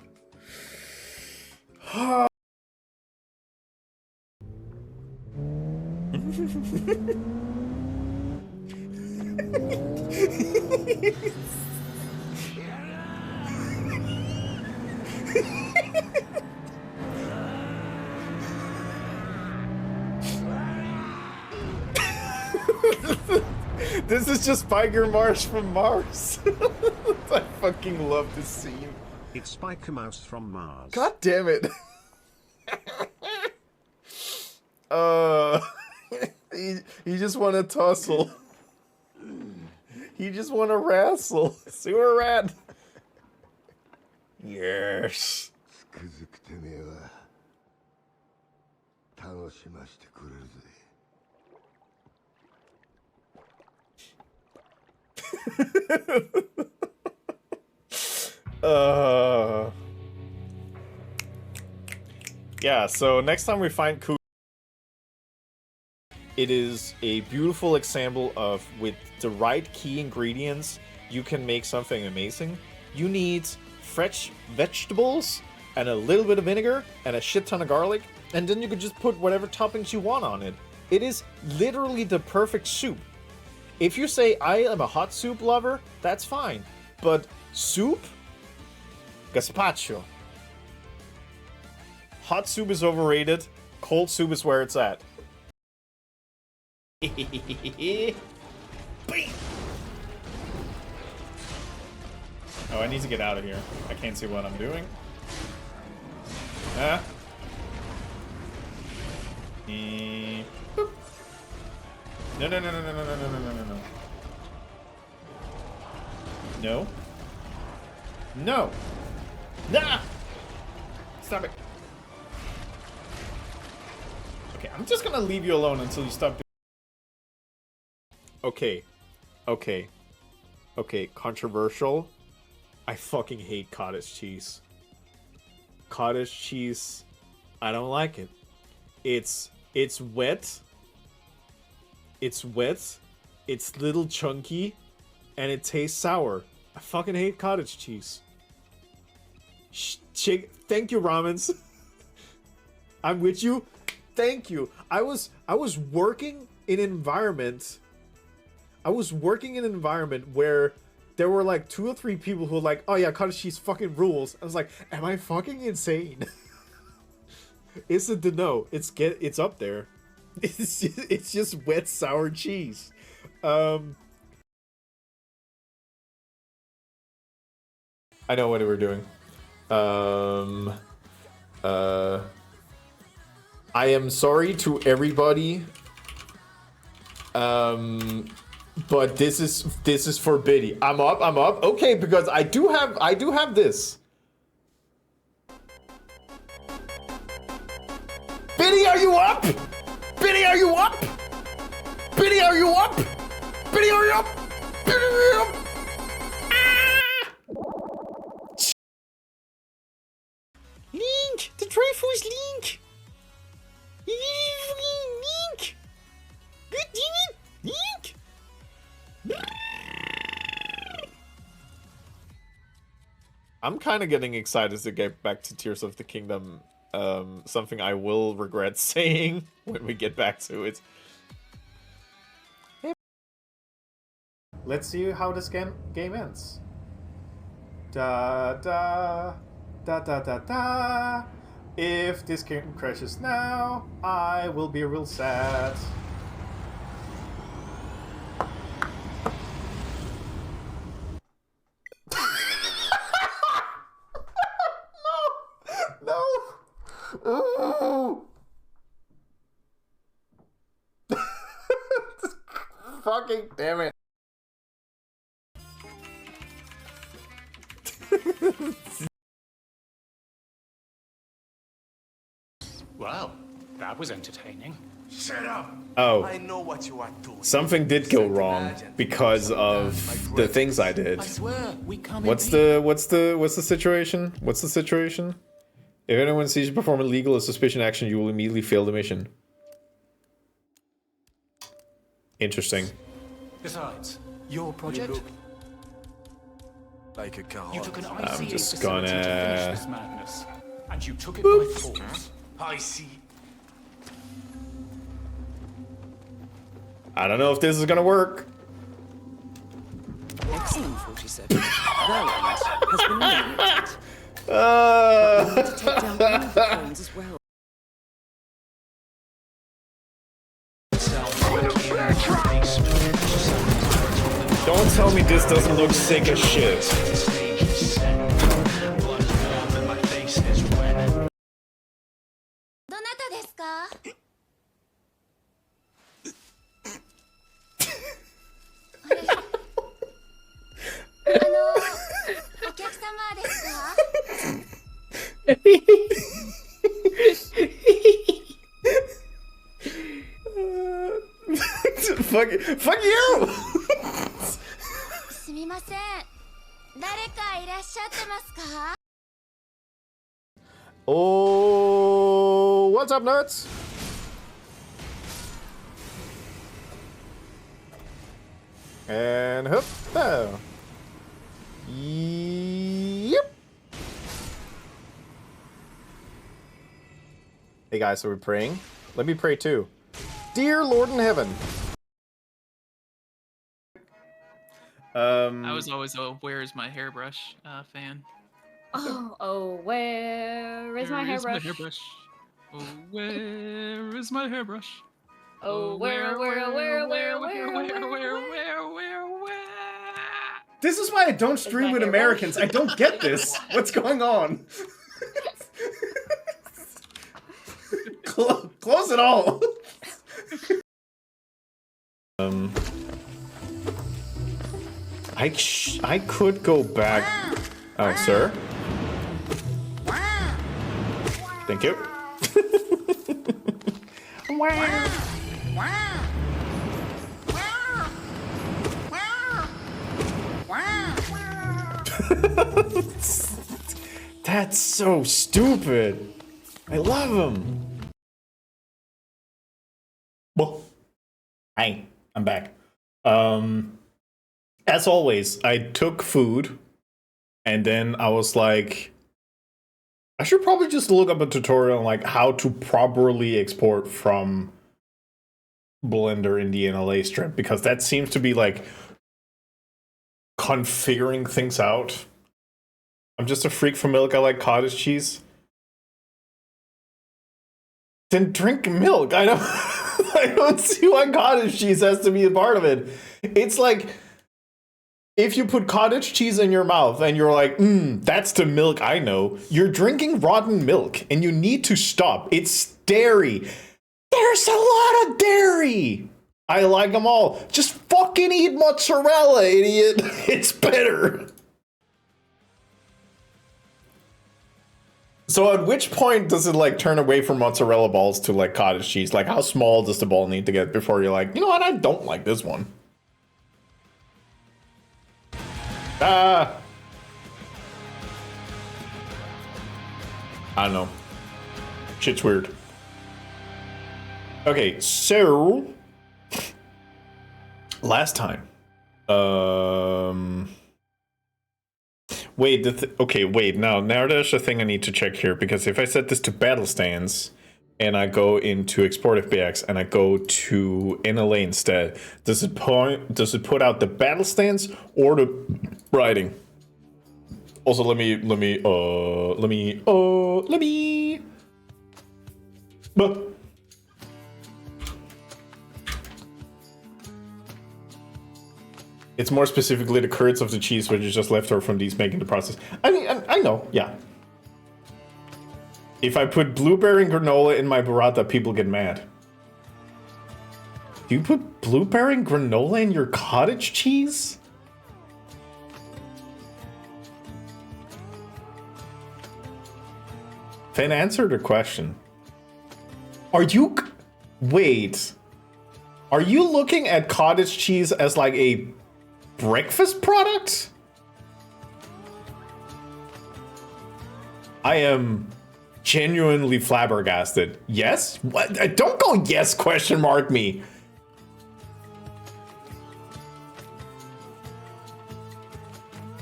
This is just Spiker Marsh from Mars. I fucking love this scene. It's Spiker Mouse from Mars. God damn it. He just want to tussle. He just want to wrestle. Sewer rat. Yes. Yeah, so next time we find Ku, it is a beautiful example of with the right key ingredients, you can make something amazing. You need fresh vegetables and a little bit of vinegar and a shit ton of garlic, and then you can just put whatever toppings you want on it. It is literally the perfect soup. If you say I am a hot soup lover, that's fine. But soup? Gazpacho. Hot soup is overrated. Cold soup is where it's at. Oh, I need to get out of here. I can't see what I'm doing. Boop. No, no, no, no, no, no, no, no, no, no, no. No. No. Nah! Stop it. Okay, I'm just gonna leave you alone until you stop doing. Okay. Okay. Okay, controversial. I fucking hate cottage cheese. Cottage cheese, I don't like it. It's wet. It's wet. It's little chunky, and it tastes sour. I fucking hate cottage cheese. Thank you, ramens. I'm with you. Thank you. I was working in an environment. I was working in an environment where there were like 2 or 3 people who were like, "Oh yeah, cottage cheese fucking rules." I was like, "Am I fucking insane?" It's a no. It's up there. It's just wet sour cheese. I know what we're doing. I am sorry to everybody. But this is for Biddy. I'm up. Okay, because I do have this. Biddy, are you up? Biddy, are you up? Biddy, are you up? Biddy, are you up? Biddy, are you up? Link! The Dreyfus Link! Link! Good damn it! Link! I'm kind of getting excited to get back to Tears of the Kingdom. Something I will regret saying when we get back to it. Let's see how this game ends. Da da da da da da. If this game crashes now, I will be real sad. No. Ooh. Fucking damn it. Well, that was entertaining. Shut up. Oh, I know what you are doing. something did go wrong because of the things I did. I swear, we come What's the situation? What's the situation? If anyone sees you perform illegal or suspicious action, you will immediately fail the mission. Interesting. Besides, your project? Like a car. You took an ICA I'm just facility to finish gonna... this madness, and you took it by force. I see. I don't know if this is gonna work. Excellent, 47. Variant has been eliminated. Uh... To take down all the phones as well. Don't tell me this doesn't look sick as shit. どなたですか？お客様ですか？ Fuck you! すみません。誰かいらっしゃってますか？ Oh, what's up, nuts? And hoop. Oh. Yep. Hey guys, so we're praying. Let me pray too. Dear Lord in heaven. I was always a "Where's my hairbrush" fan. Where is my hairbrush? Oh, where is my hairbrush? Oh, where? This is why I don't stream with Americans. I don't get this. What's going on? Close it all. I could go back. Oh, sir. Thank you. That's so stupid. I love him. Well, hi, I'm back. As always, I took food and then I was like, I should probably just look up a tutorial on like how to properly export from Blender in the NLA strip, because that seems to be like configuring things out. I'm just a freak for milk. I like cottage cheese. Then drink milk. I don't I don't see why cottage cheese has to be a part of it. It's like if you put cottage cheese in your mouth and you're like, that's the milk I know, you're drinking rotten milk and you need to stop. It's dairy. There's a lot of dairy. I like them all. Just fucking eat mozzarella, idiot. It's better. So at which point does it like turn away from mozzarella balls to like cottage cheese? Like how small does the ball need to get before you're like, you know what, I don't like this one? I don't know. Shit's weird. Okay, so last time. Wait, okay, wait, now there's a thing I need to check here, because if I set this to battle stands and I go into export FBX and I go to NLA instead, does it put out the battle stance or the writing? Also, let me but it's more specifically the curds of the cheese which is just left over from these making the process. I mean, I know, yeah. If I put blueberry and granola in my burrata, people get mad. Do you put blueberry and granola in your cottage cheese? Then answer the question. Are you Wait. Are you looking at cottage cheese as like a breakfast product? I am genuinely flabbergasted. Yes? What? Don't go yes question mark me.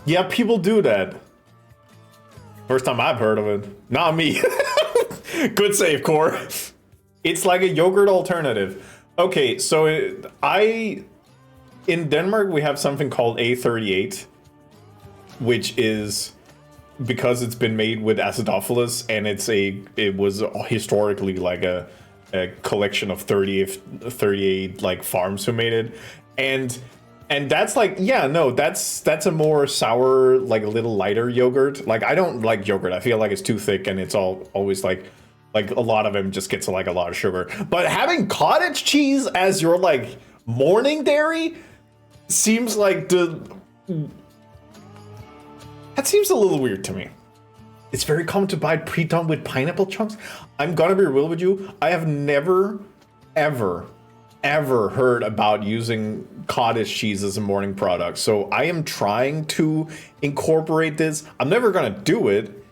Yeah, people do that. First time I've heard of it. Not me. Good save, Core. It's like a yogurt alternative. Okay, so in Denmark we have something called A38, which is because it's been made with acidophilus, and it was historically like a collection of 38 like farms who made it, and that's like, yeah, no, that's a more sour, like a little lighter yogurt. Like, I don't like yogurt. I feel like it's too thick, and it's always like a lot of them just gets like a lot of sugar. But having cottage cheese as your like morning dairy seems like that seems a little weird to me. It's very common to buy pre-done with pineapple chunks. I'm gonna be real with you. I have never, ever heard about using cottage cheese as a morning product. So I am trying to incorporate this. I'm never gonna do it,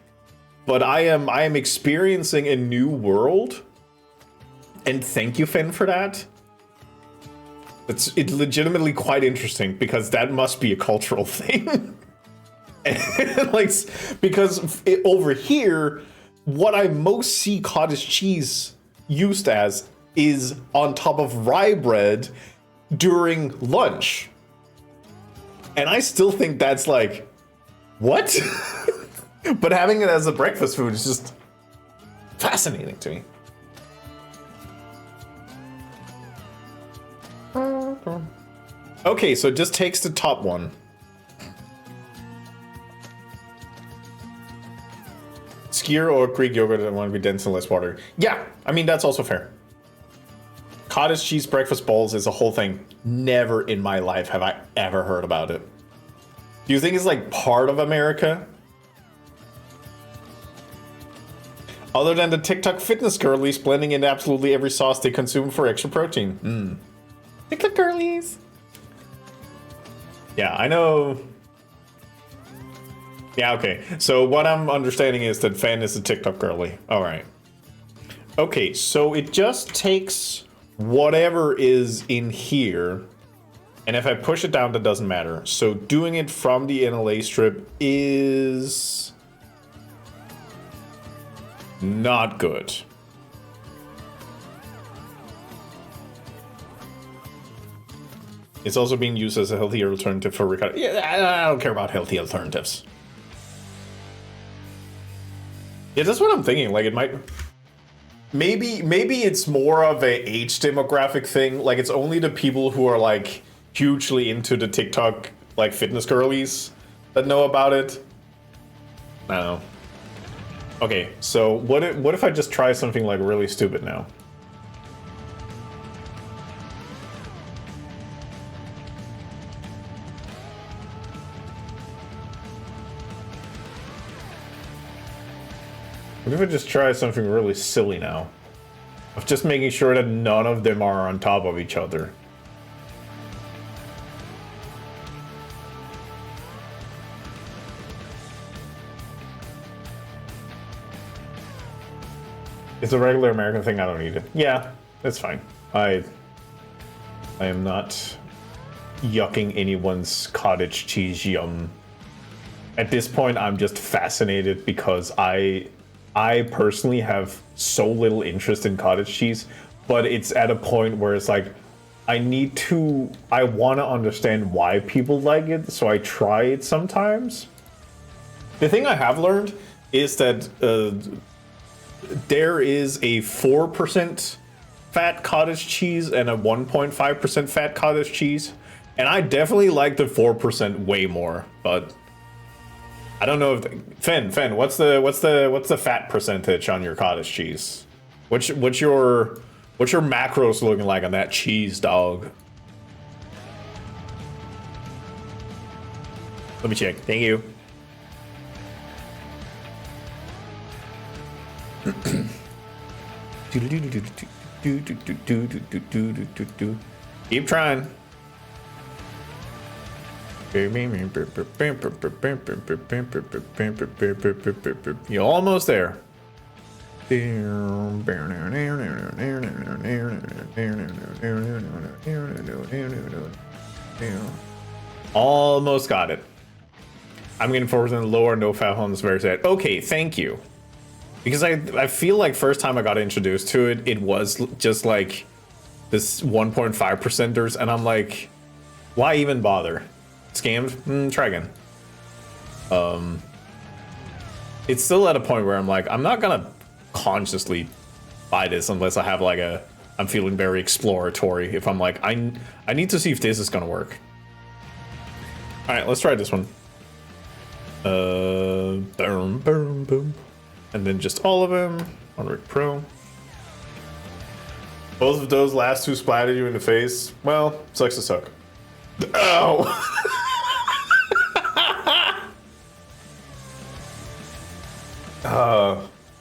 but I am experiencing a new world. And thank you, Finn, for that. It's legitimately quite interesting, because that must be a cultural thing. Like, because over here, what I most see cottage cheese used as is on top of rye bread during lunch. And I still think that's like, what? But having it as a breakfast food is just fascinating to me. Okay, so it just takes the top one. Skyr or Greek yogurt that want to be dense and less water. Yeah, I mean, that's also fair. Cottage cheese breakfast bowls is a whole thing. Never in my life have I ever heard about it. Do you think it's like part of America? Other than the TikTok fitness girlies blending in absolutely every sauce they consume for extra protein. TikTok girlies. Yeah, I know. Yeah, okay. So what I'm understanding is that Fan is a TikTok girly. All right. Okay, so it just takes whatever is in here, and if I push it down, that doesn't matter. So doing it from the NLA strip is not good. It's also being used as a healthier alternative for ricotta. Yeah, I don't care about healthy alternatives. Yeah, that's what I'm thinking. Like, it might... Maybe it's more of a age demographic thing. Like, it's only the people who are, like, hugely into the TikTok, like, fitness girlies that know about it. I don't know. Okay, so what if I just try something, like, really stupid now? What if I just try something really silly now? Of just making sure that none of them are on top of each other. It's a regular American thing, I don't need it. Yeah, that's fine. I am not yucking anyone's cottage cheese yum. At this point, I'm just fascinated because I personally have so little interest in cottage cheese, but it's at a point where it's like, I want to understand why people like it, so I try it sometimes. The thing I have learned is that there is a 4% fat cottage cheese and a 1.5% fat cottage cheese, and I definitely like the 4% way more, but I don't know if Fen, what's the fat percentage on your cottage cheese? What's your macros looking like on that cheese, dog? Let me check. Thank you. Keep trying. You're almost there. Almost got it. I'm getting forward in the lower, no foul on this very set. Okay, thank you. Because I feel like first time I got introduced to it, it was just like this 1.5%ers, and I'm like, why even bother? Scammed? Try again. It's still at a point where I'm like, I'm not gonna consciously buy this unless I have like I'm feeling very exploratory. If I'm like, I need to see if this is gonna work. All right, let's try this one. Boom, boom, boom. And then just all of them on Rick Pro. Both of those last two splattered you in the face. Well, sucks to suck. Ow!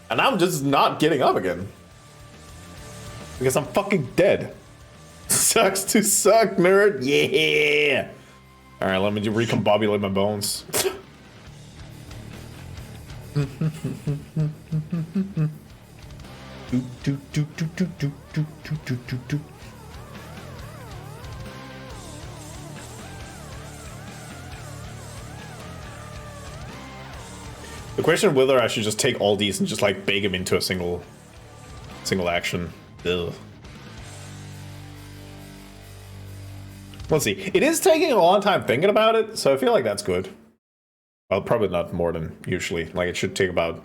And I'm just not getting up again. Because I'm fucking dead. Sucks to suck, nerd. Yeah! Alright, let me just recombobulate my bones. The question whether I should just take all these and just like bake them into a single action. Ugh. Let's see. It is taking a long time thinking about it, so I feel like that's good. Well, probably not more than usually. Like it should take about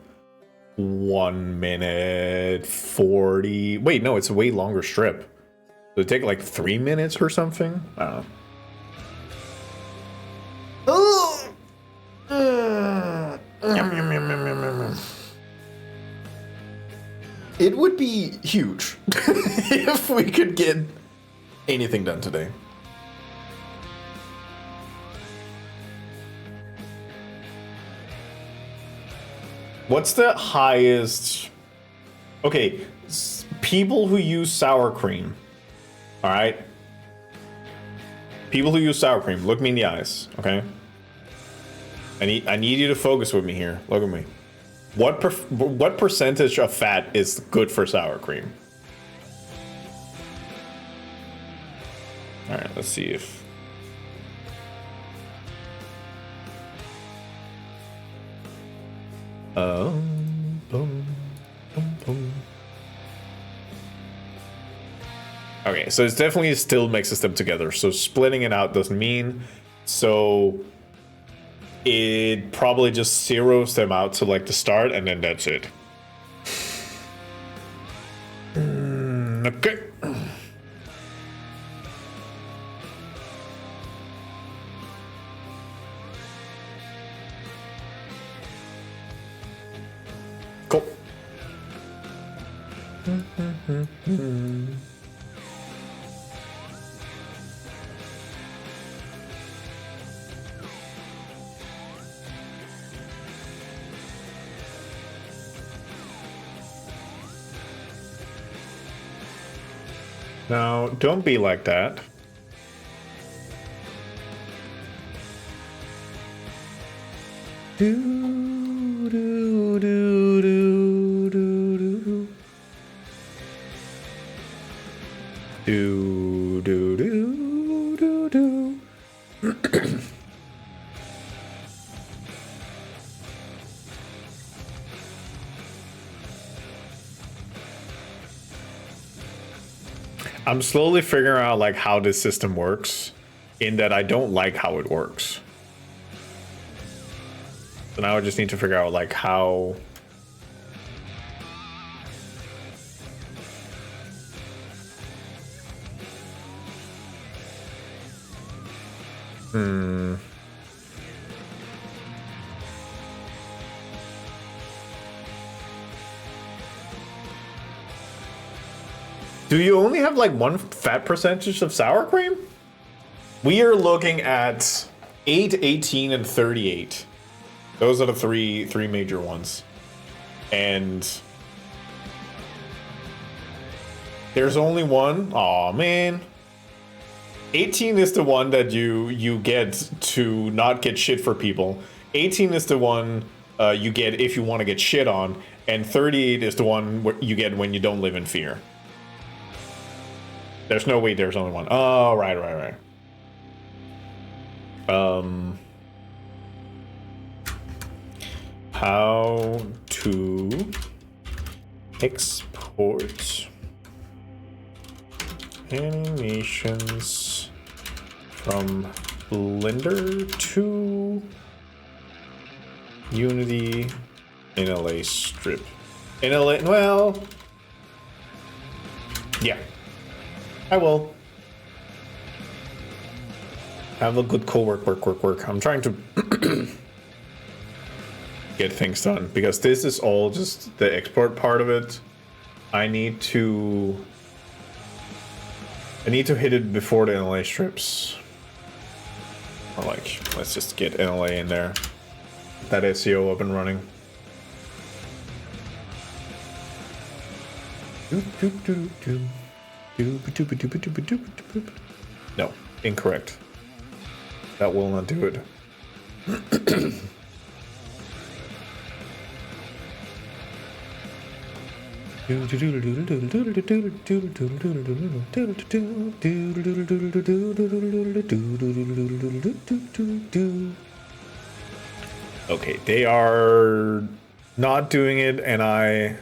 1 minute 40. Wait, no, it's a way longer strip. Does it take like 3 minutes or something? I don't know. It would be huge if we could get anything done today. What's the highest? Okay, people who use sour cream. All right. People who use sour cream, look me in the eyes, okay? I need you to focus with me here. Look at me. What percentage of fat is good for sour cream? All right, let's see if. Boom, boom, boom. Okay, so it's definitely still mixes them together. So splitting it out doesn't mean. So it probably just zeroes them out to like the start, and then that's it. Okay. Cool. Now, don't be like that. Do, do, do, do, do, do. Do, do, do, do, do. I'm slowly figuring out like how this system works, in that I don't like how it works. So now I just need to figure out like how. Do you only have like one fat percentage of sour cream? We are looking at 8, 18, and 38. Those are the three major ones. And There's only one? Aw, man. 18 is the one that you get to not get shit for people. 18 is the one you get if you want to get shit on. And 38 is the one you get when you don't live in fear. There's no way there's only one. Oh, right. How to export animations from Blender to Unity NLA strip. NLA, well, yeah, I will. Have a good work. I'm trying to get things done because this is all just the export part of it. I need to hit it before the NLA strips. Or like, let's just get NLA in there. That SEO up and running. No, incorrect. That will not do it. Okay, they are not doing it, and I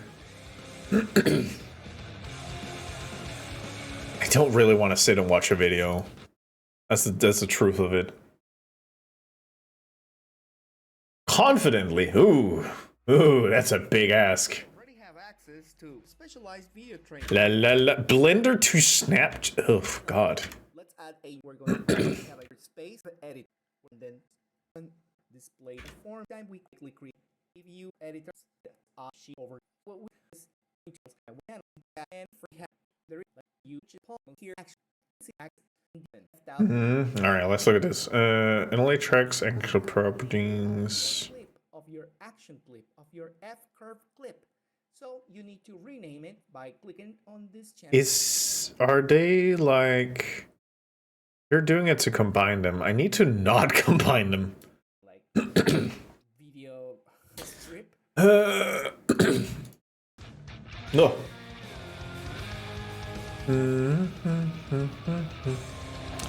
don't really want to sit and watch a video. That's the truth of it. Confidently, ooh, that's a big ask. To specialized video training. Blender to Snap. Oh God. Let's add a. We're going to have a space to edit, and then display the form. Time we quickly create view editors. Sheet over what we and free have there is you here action. All right, let's look at this. NLA tracks actual properties. Of your action clip of your F curve clip. So you need to rename it by clicking on this channel. Are they like you're doing it to combine them? I need to not combine them. Like video strip. No.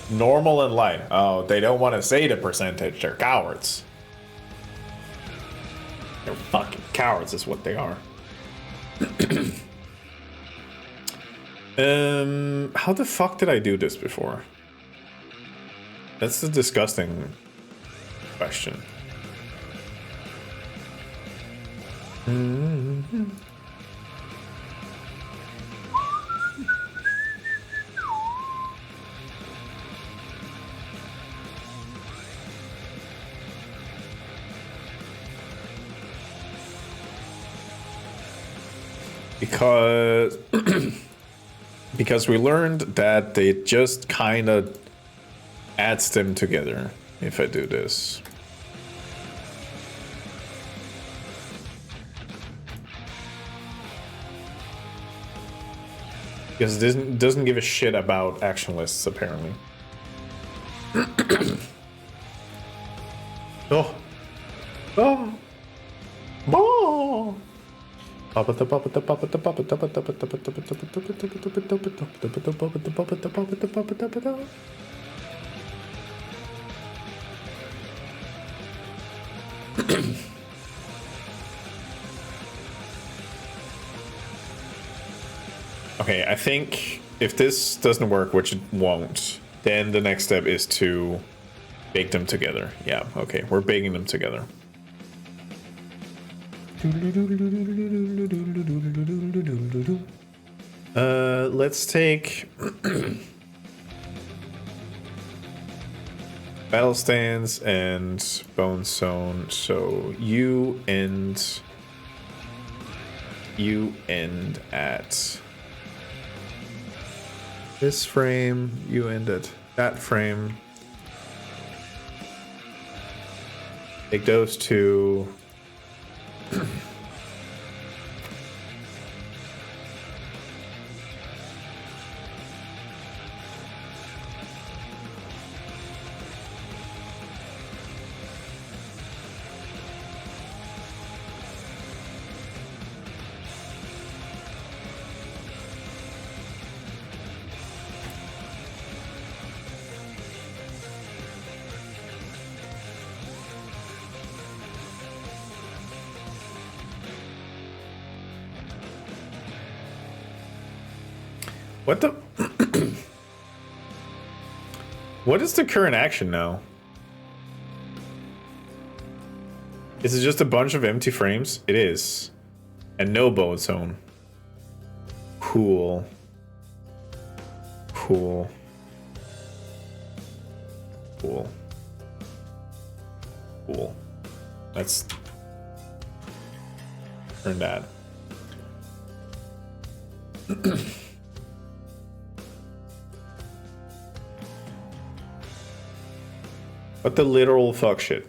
Normal and light. Oh, they don't want to say the percentage. They're cowards. They're fucking cowards is what they are. How the fuck did I do this before? That's a disgusting question. Because we learned that they just kind of adds them together if I do this. Because it doesn't give a shit about action lists apparently. Oh. Okay, I think if this doesn't work, which it won't, then the next step is to bake them together. Yeah, okay, we're baking them together. Let's take battle stands and bone zone. So you end at this frame, you end at that frame. Take those two. What the? What is the current action now? Is it just a bunch of empty frames? It is. And no bone zone. Cool. Cool. Cool. Cool. Let's turn that. What the literal fuck shit?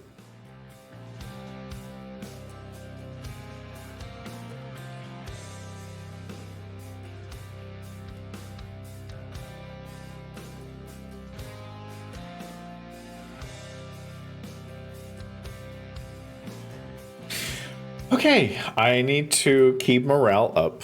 Okay, I need to keep morale up.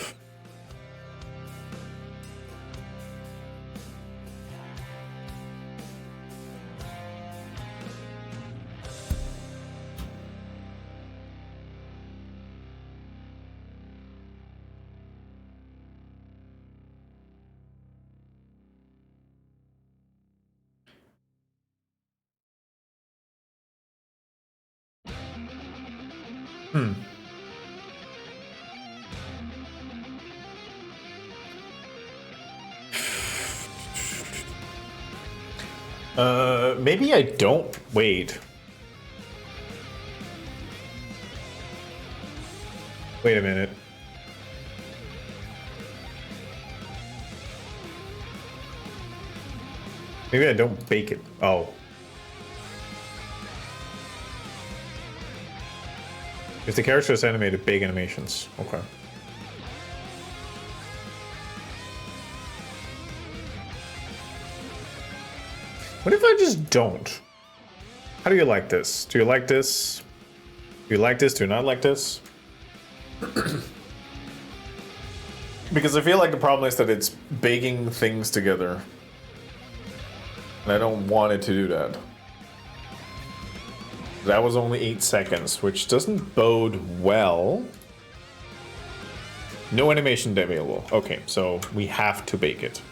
Maybe I don't. Wait. Wait a minute. Maybe I don't bake it. Oh. If the character is animated, big animations. Okay. What if I just don't? How do you like this? Do you like this? Do you like this? Do you not like this? Because I feel like the problem is that it's baking things together. And I don't want it to do that. That was only 8 seconds, which doesn't bode well. No animation available. Okay, so we have to bake it.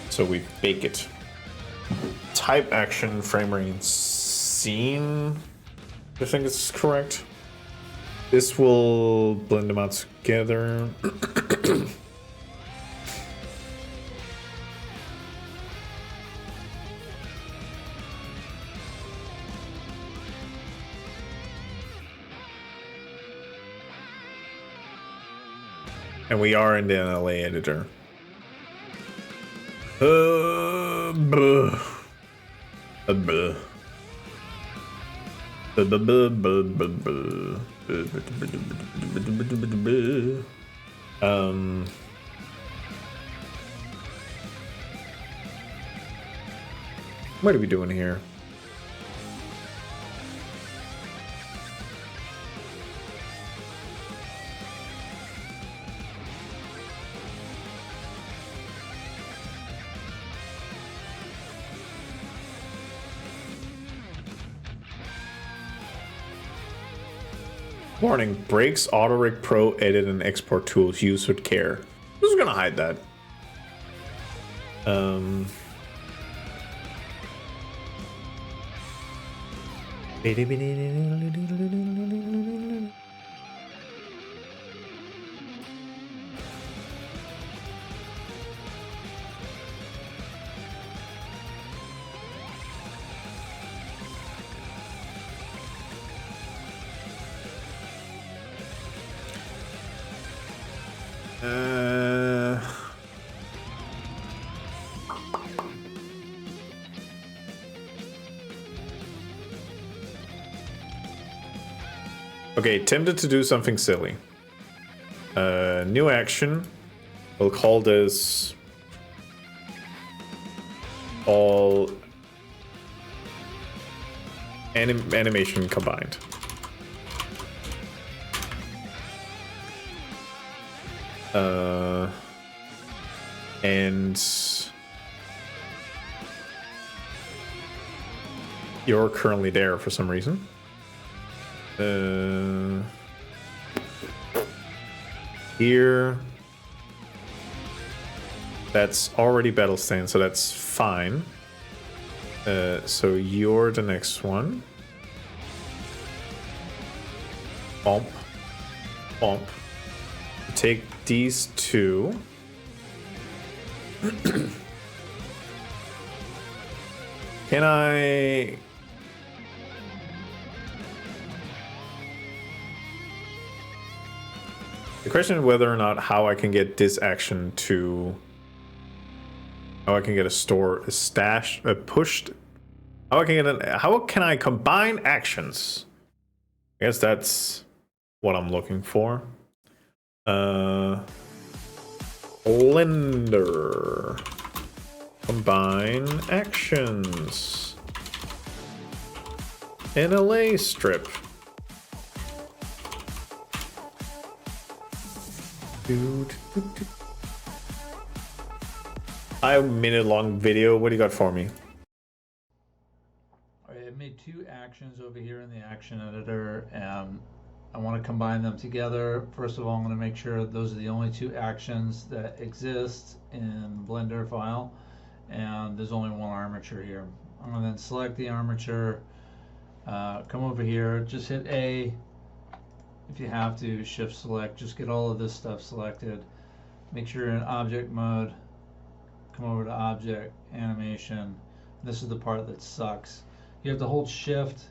So we bake it. Type action frame rate scene. I think it's correct. This will blend them out together. And we are in the NLA editor. What are we doing here? Warning, breaks AutoRig Pro edit and export tools used with care. Who's gonna hide that? Okay, tempted to do something silly. New action. We'll call this all animation combined. And you're currently there for some reason. Here. That's already battle stained, so that's fine. So you're the next one. Bump. Bump. Take these two. Can I... The question is whether or not how I can get this action to... How I can get a stash, pushed... How can I combine actions? I guess that's what I'm looking for. Blender. Combine actions. NLA strip. A minute-long video. What do you got for me? Alright, I made two actions over here in the action editor, and I want to combine them together. First of all, I'm going to make sure those are the only two actions that exist in Blender file, and there's only one armature here. I'm going to then select the armature, come over here, just hit A. If you have to, shift select, just get all of this stuff selected. Make sure you're in object mode, come over to object, animation. This is the part that sucks. You have to hold shift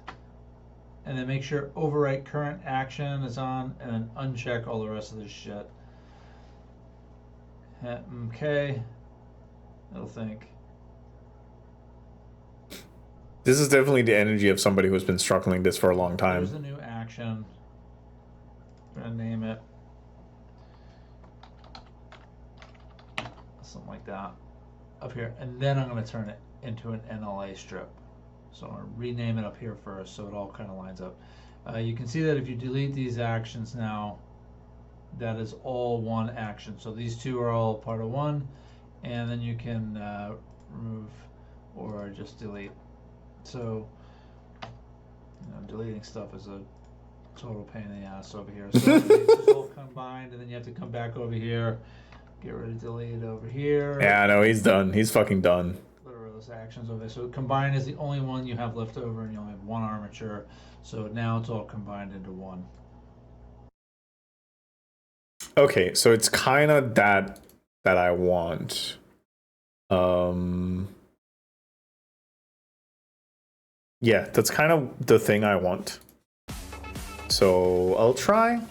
and then make sure overwrite current action is on, and then uncheck all the rest of this shit. Hit OK. It'll think. This is definitely the energy of somebody who's been struggling this for a long time. Here's the new action. I'm gonna name it something like that up here, and then I'm gonna turn it into an NLA strip. So I'm gonna rename it up here first, so it all kind of lines up. You can see that if you delete these actions now, that is all one action. So these two are all part of one, and then you can remove or just delete. So deleting stuff is a total pain in the ass over here. So it's all combined, and then you have to come back over here, get rid of delete over here. Yeah, no, he's done. He's fucking done. Those actions over there. So combine is the only one you have left over, and you only have one armature. So now it's all combined into one. Okay, so it's kind of that I want. Yeah, that's kind of the thing I want. So I'll try.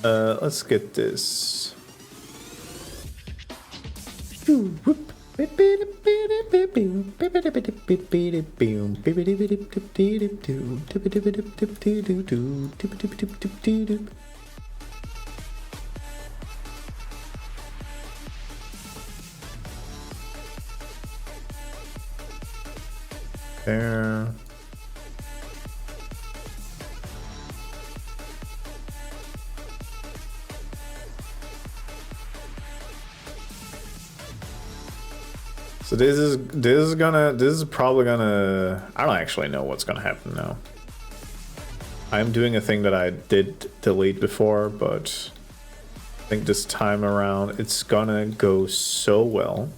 Let's get this. There. So this is probably gonna, I don't actually know what's gonna happen now. I'm doing a thing that I did delete before, but I think this time around it's gonna go so well.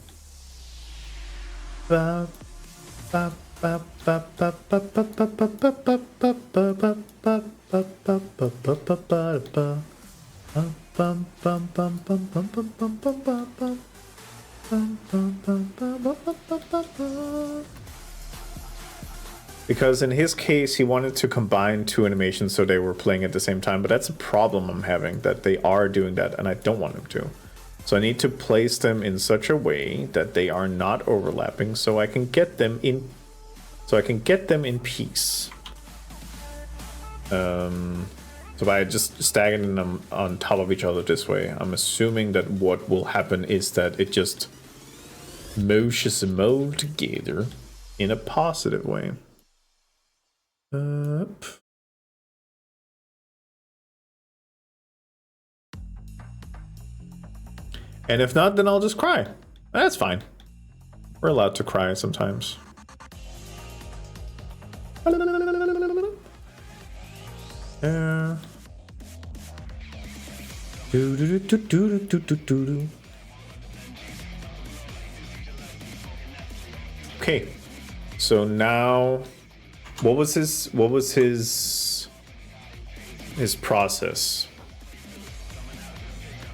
Because in his case, he wanted to combine two animations so they were playing at the same time, but that's a problem I'm having, that they are doing that and I don't want them to. So I need to place them in such a way that they are not overlapping, so I can get them in peace. So by just stacking them on top of each other this way, I'm assuming that what will happen is that it just motions them all together in a positive way. And if not, then I'll just cry. That's fine. We're allowed to cry sometimes. There. Okay. So now, what was his process?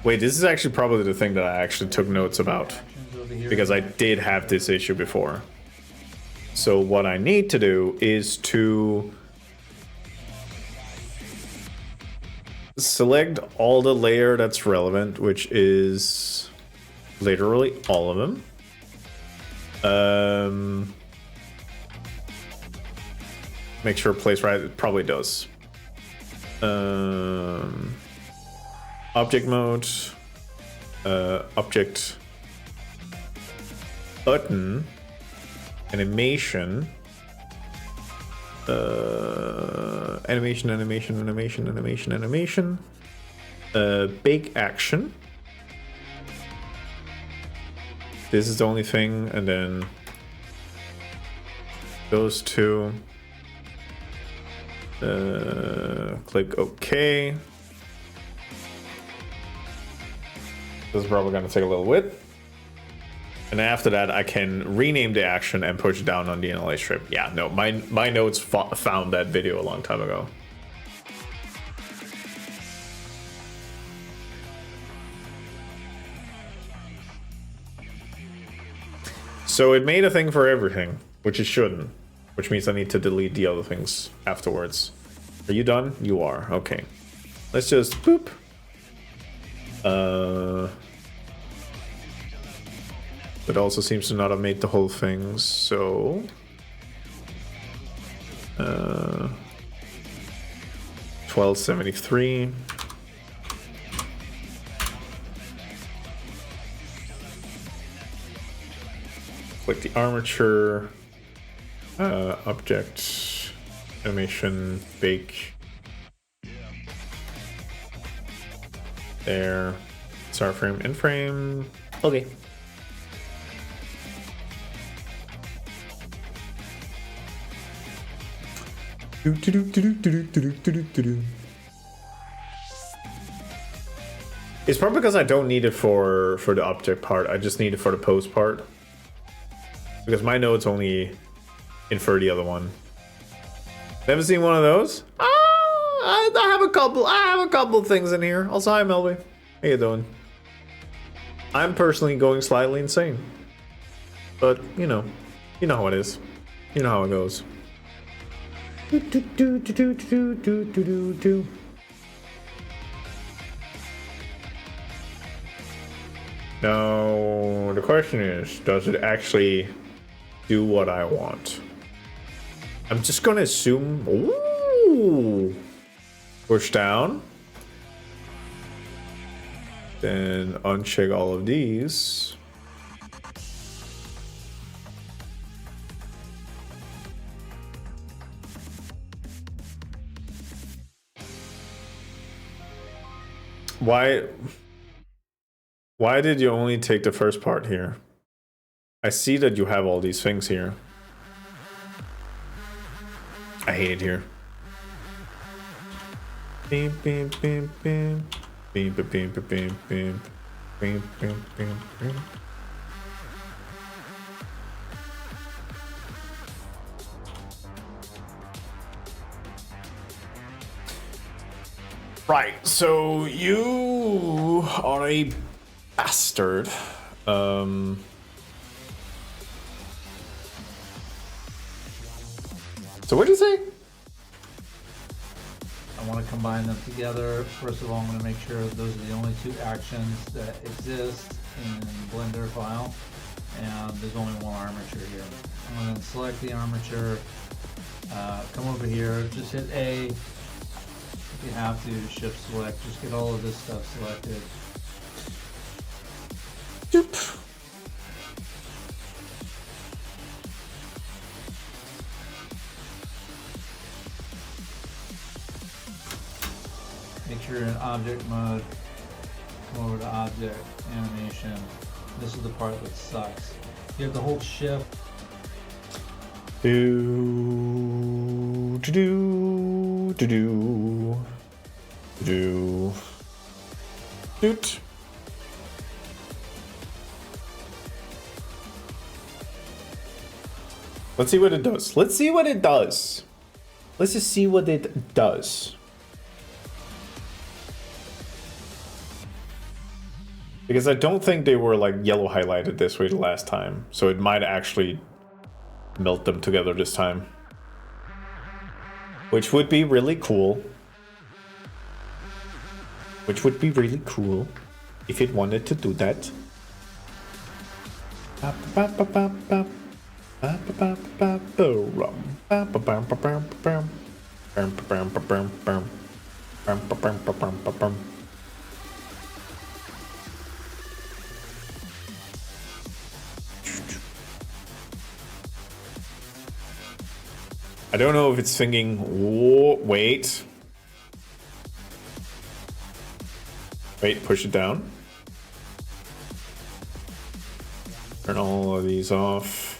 Wait, this is actually probably the thing that I actually took notes about, because I did have this issue before. So what I need to do is to select all the layer that's relevant, which is literally all of them. Make sure it plays right. It probably does. Object mode, object button, animation, animation, bake action. This is the only thing, and then those two. Click OK. This is probably going to take a little bit. And after that, I can rename the action and push it down on the NLA strip. Yeah, no, my notes found that video a long time ago. So it made a thing for everything, which it shouldn't. Which means I need to delete the other things afterwards. Are you done? You are. Okay. Let's just boop. It also seems to not have made the whole thing, so 1273. Click the armature, object, animation, bake. There. Start frame, end frame. Okay. It's probably because I don't need it for the object part. I just need it for the pose part. Because my nodes only infer the other one. Never seen one of those? I have a couple. I have a couple things in here. Also, hi Melby. How you doing? I'm personally going slightly insane. But you know how it is. You know how it goes. Now the question is, does it actually do what I want? I'm just gonna assume. Ooh, push down, then uncheck all of these. Why did you only take the first part here? I see that you have all these things here. I hate it here. Beam, beam, beam, beam. Beam, beam, beam, beam, beam, beam. Beam, beam, beam, beam. Right, so you are a bastard. So what did you say? I want to combine them together. First of all, I'm going to make sure those are the only two actions that exist in Blender file, and there's only one armature here. I'm going to select the armature, come over here, just hit A. If you have to, shift select, just get all of this stuff selected. Doop. Make sure you're in object mode, come over to object, animation. This is the part that sucks. You have to hold shift. Doot. Let's see what it does. Let's see what it does. Let's just see what it does. Because I don't think they were like yellow highlighted this way the last time. So it might actually melt them together this time. Which would be really cool. Which would be really cool if it wanted to do that. I don't know if it's thinking, whoa, wait. Wait, push it down. Turn all of these off.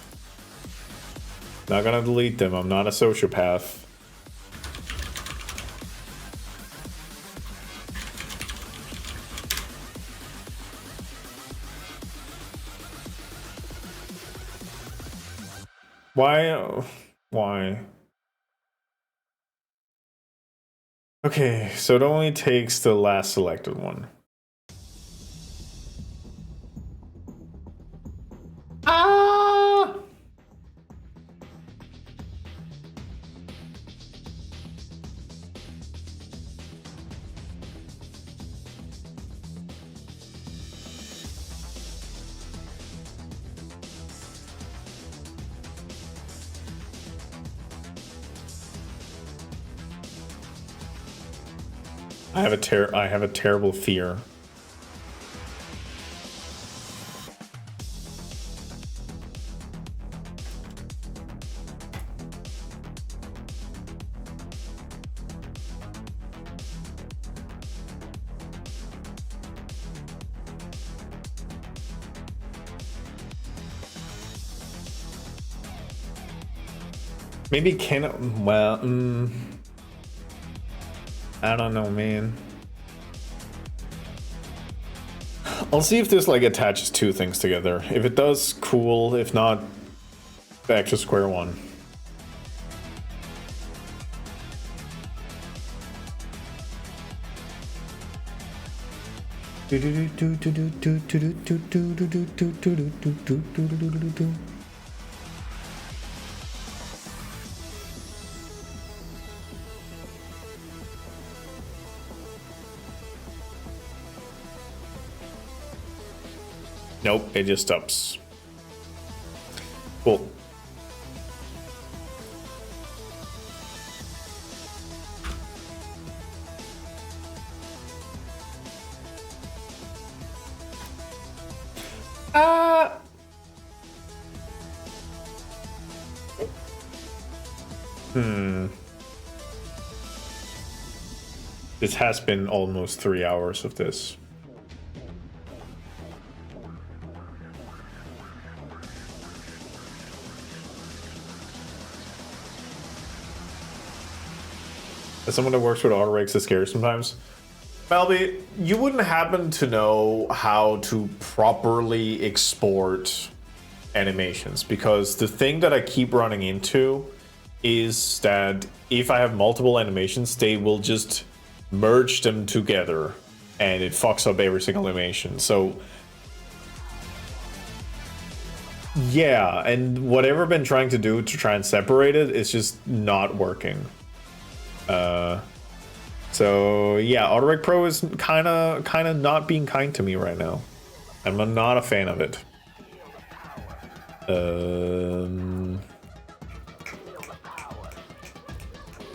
Not gonna delete them, I'm not a sociopath. Why? Why? Okay, so it only takes the last selected one. Ah! I have a terrible fear. Maybe can well I don't know, man. I'll see if this like attaches two things together. If it does, cool. If not, back to square one. Nope, it just stops. Cool. This has been almost 3 hours of this. As someone that works with auto rigs is scary sometimes. Melby, you wouldn't happen to know how to properly export animations, because the thing that I keep running into is that if I have multiple animations, they will just merge them together and it fucks up every single animation. So yeah, and whatever I've been trying to do to try and separate it is just not working. So yeah, AutoRec Pro is kind of not being kind to me right now. I'm not a fan of it.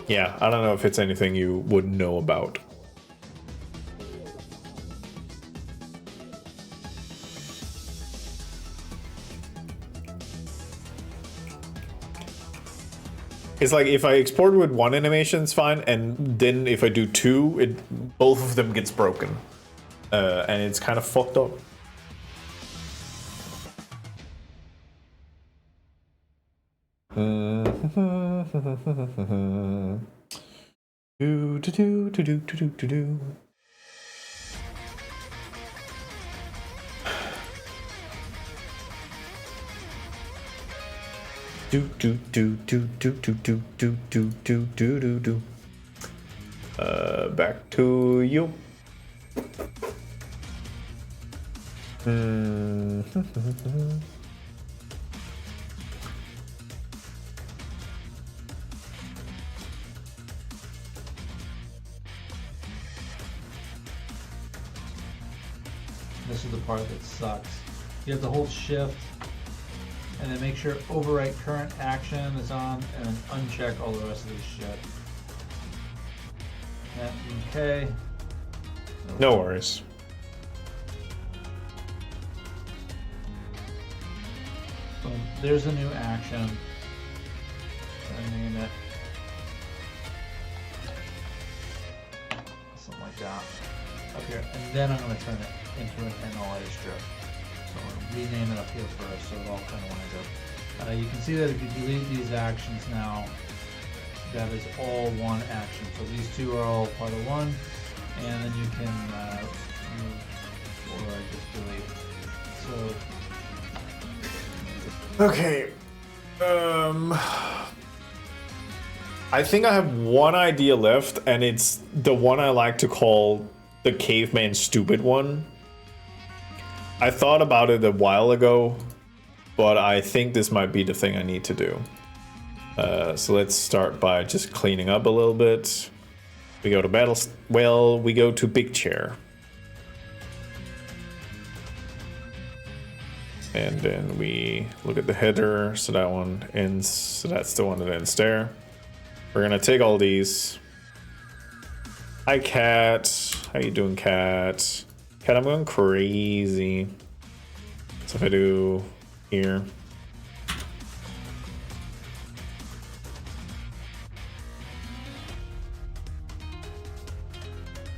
Yeah, I don't know if it's anything you would know about. It's like if I export with one animation, it's fine, and then if I do two, both of them gets broken, and it's kind of fucked up. Do do do do do do do do do do do do do. Back to you. This is the part that sucks. You have to hold shift and then make sure overwrite current action is on and then uncheck all the rest of this shit. Okay. No worries. Boom. There's a new action. I name it. Something like that. Up here. And then I'm going to turn it into an NLA strip. So I'm going to rename it up here first so it all kind of lines up. You can see that if you delete these actions now, that is all one action. So these two are all part of one, and then you can move or just delete. So Okay. I think I have one idea left, and it's the one I like to call the caveman stupid one. I thought about it a while ago, but I think this might be the thing I need to do. So let's start by just cleaning up a little bit. We go to battle. Well, we go to big chair. And then we look at the header. So that one ends. So that's the one that ends there. We're gonna take all these. Hi, Cat. How you doing, Cat? Cat, I'm going crazy. So if I do here.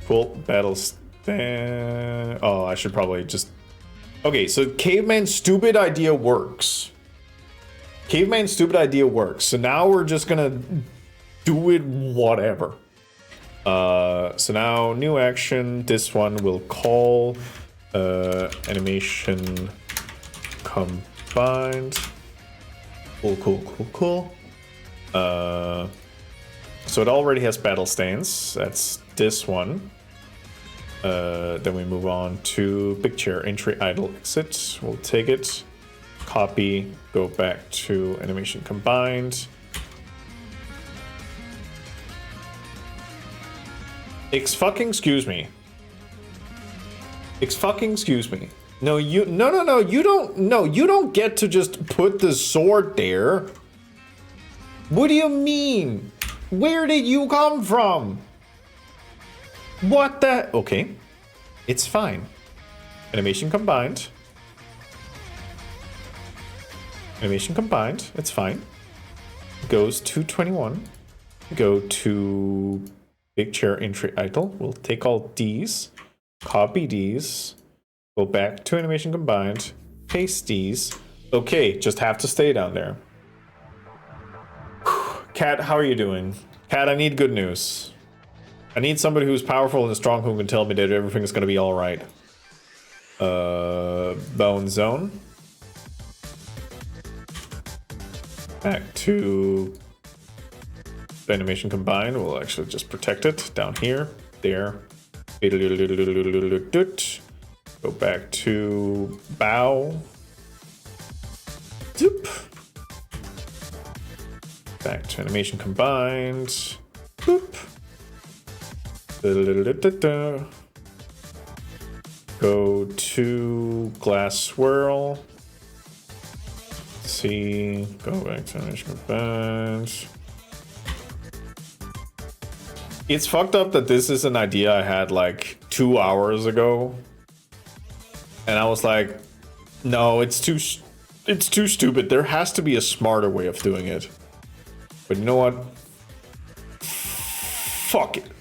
Cool. Battle stand. Oh, I should probably just. Okay, so Caveman stupid idea works. Caveman stupid idea works. So now we're just gonna do it whatever. So now new action. This one will call animation combined. Cool, cool, cool, cool. So it already has battle stance. That's this one. Then we move on to big chair entry idle exit. We'll take it, copy, go back to animation combined. Excuse me. Excuse me. No, you don't get to just put the sword there. What do you mean? Where did you come from? What the? Okay. It's fine. Animation combined. Animation combined. It's fine. Goes to 21. Go to big chair entry idle. We'll take all these. Copy these. Go back to animation combined. Paste these. Okay, just have to stay down there. Kat, how are you doing? Kat, I need good news. I need somebody who's powerful and strong who can tell me that everything's gonna be alright. Bone zone. Back to the animation combined. We'll actually just protect it down here. There. Go back to bow. Zoop. Back to animation combined. Boop. Go to glass swirl. See. Go back to animation combined. It's fucked up that this is an idea I had like 2 hours ago. And I was like, no, it's too stupid. There has to be a smarter way of doing it. But you know what? Fuck it.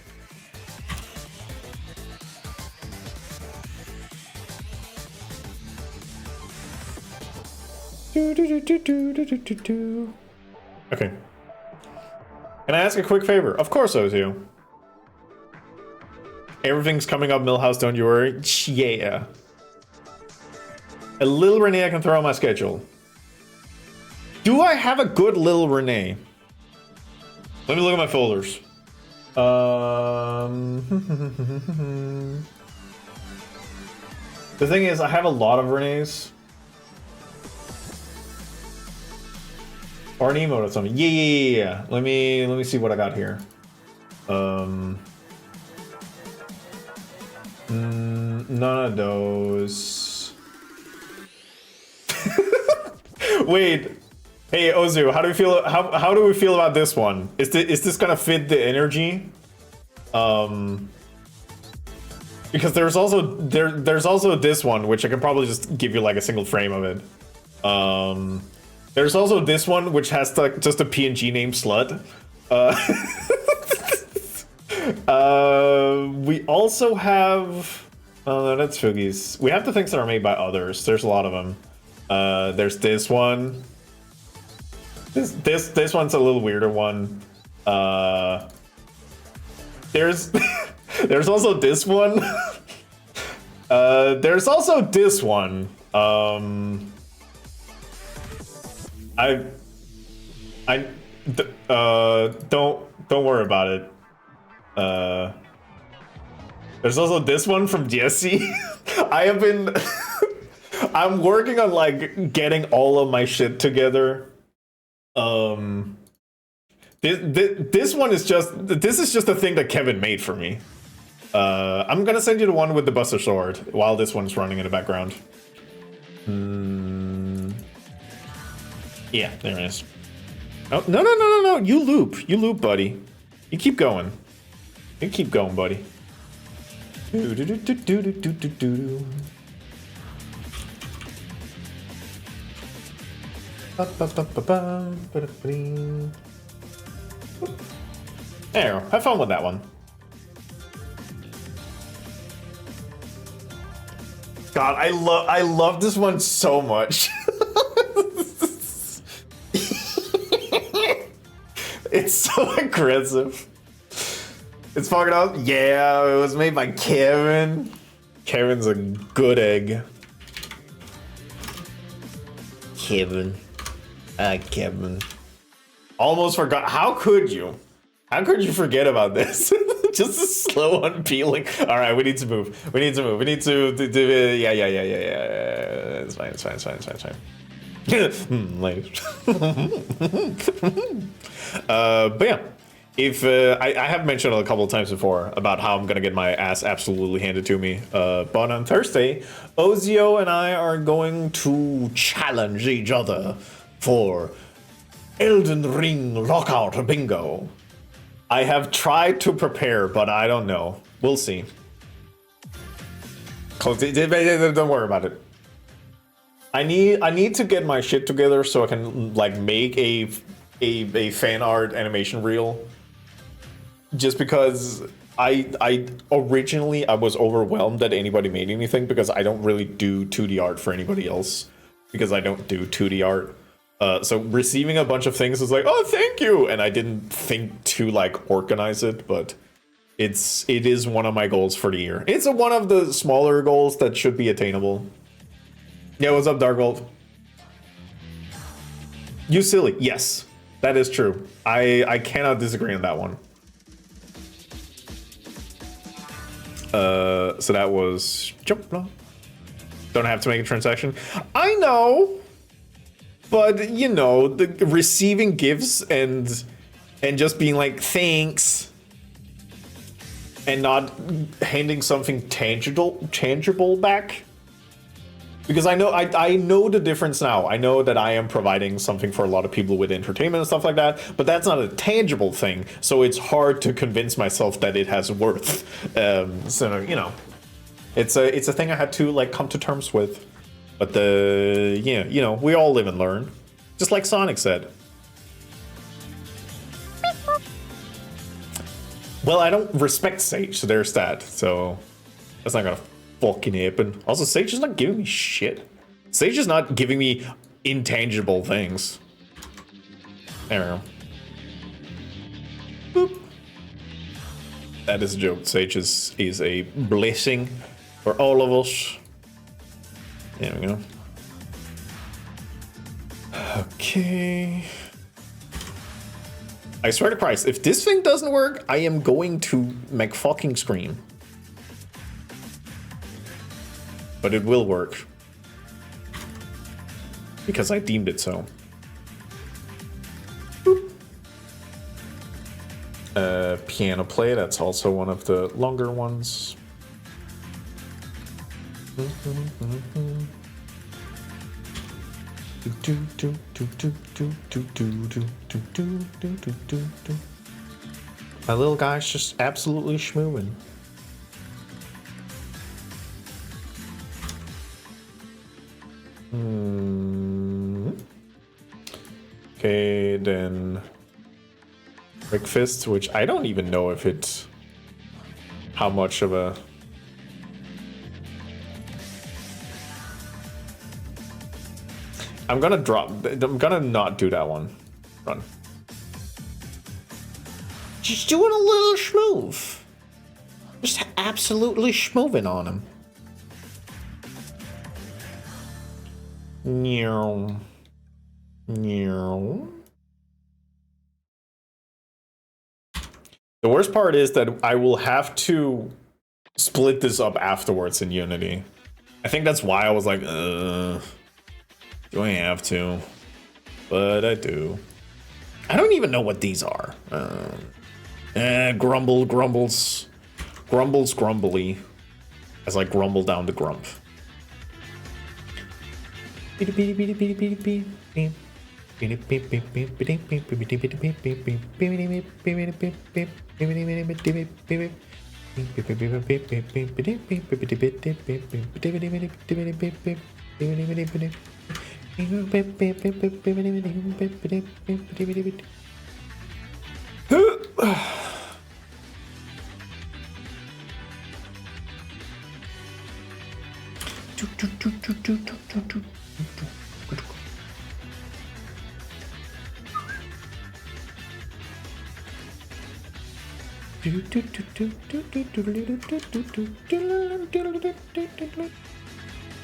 Okay. Can I ask a quick favor? Of course, Ozio. Everything's coming up, Millhouse, don't you worry. Yeah. A little Renee I can throw on my schedule. Do I have a good little Renee? Let me look at my folders. The thing is, I have a lot of Renees. Or an emote or something. Yeah. Let me see what I got here. None of those. Wait. Hey Ozu, how do we feel? How do we feel about this one? Is this gonna fit the energy? Because there's also this one, which I can probably just give you like a single frame of it. There's also this one, which has like just a PNG name slut. We also have. Oh, no, that's Foogies. We have the things that are made by others. There's a lot of them. There's this one. This one's a little weirder one. There's there's also this one. There's also this one. Don't worry about it. There's also this one from Jesse. I'm working on like getting all of my shit together. This one is just a thing that Kevin made for me. I'm gonna send you the one with the Buster Sword while this one's running in the background. Yeah, there it is. Oh, no. You loop, buddy. You keep going. You keep going, buddy. There, have fun with that one. God, I love this one so much. It's so aggressive. It's fucking up. Yeah, it was made by Kevin. Kevin's a good egg. Kevin. Kevin. Almost forgot. How could you? How could you forget about this? Just a slow unpeeling. All right, we need to move. We need to move. We need to do. Yeah. It's fine. Later. But yeah, if I have mentioned a couple of times before about how I'm gonna get my ass absolutely handed to me. But on Thursday, Ozio and I are going to challenge each other for Elden Ring Lockout Bingo. I have tried to prepare, but I don't know. We'll see. Don't worry about it. I need to get my shit together so I can like make a fan art animation reel. Just because I originally was overwhelmed that anybody made anything because I don't really do 2D art for anybody else because I don't do 2D art. So receiving a bunch of things is like, oh, thank you, and I didn't think to like organize it, but it is one of my goals for the year. It's one of the smaller goals that should be attainable. Yeah, what's up, Darkgold? You silly. Yes, that is true. I cannot disagree on that one. So that was jump block. Don't have to make a transaction. I know. But, you know, the receiving gifts and just being like, thanks, and not handing something tangible back. Because I know the difference now. I know that I am providing something for a lot of people with entertainment and stuff like that, but that's not a tangible thing, so it's hard to convince myself that it has worth. So, you know, it's a thing I had to, like, come to terms with. But yeah, you know, we all live and learn. Just like Sonic said. Well, I don't respect Sage, so there's that. So that's not gonna fucking happen. Also, Sage is not giving me shit. Sage is not giving me intangible things. There we go. Boop. That is a joke. Sage is a blessing for all of us. There we go. Okay. I swear to Christ, if this thing doesn't work, I am going to make fucking scream. But it will work. Because I deemed it so. Piano play, that's also one of the longer ones. My little guy's just absolutely schmoving. Okay, then Quick Fist, which I don't even know if it's how much of a I'm gonna not do that one. Run. Just doing a little schmoove. Just absolutely schmooving on him. Meow. Meow. The worst part is that I will have to split this up afterwards in Unity. I think that's why I was like, do I have to? But I do. I don't even know what these are. Grumbles, grumbly. As I grumble down the grump.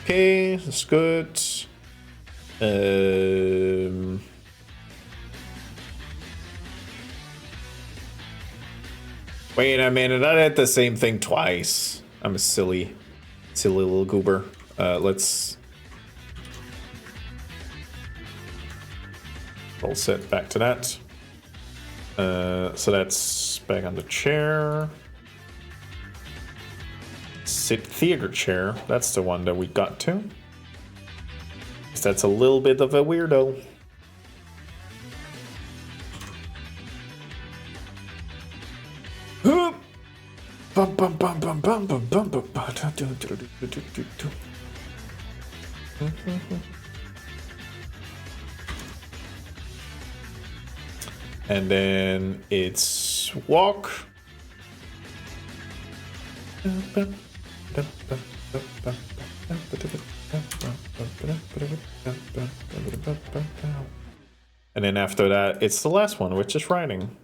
Okay, that's good. Wait a minute, I did the same thing twice. I'm a silly little goober. Let's roll set back to that. So that's back on the chair. Sit theater chair. That's the one that we got to. That's a little bit of a weirdo. And then it's walk. And then after that, it's the last one, which is riding.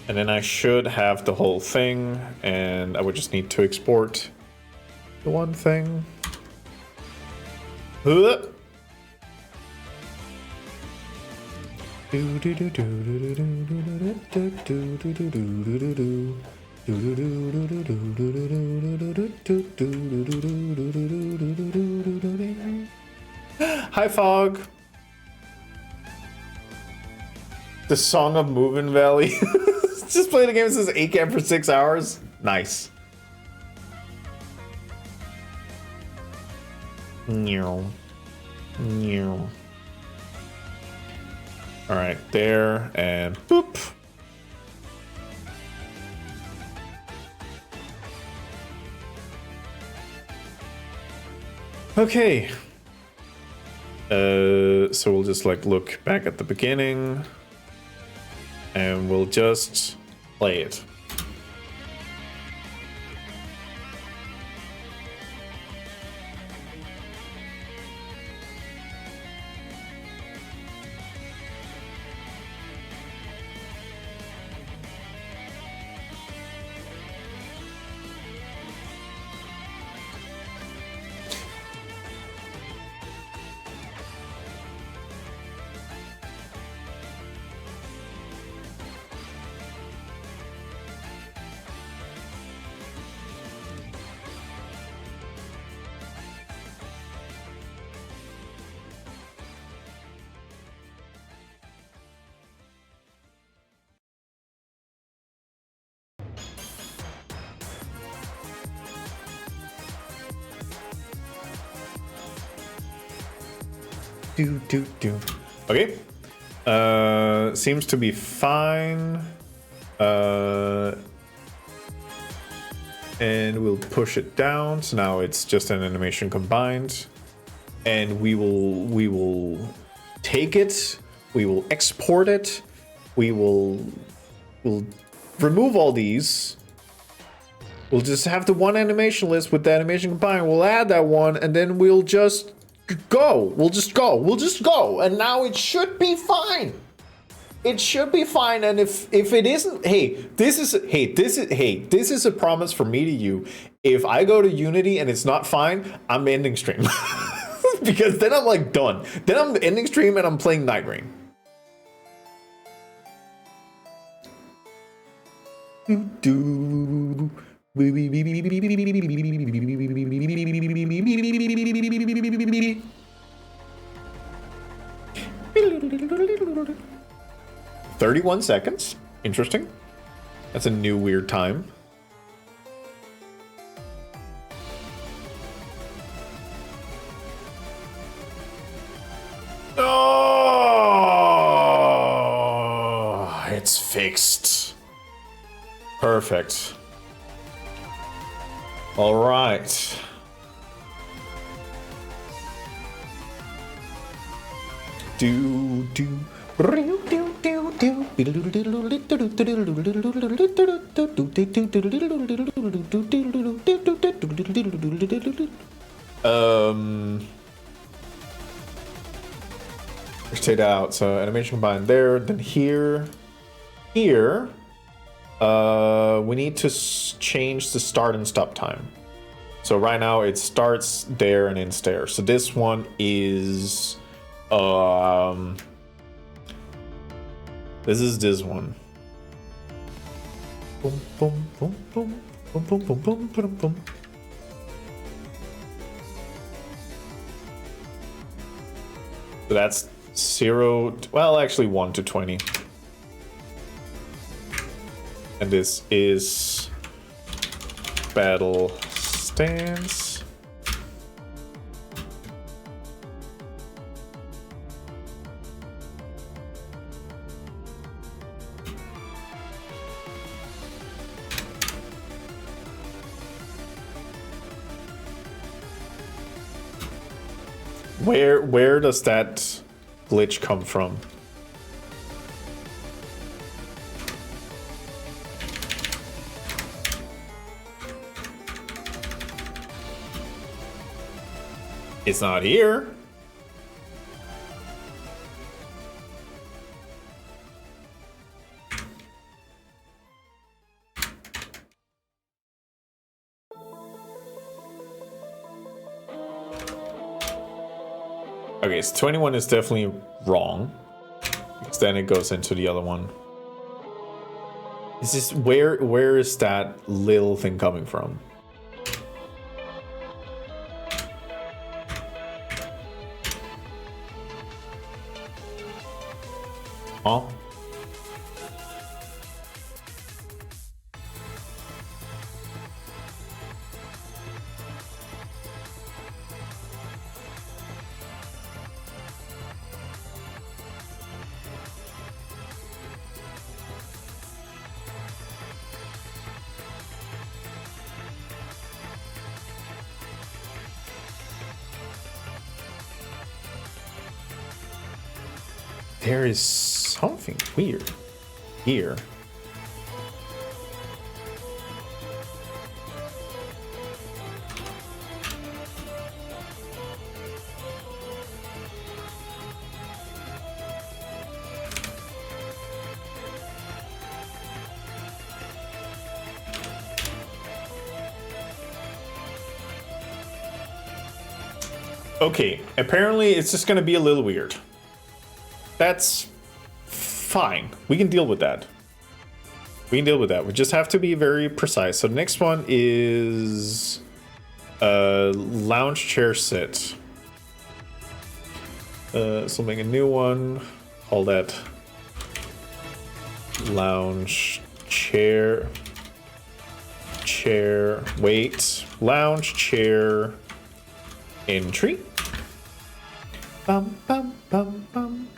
And then I should have the whole thing, and I would just need to export the one thing. Hi, Fog. The Song of Moving Valley. Just play the game since 8cam for 6 hours. Nice. All right, there and boop. Okay. So we'll just like look back at the beginning and we'll just play it. Okay. Seems to be fine. And we'll push it down. So now it's just an animation combined. And we will take it. We will export it. We'll remove all these. We'll just have the one animation list with the animation combined. We'll add that one, and then we'll just go. We'll just go. And now it should be fine. It should be fine. And if it isn't, this is a promise from me to you. If I go to Unity and it's not fine, I'm ending stream. Because then I'm like done. Then I'm ending stream and I'm playing Night Rain. Do 31 seconds. Interesting. That's a new weird time. Oh, it's fixed. Perfect. All right. Let's take that out. So animation combined there, then here. We need to change the start and stop time. So right now it starts there and ends there. So this one is this is this one. Boom, boom, boom, boom, boom, boom, boom, boom, boom, boom. So that's 0, well, actually 1 to 20. And this is battle stance. Where does that glitch come from? It's not here. Okay, so 21 is definitely wrong, because then it goes into the other one. Is this where is that little thing coming from? Oh. There is something weird here. Okay, apparently it's just gonna be a little weird. That's fine. We can deal with that. We just have to be very precise. So the next one is lounge chair sit. So make a new one. Call that lounge chair. Lounge chair entry. Bum, bum, bum, bum.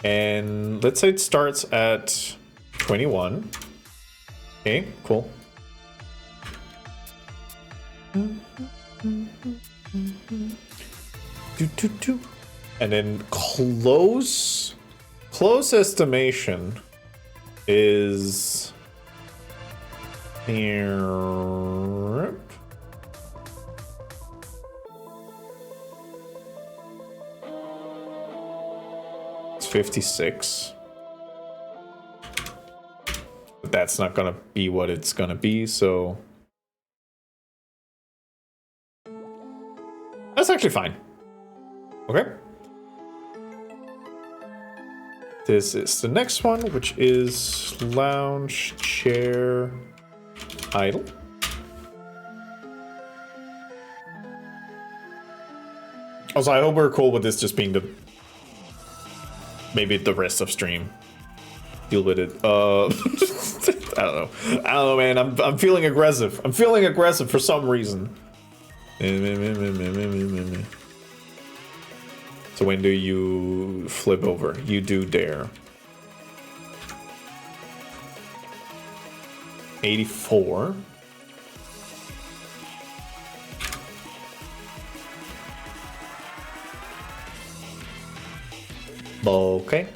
And let's say it starts at 21. Okay, cool. And then close estimation is here. It's 56. But that's not gonna be what it's gonna be, so that's actually fine. Okay. This is the next one, which is lounge, chair, idle. Also, I hope we're cool with this just being the maybe the rest of stream. Deal with it. I don't know, man. I'm feeling aggressive. I'm feeling aggressive for some reason. So when do you flip over? You do dare. 84. Okay.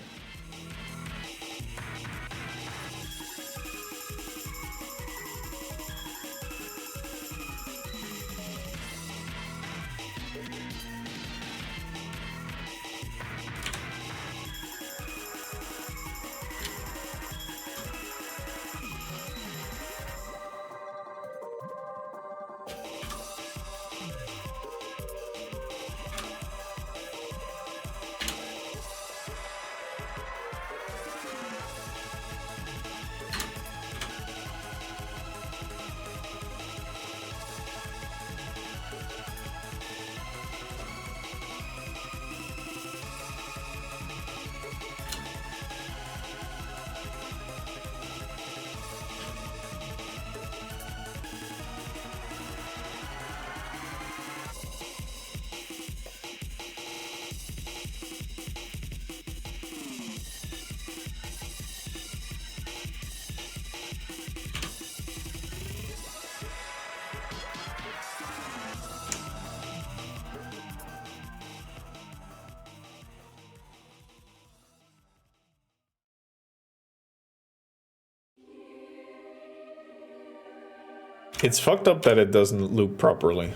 It's fucked up that it doesn't loop properly.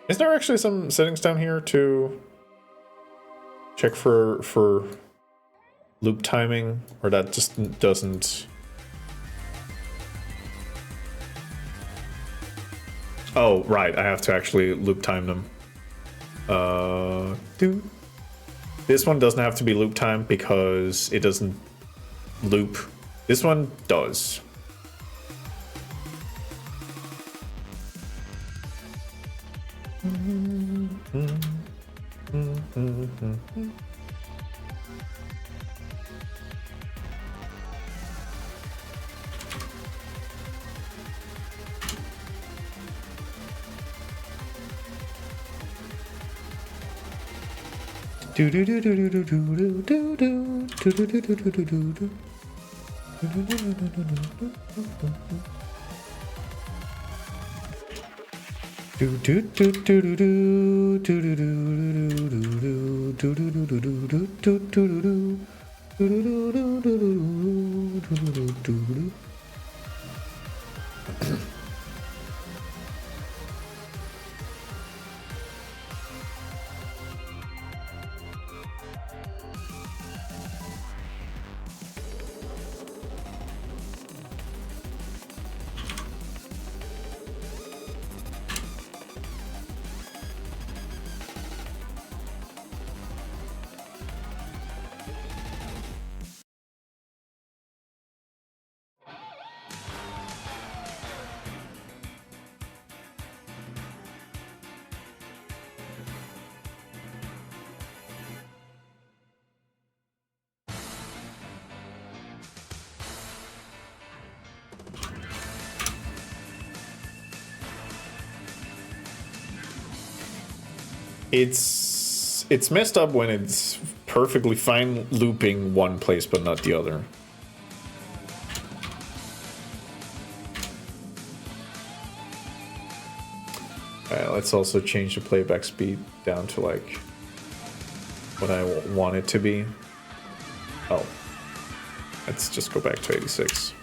Is there actually some settings down here to check for loop timing, or that just doesn't? Oh, right, I have to actually loop time them. This one doesn't have to be loop time because it doesn't loop. This one does. It's messed up when it's perfectly fine looping one place but not the other. Let's also change the playback speed down to like what I want it to be. Oh, let's just go back to 86.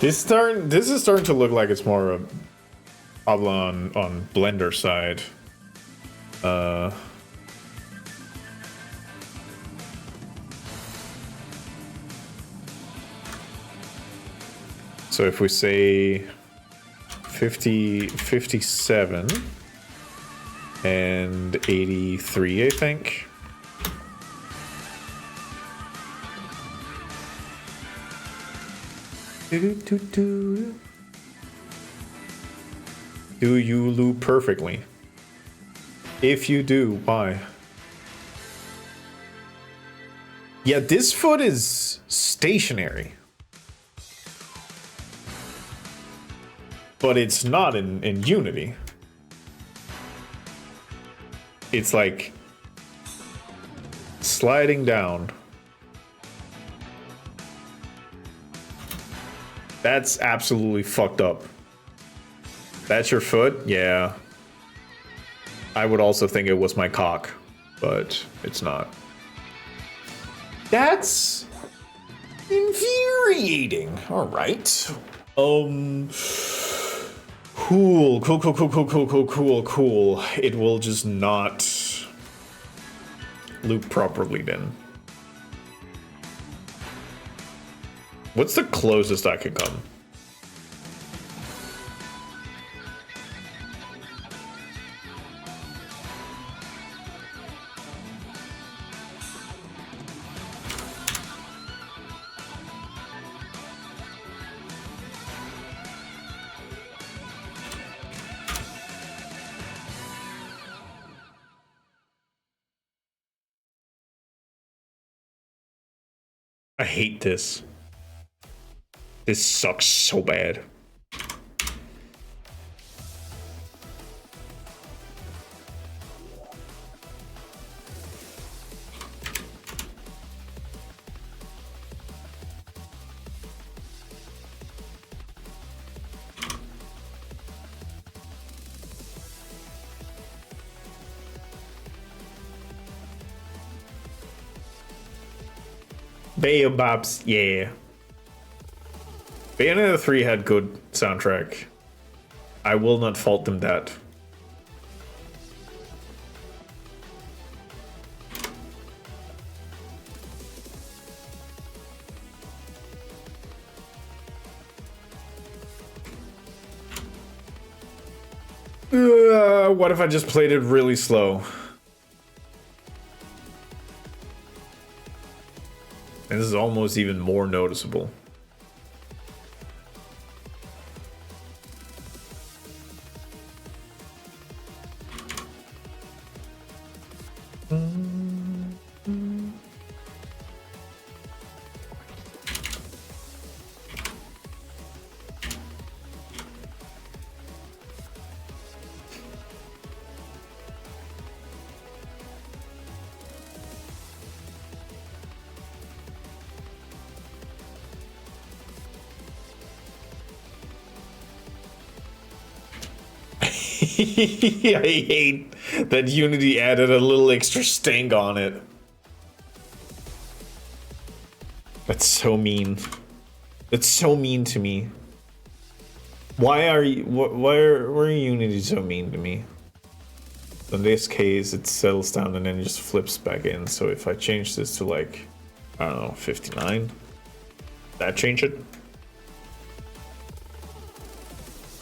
This is starting to look like it's more a problem on Blender side. So if we say 50, 57 and 83, I think. Do you loop perfectly? If you do, why? Yeah, this foot is stationary. But it's not in Unity. It's like sliding down. That's absolutely fucked up. That's your foot? Yeah. I would also think it was my cock, but it's not. That's infuriating. All right. Cool. It will just not loop properly then. What's the closest I could come? I hate this. This sucks so bad. Baobabs, yeah. Bayonetta 3 had good soundtrack. I will not fault them that. What if I just played it really slow? And this is almost even more noticeable. I hate that Unity added a little extra stink on it. That's so mean. That's so mean to me. Why are Unity so mean to me? In this case, it settles down and then just flips back in. So if I change this to like, I don't know, 59, that change it?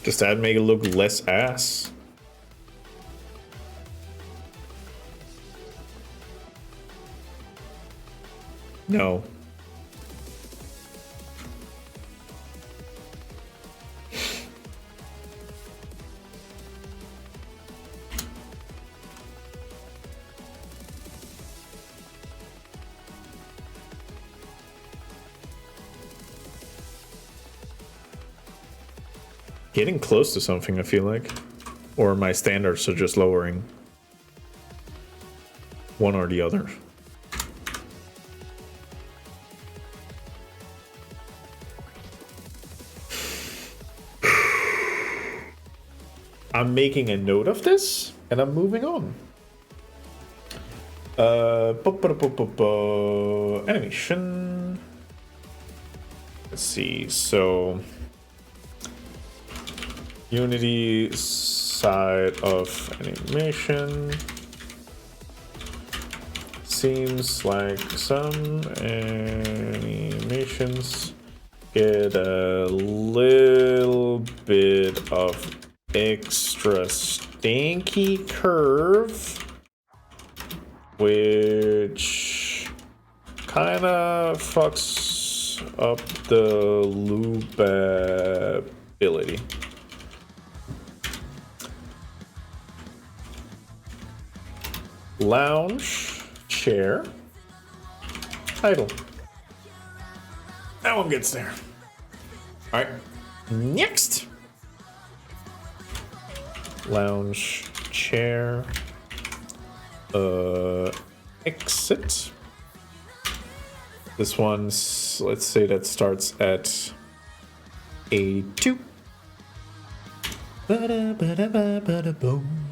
Does that make it look less ass? No. Getting close to something, I feel like. Or my standards are just lowering. One or the other. I'm making a note of this, and I'm moving on. Animation. Let's see, so... Unity side of animation. Seems like some animations get a little bit of extra stinky curve, which kind of fucks up the loopability. Lounge, chair, idle. That one gets there. All right, next. Lounge, chair, exit. This one's, let's say that starts at 82. Ba-da-ba-da-ba-ba-da-boom.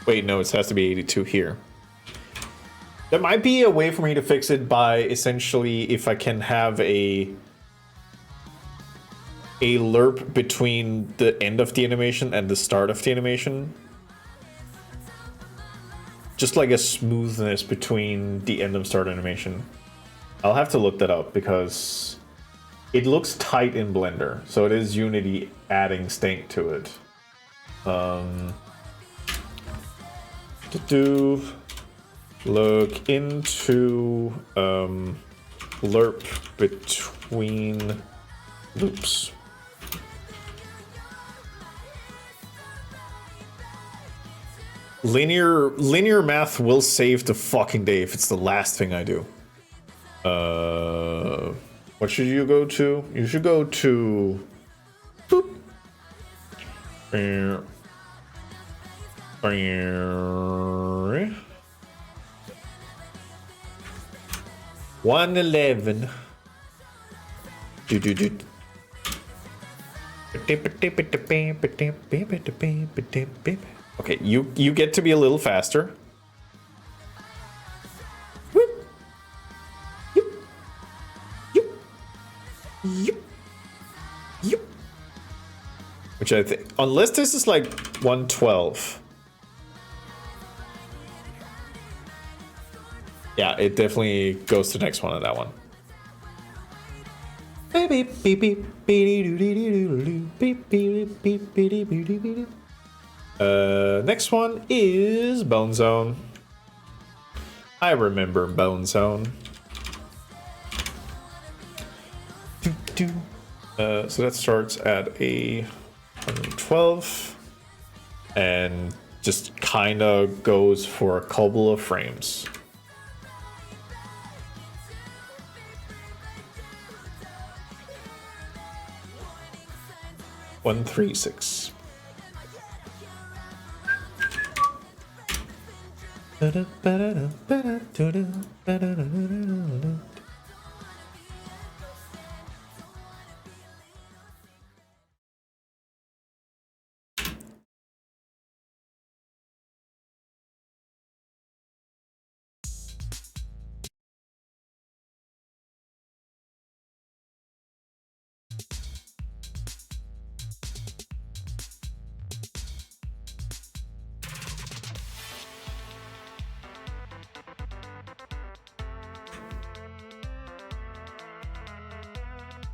Wait, no, it has to be 82 here. There might be a way for me to fix it by essentially if I can have a lerp between the end of the animation and the start of the animation. Just like a smoothness between the end and start animation. I'll have to look that up because it looks tight in Blender. So it is Unity adding stink to it. Look into lerp between loops. Linear math will save the fucking day if it's the last thing I do. What should you go to? You should go to boop. 111. Okay, you get to be a little faster. Which I think, unless this is like 112. Yeah, it definitely goes to the next one on that one. Next one is Bone Zone. I remember Bone Zone. So that starts at a 112 and just kind of goes for a couple of frames. One, 3, 6.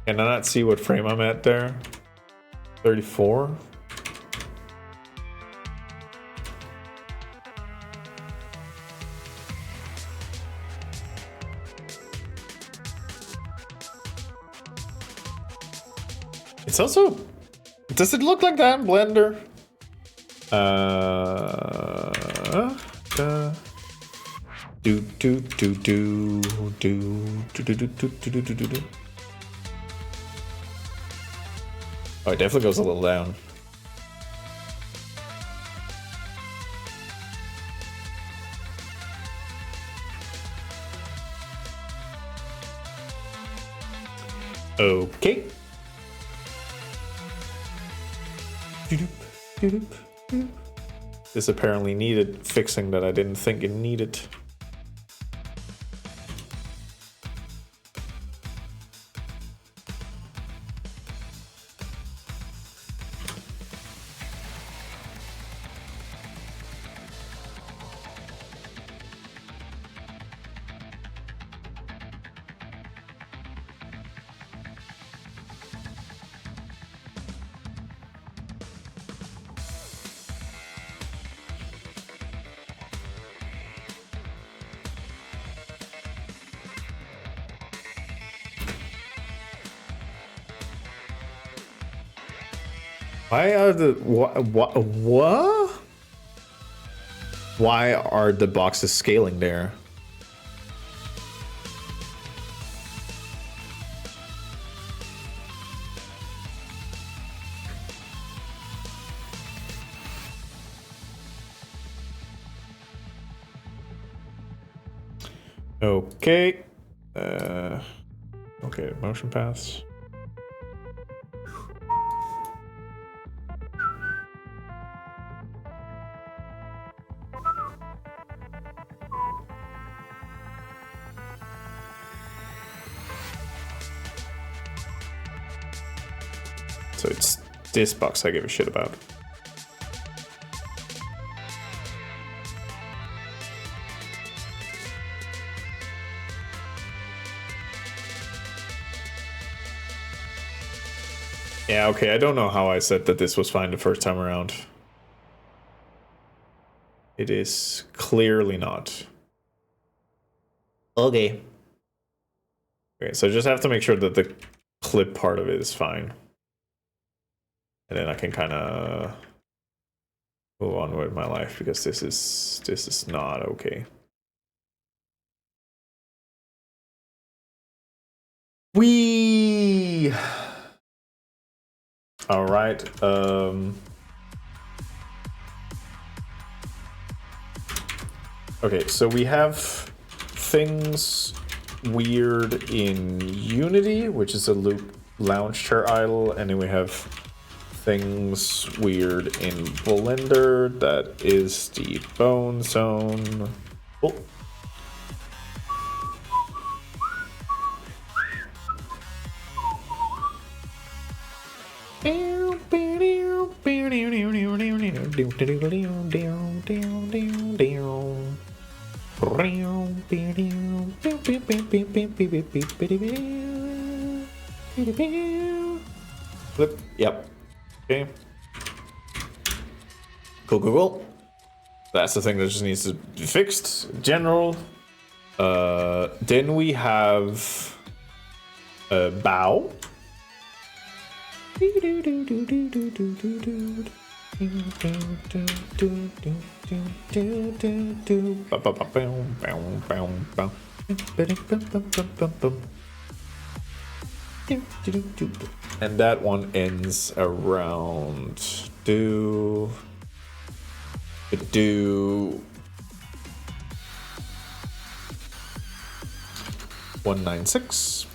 Can I not see what frame I'm at there? 34? It's also... Does it look like that in Blender? Do do do do do do do do do do do do do. Oh, it definitely goes a little down. Okay. This apparently needed fixing that I didn't think it needed. Why are the what? Why are the boxes scaling there? Okay. Okay, motion paths. So it's this box I give a shit about. Yeah, okay, I don't know how I said that this was fine the first time around. It is clearly not. Okay. Okay, so I just have to make sure that the clip part of it is fine. And then I can kind of move on with my life because this is not okay. Wee. All right. Okay, so we have things weird in Unity, which is a loop lounge chair idle, and then we have things weird in Blender, that is the bone zone. Oh. Flip. Yep. Okay. Cool, cool, cool. That's the thing that just needs to be fixed. General. Then we have a bow. And that one ends around 196.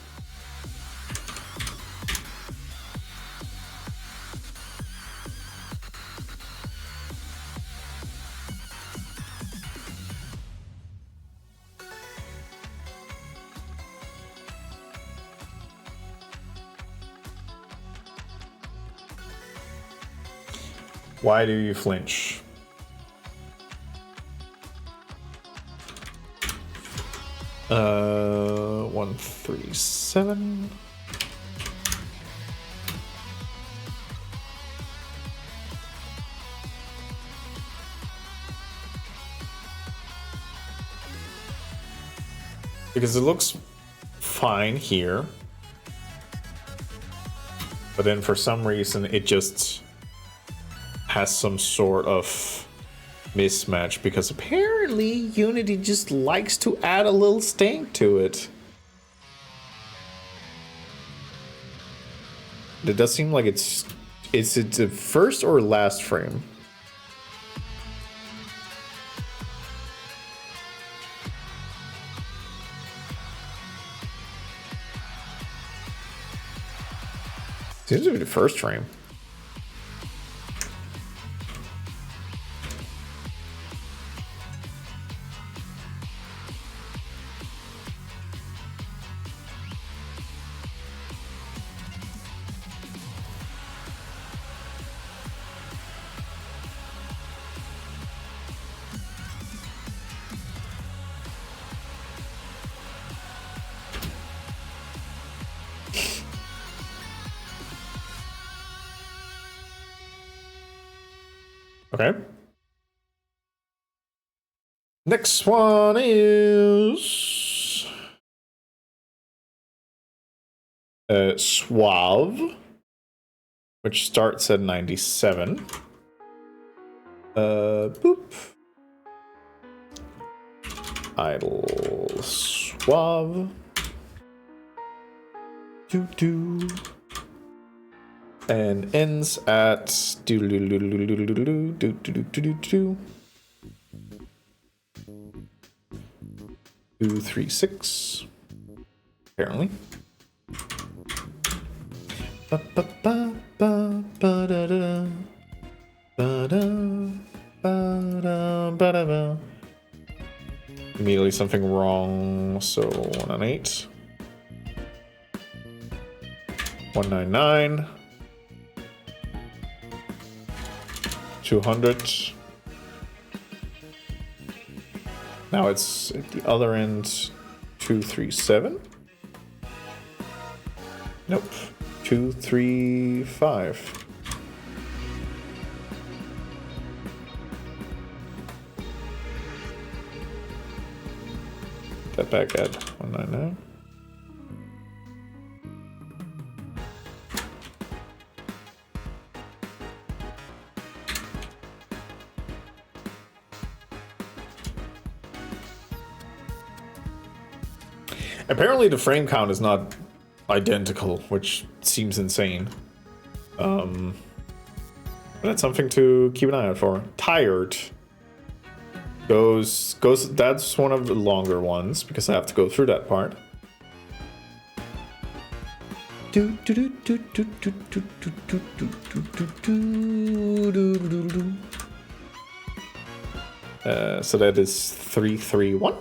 Why do you flinch? Uh, 137. Because it looks fine here. But then for some reason it just has some sort of mismatch because apparently Unity just likes to add a little stank to it. It does seem like it's a first or last frame. Seems to be the first frame. Okay. Next one is Suave, which starts at 97. Boop. Idle Suave. Doo-doo. And ends at 236. Apparently. Immediately something wrong, so 198. 199. 200. Now it's at the other end, 237. Nope, 235. That back at 199. Apparently the frame count is not identical, which seems insane. But that's something to keep an eye out for. Tired goes that's one of the longer ones because I have to go through that part. So that is 331.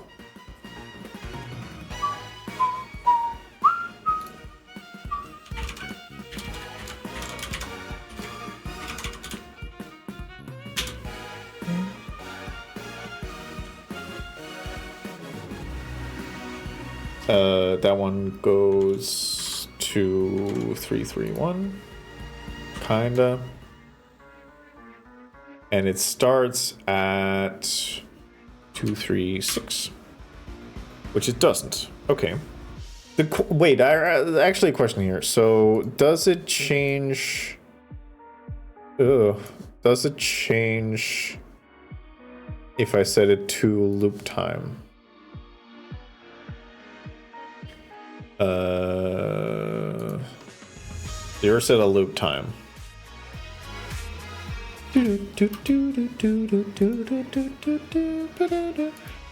That one goes to 331, kinda. And it starts at 236, which it doesn't. Okay. Wait, actually a question here. So does it change? Does it change if I set it to loop time? You're set a loop time.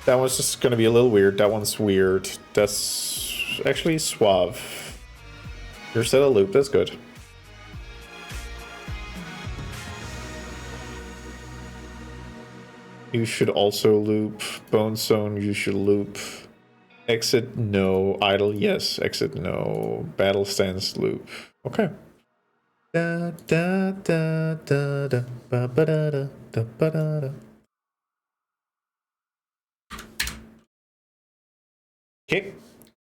That one's just gonna be a little weird. That one's weird. That's actually Suave. You're set a loop. That's good. You should also loop. Bone Zone, you should loop. Exit, no. Idle, yes. Exit, no. Battle stance, loop. Okay. Da da da da da ba ba da da da ba da da. Okay.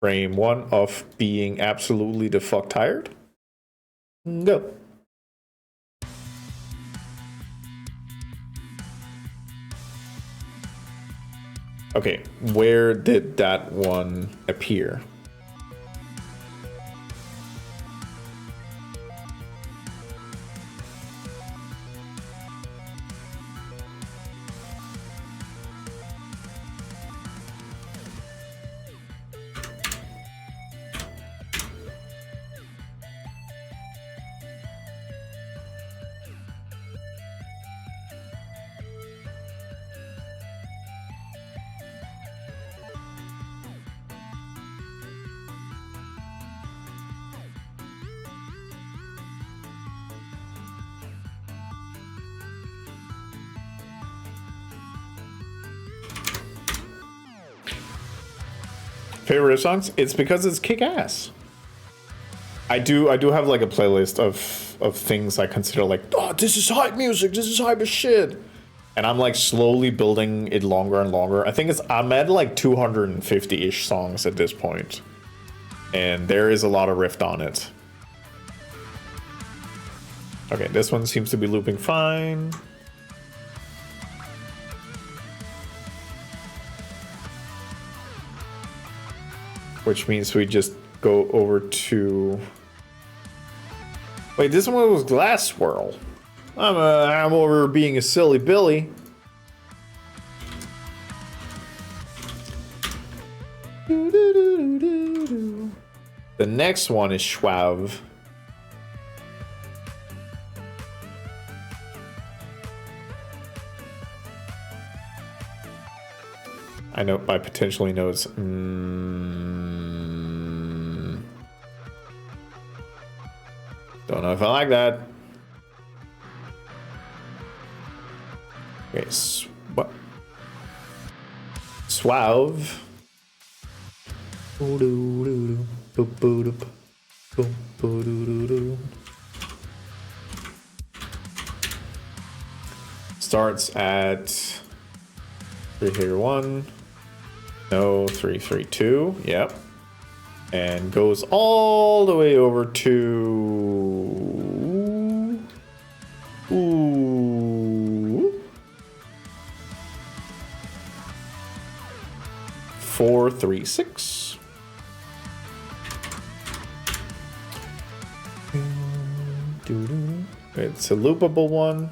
Frame 1 of being absolutely the fuck tired. Go. Okay, where did that one appear? Favorite songs? It's because it's kick-ass. I do have like a playlist of things I consider like, oh, this is hype music, this is hype as shit. And I'm like slowly building it longer and longer. I think I'm at like 250-ish songs at this point. And there is a lot of riff on it. Okay, this one seems to be looping fine. Which means we just go over to... Wait, this one was Glass Swirl. I'm over being a silly Billy. The next one is Schwab. I know, I potentially know it's... Don't know if I like that. Okay, what? Suave. Starts at 3-1. No, 3-3-2. Yep. And goes all the way over to... Ooh. 4-3-6. It's a loopable one,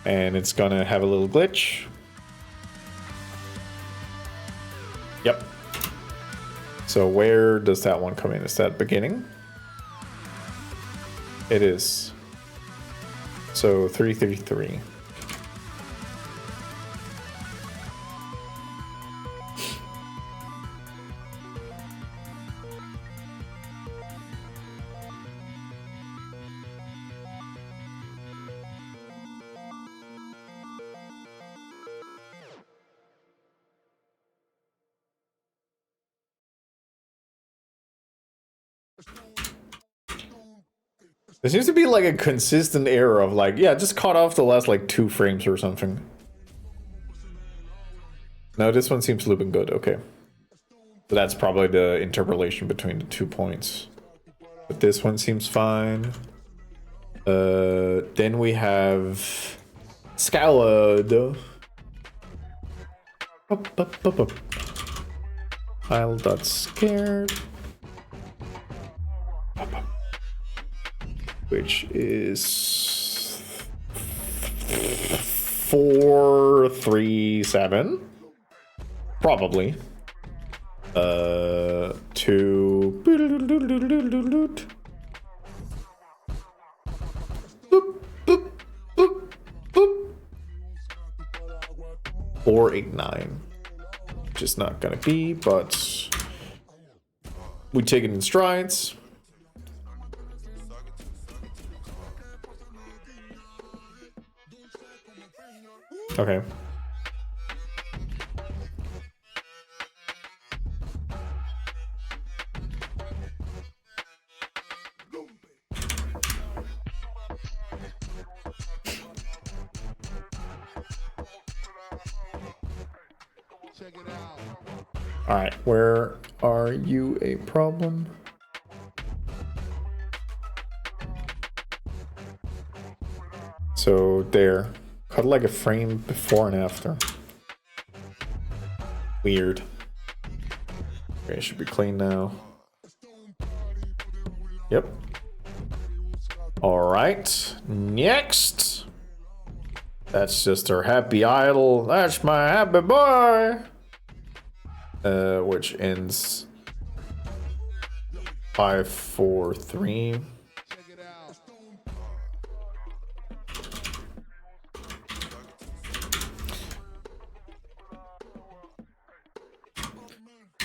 and it's gonna have a little glitch. Yep. So where does that one come in? Is that beginning? It is. So 3-3-3. There seems to be like a consistent error of like, yeah, just cut off the last like 2 frames or something. No, this one seems looping good, okay. So that's probably the interpolation between the 2 points. But this one seems fine. Then we have Scalad. Isle.scared. Which is 4-3-7, probably. 2. 4-8-9, which is not gonna be, but we take it in strides. Okay. All right, where are you a problem? So there. Cut like a frame before and after. Weird. Okay, it should be clean now. Yep. Alright. Next. That's just our happy idol. That's my happy boy. Which ends 5, 4, 3.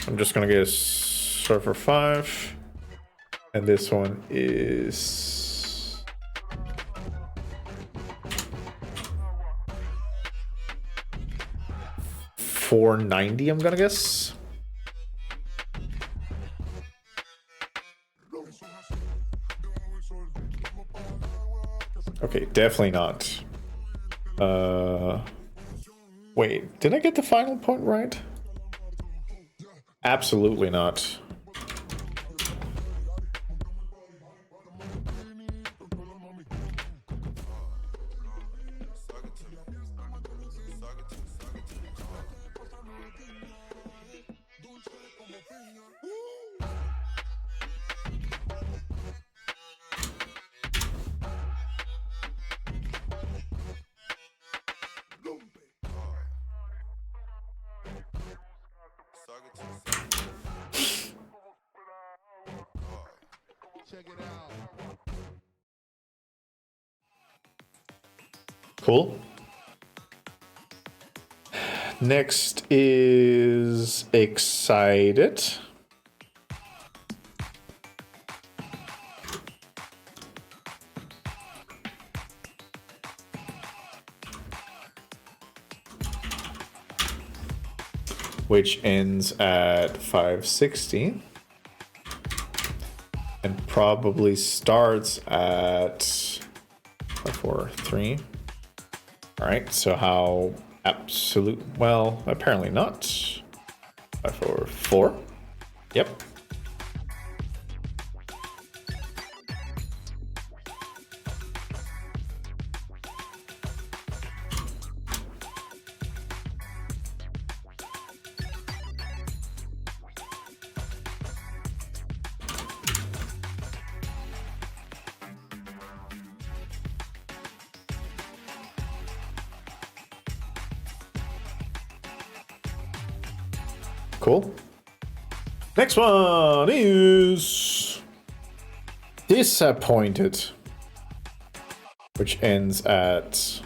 I'm just gonna get a surfer 5, and this one is $490. I'm gonna guess. Okay, definitely not. Wait, did I get the final point right? Absolutely not. Cool. Next is excited. Which ends at 560 and probably starts at 5, 4, 3. All right, so how absolute? Well, apparently not. 5, 4, 4. Yep. Cool. Next one is disappointed, which ends at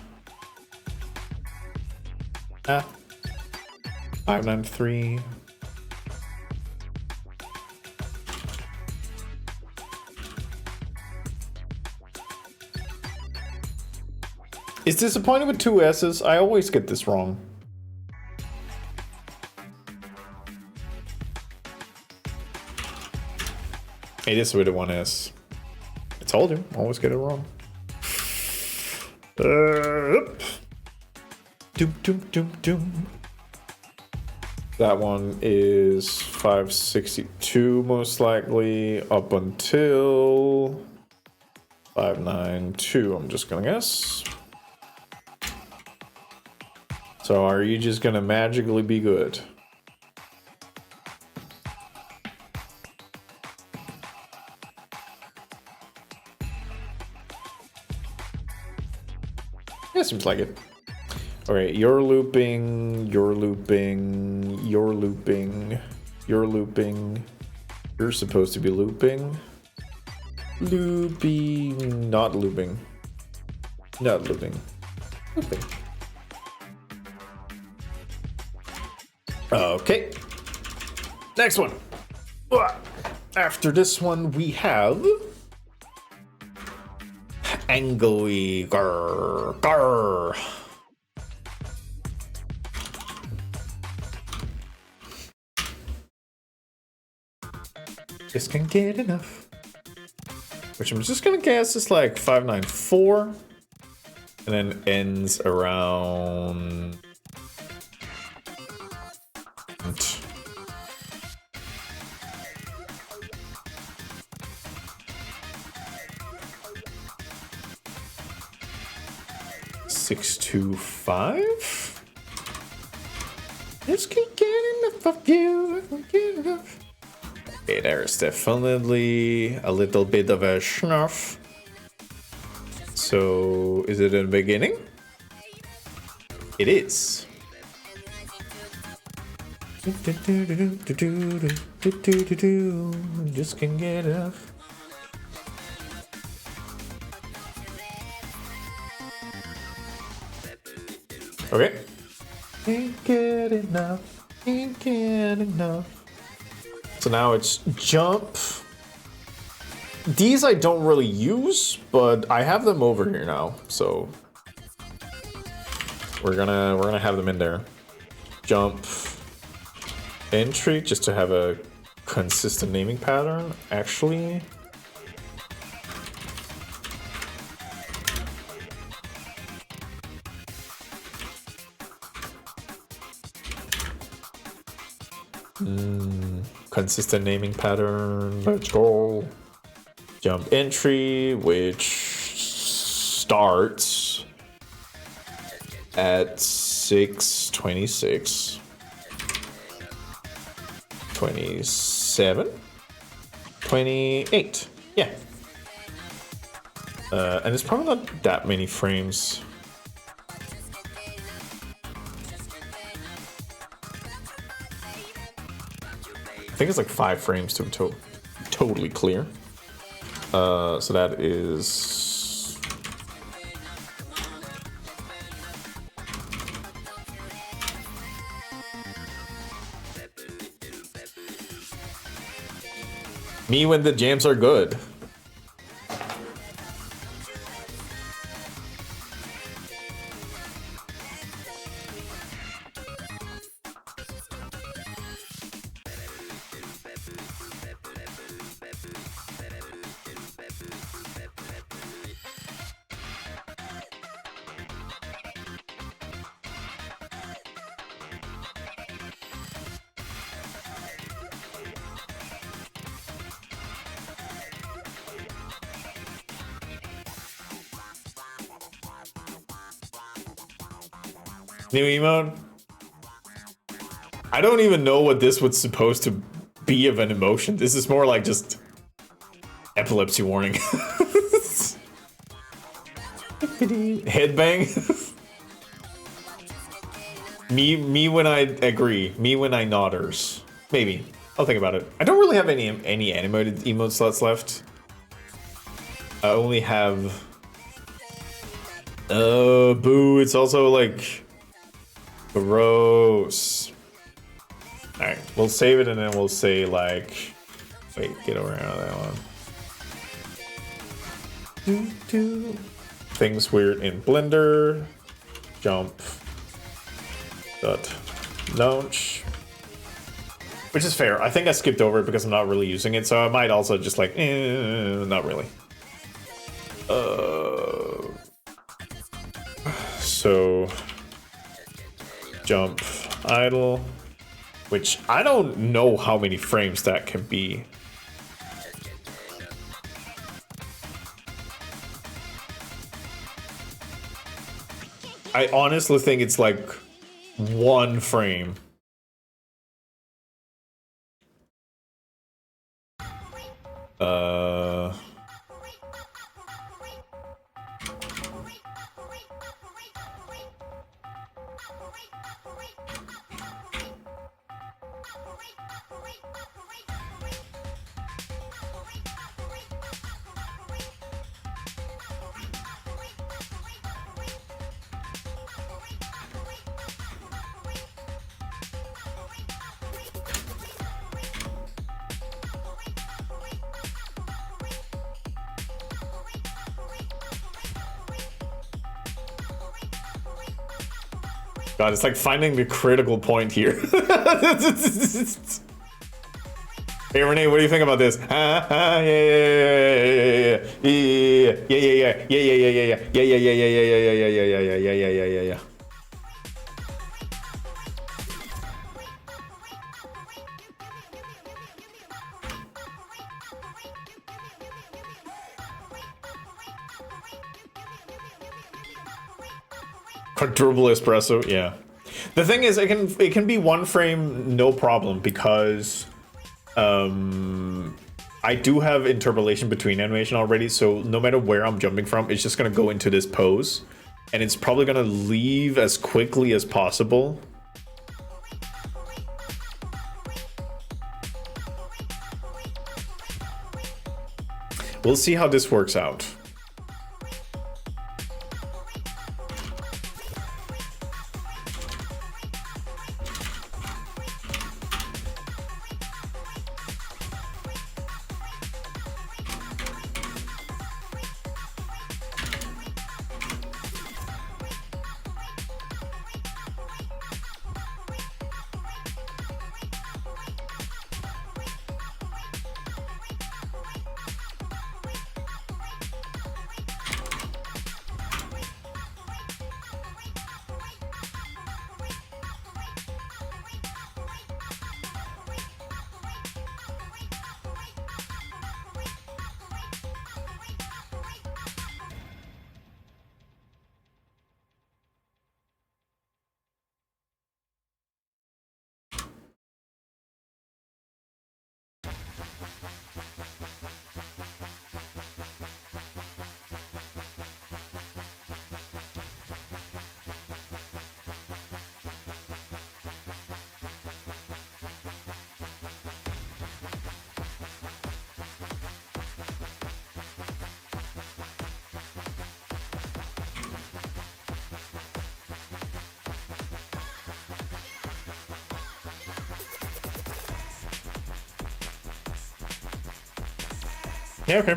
593. Is disappointed with 2 S's? I always get this wrong. It is with a 1S. I told you, always get it wrong. Doom, doom, doom, doom. That one is 562 most likely up until 592. I'm just gonna guess. So are you just gonna magically be good? Yeah, seems like it. Okay, you're looping, you're looping, you're looping, you're looping. You're supposed to be looping. Looping, not looping. Not looping. Looping. Okay. Next one. After this one, we have Angry Grr Grr. Just can't get enough. Which I'm just gonna guess is like 594, and then ends around 625. Just can't get enough of you. I can't get enough. Okay, there's definitely a little bit of a schnuff. So, is it in the beginning? It is. Just can't get enough. Okay. Can't get enough. Can't get enough. So now it's jump. These I don't really use, but I have them over here now, so we're gonna have them in there. Jump, entry, just to have a consistent naming pattern. Actually, consistent naming pattern. Let's go. Jump entry, which starts at 6:26, 27, 28. Yeah. And it's probably not that many frames. I think it's like 5 frames to be totally clear. So that is me when the jams are good. New emote? I don't even know what this was supposed to be of an emotion. This is more like just epilepsy warning. Headbang. me when I agree. Me when I nodders. Maybe. I'll think about it. I don't really have any animated emote slots left. I only have boo, it's also like gross. Alright, we'll save it and then we'll say like, wait, get around that one. Things weird in Blender. Jump. Dot. Launch. Which is fair. I think I skipped over it because I'm not really using it, so I might also just like, not really. So jump idle, which I don't know how many frames that can be. I honestly think it's like 1 frame. God, it's like finding the critical point here. Hey Renee, what do you think about this? Yeah. Quadruple espresso, yeah. The thing is, it can be one frame, no problem, because I do have interpolation between animation already, so no matter where I'm jumping from, it's just gonna go into this pose, and it's probably gonna leave as quickly as possible. We'll see how this works out. Yeah, okay.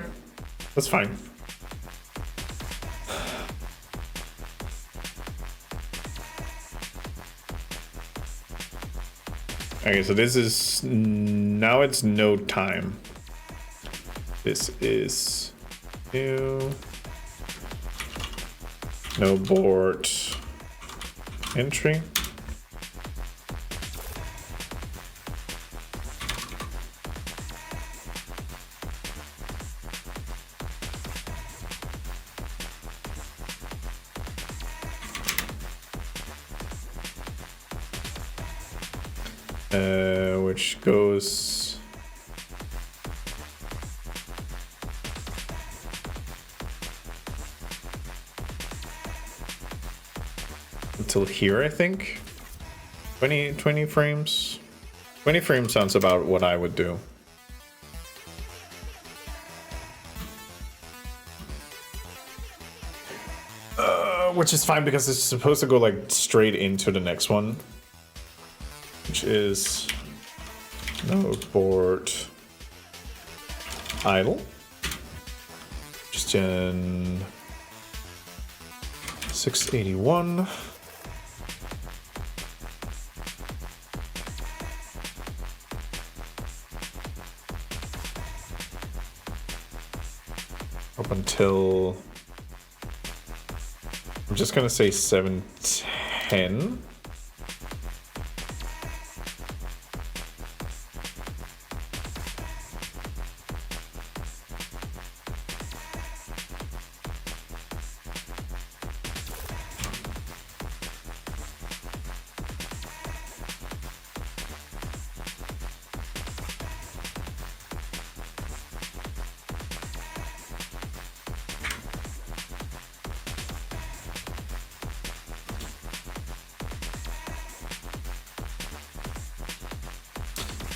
That's fine. Okay, so this is... Now it's no time. This is... New... No board... Entry. Which goes until here, I think. 20 frames. 20 frames sounds about what I would do. Which is fine because it's supposed to go like straight into the next one, which is no board idle. Just in 681. Up until, I'm just gonna say 710.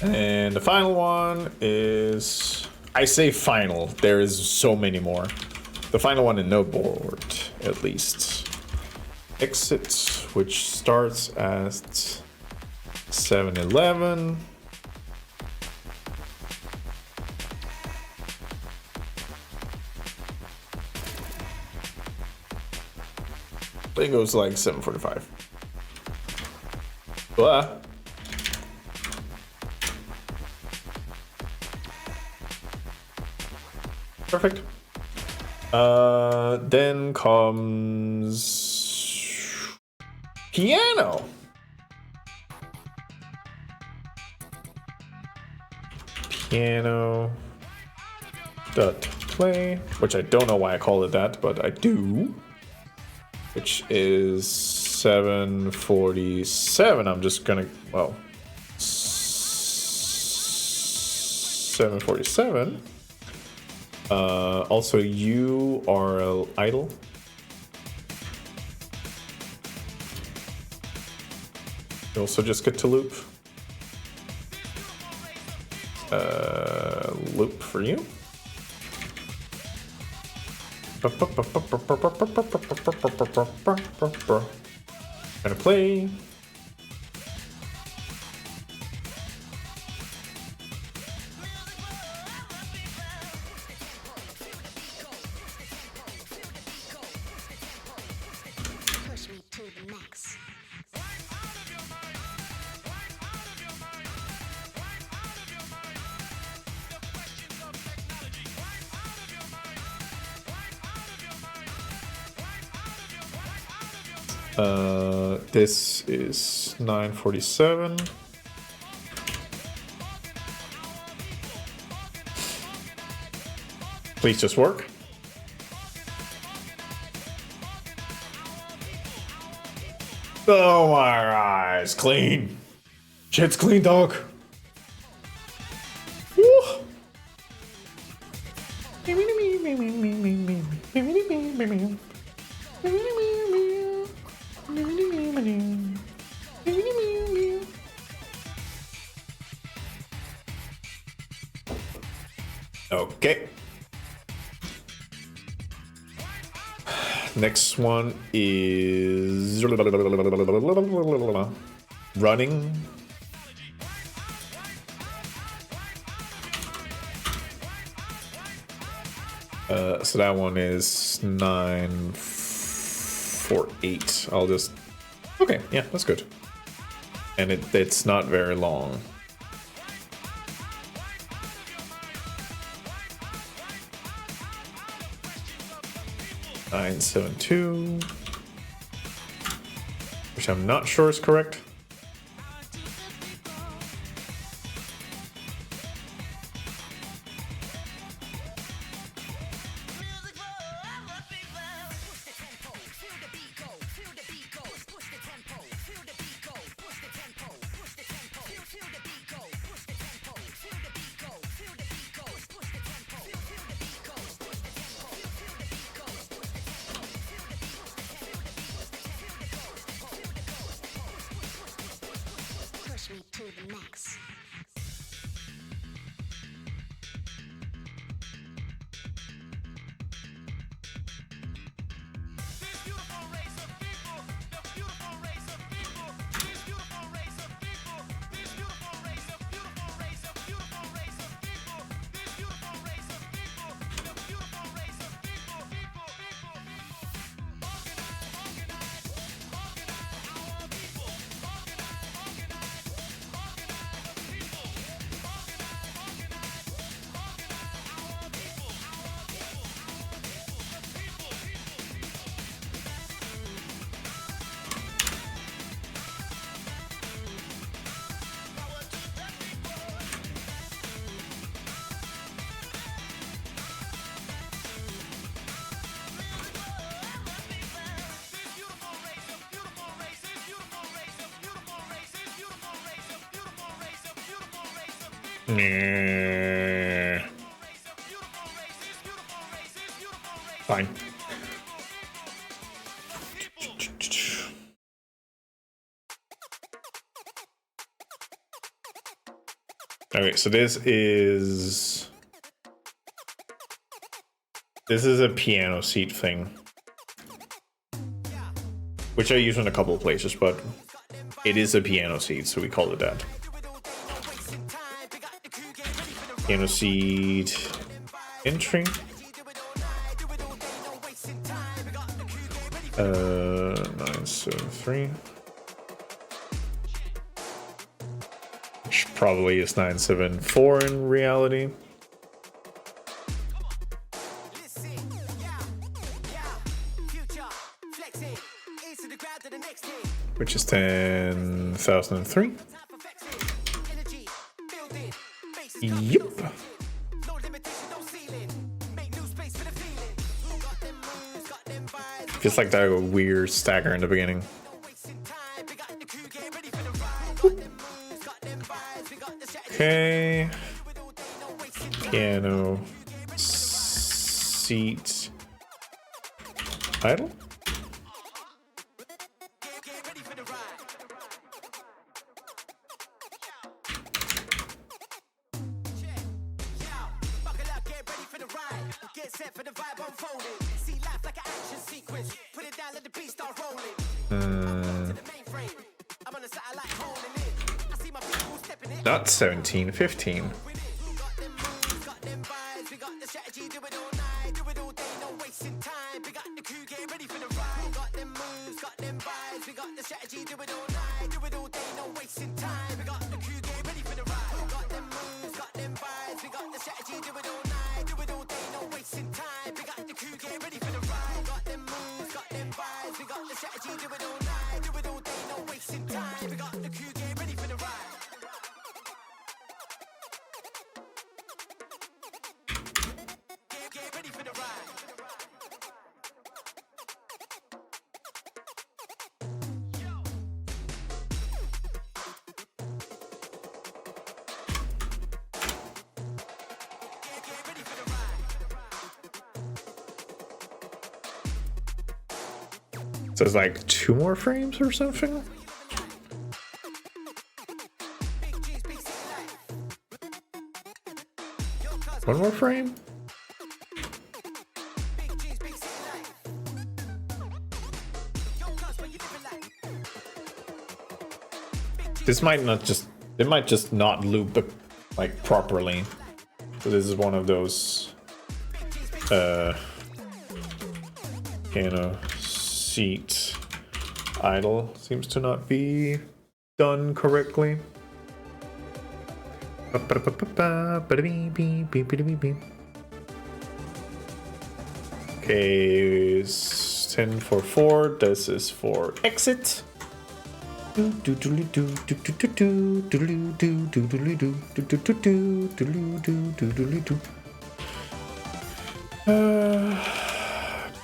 And the final one is, I say final, there is so many more. The final one in no board, at least. Exit, which starts at 711. It goes like 745. Blah. Perfect. Then comes piano. Piano dot play, which I don't know why I call it that, but I do. Which is 747. I'm just gonna, well, 747. Also, you are idle. You also just get to loop. Loop for you. Gonna play. Push me to the max. This is 947. Please just work. Oh my eyes, clean. Shit's clean, dog. Woo. Okay. Next one is running. So that one is 948. I'll just, okay, yeah, that's good. And it's not very long. $972, which I'm not sure is correct. Push me to the max. Nah. Fine. Okay, so this is a piano seat thing, which I use in a couple of places, but it is a piano seat, so we call it that. Piano seat entry. 973. Which probably is 974 in reality. Which is 10,003. Yep. Feels like that weird stagger in the beginning. Okay. Piano. Seat. Idle? Not 17, 15. So it's like 2 more frames or something? One more frame? This might not just, it might just not loop like properly. So this is one of those piano seat idle seems to not be done correctly. Okay, 10 for 4. This is for exit.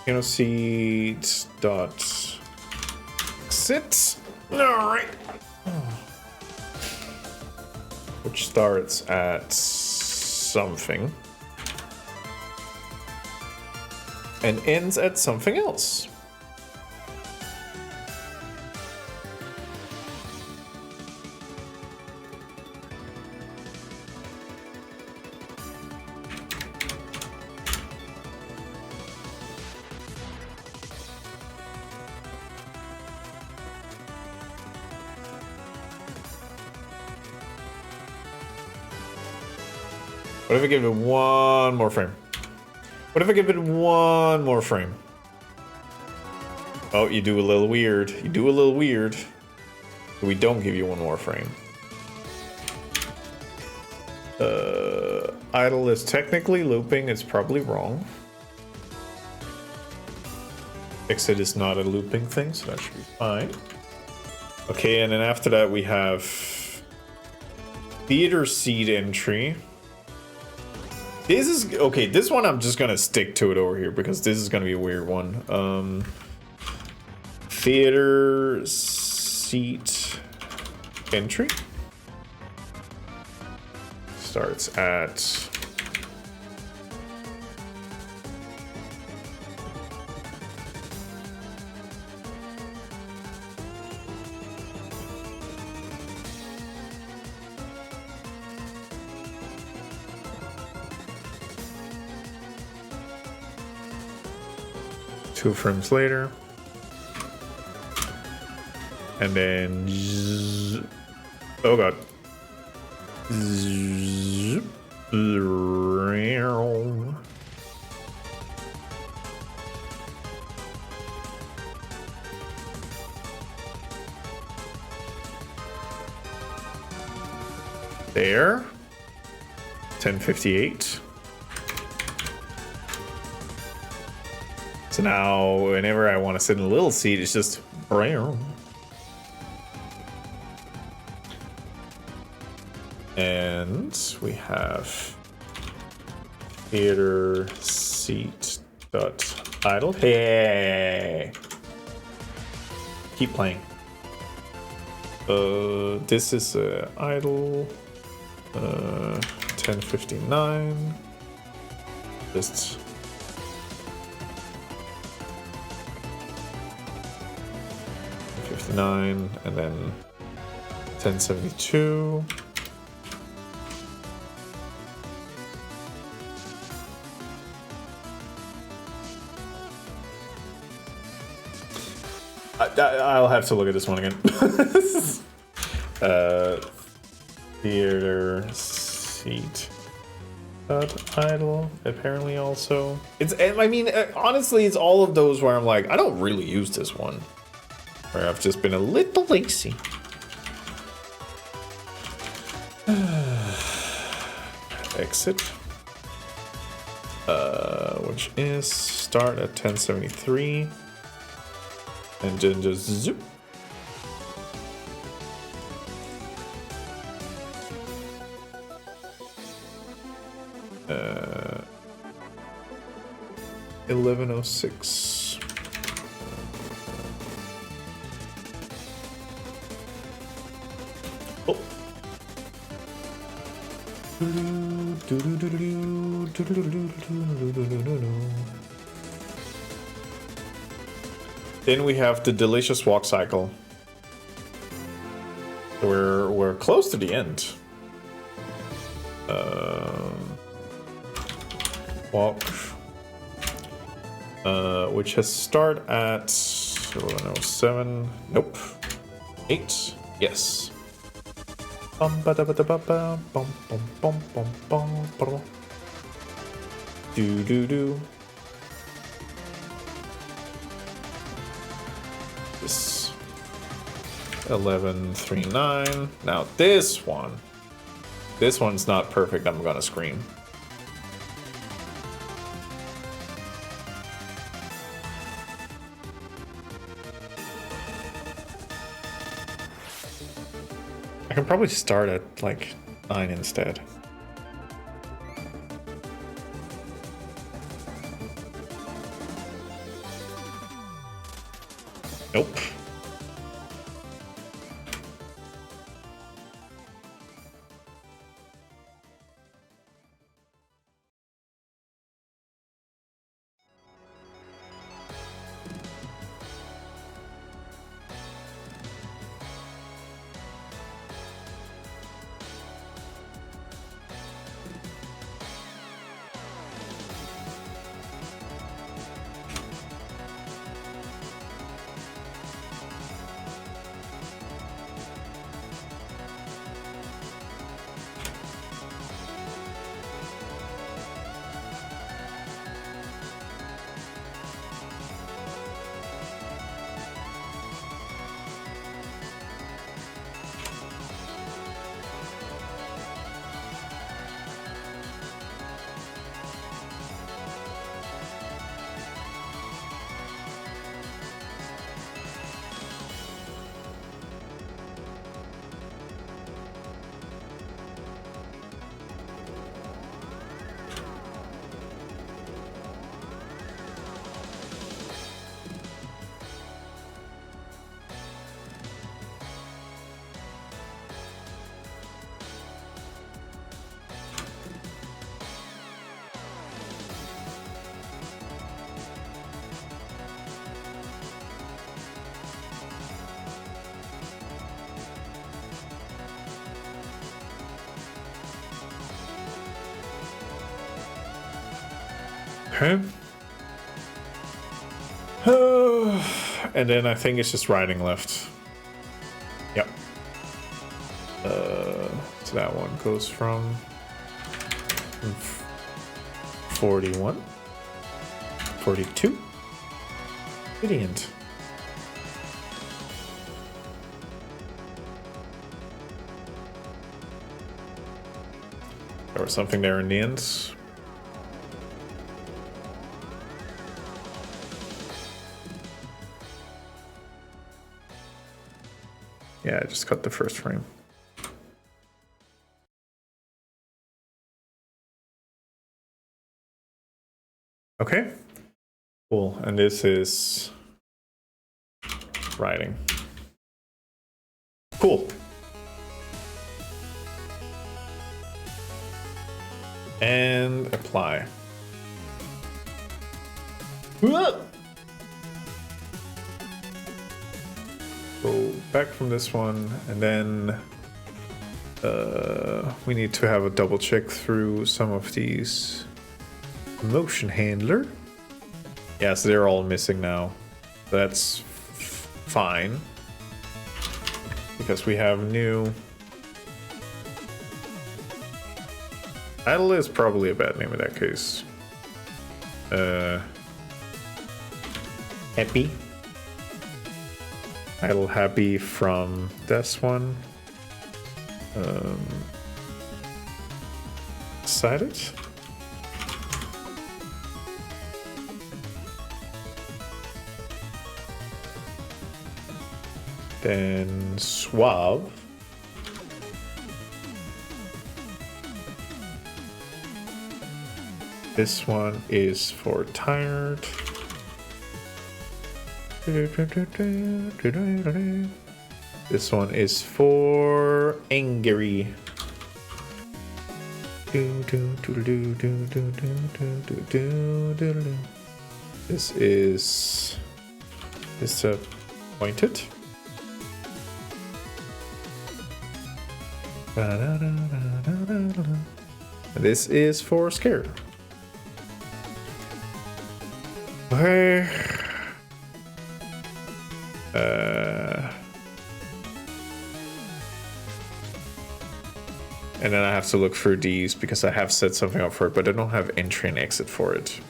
Piano seat dot exit. All right. Which starts at something and ends at something else. What if I give it one more frame? What if I give it one more frame? Oh, you do a little weird. You do a little weird. We don't give you one more frame. Idle is technically looping. It's probably wrong. Exit is not a looping thing, so that should be fine. Okay, and then after that we have theater seat entry. This is okay. This one I'm just gonna stick to it over here because this is gonna be a weird one. Theater seat entry starts at two frames later, and then oh god, there, 1058. So now, whenever I want to sit in a little seat, it's just brown. And we have theater seat dot idle. Hey, keep playing. This is idle. 1059. Just 59 and then 1072. I'll have to look at this one again. Theater seat. Idle apparently also. I mean, honestly, it's all of those where I'm like, I don't really use this one. Where I've just been a little lazy. Exit. Which is start at 1073. And then just zoop. Uh, 1106. Oh. Then we have the delicious walk cycle. We're close to the end. Walk, which has start at 7. Nope. 8. Yes. Do. This 1139. Now this one's not perfect. I'm gonna scream. I can probably start at like 9 instead. Nope. Okay. And then I think it's just riding left. Yep. So that one goes from 41, 42 to the end. There was something there in the end. Yeah, I just cut the first frame. Okay, cool. And this is writing. Cool. And apply. Go back from this one, and then we need to have a double check through some of these. Motion handler. Yes, they're all missing now. That's fine. Because we have new... Idle is probably a bad name in that case. Happy. Idle happy from this one. Decided. Then suave. This one is for tired. This one is for angry. This is disappointed. This is for scared. Okay. And then I have to look through these because I have set something up for it, but I don't have entry and exit for it.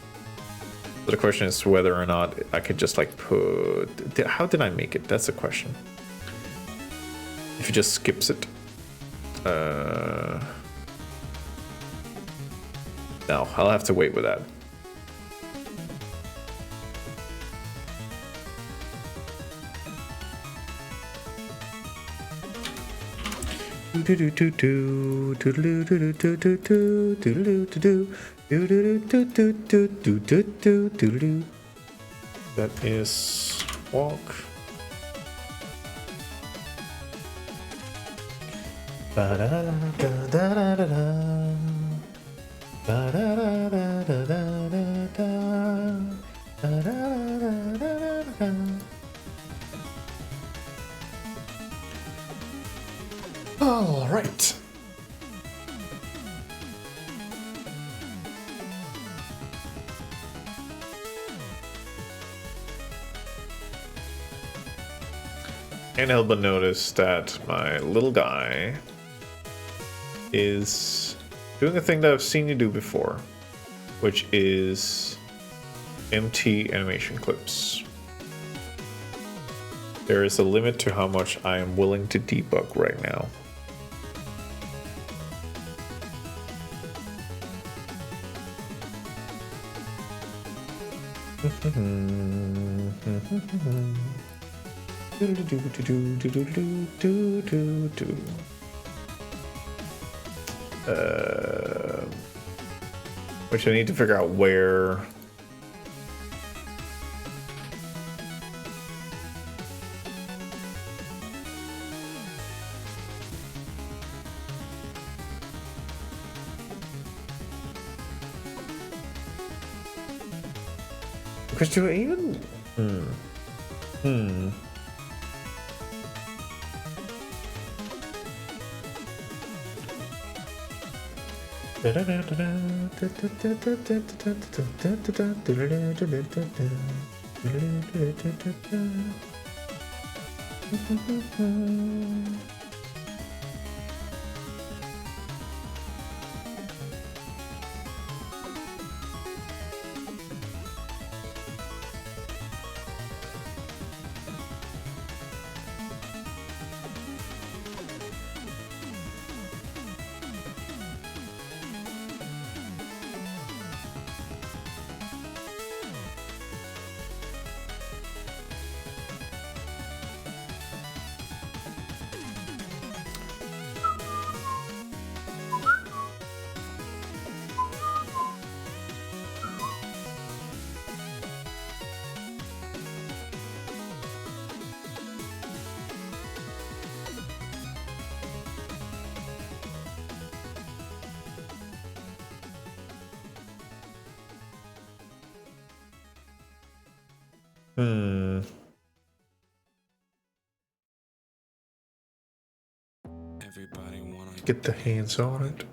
So the question is whether or not I could just like put... How did I make it? That's the question. If it just skips it. No, I'll have to wait with that. That is walk. All right. Can't help but notice that my little guy is doing a thing that I've seen you do before, which is empty animation clips. There is a limit to how much I am willing to debug right now. Which I need to figure out where. Because do I even? Get the hands on it.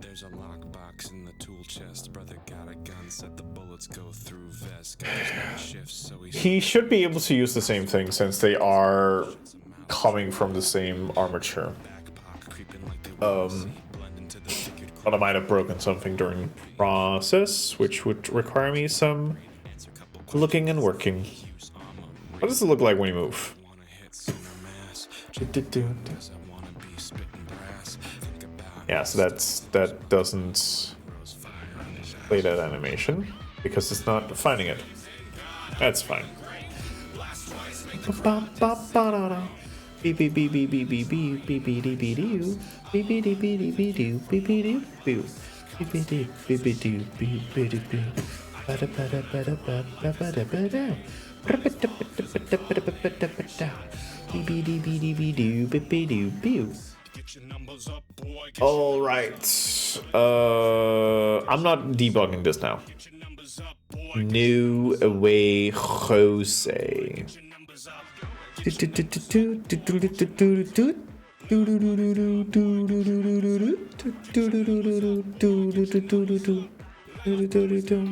There's a lockbox in the tool chest. Brother got a gun, said the bullets go through vest. Shifts, so He should be able to use the same thing since they are coming from the same armature. But I might have broken something during process, which would require me some looking and working. What does it look like when you move? Yeah, so that doesn't play that animation because it's not finding it. That's fine. All right. I'm not debugging this now. No way, Jose.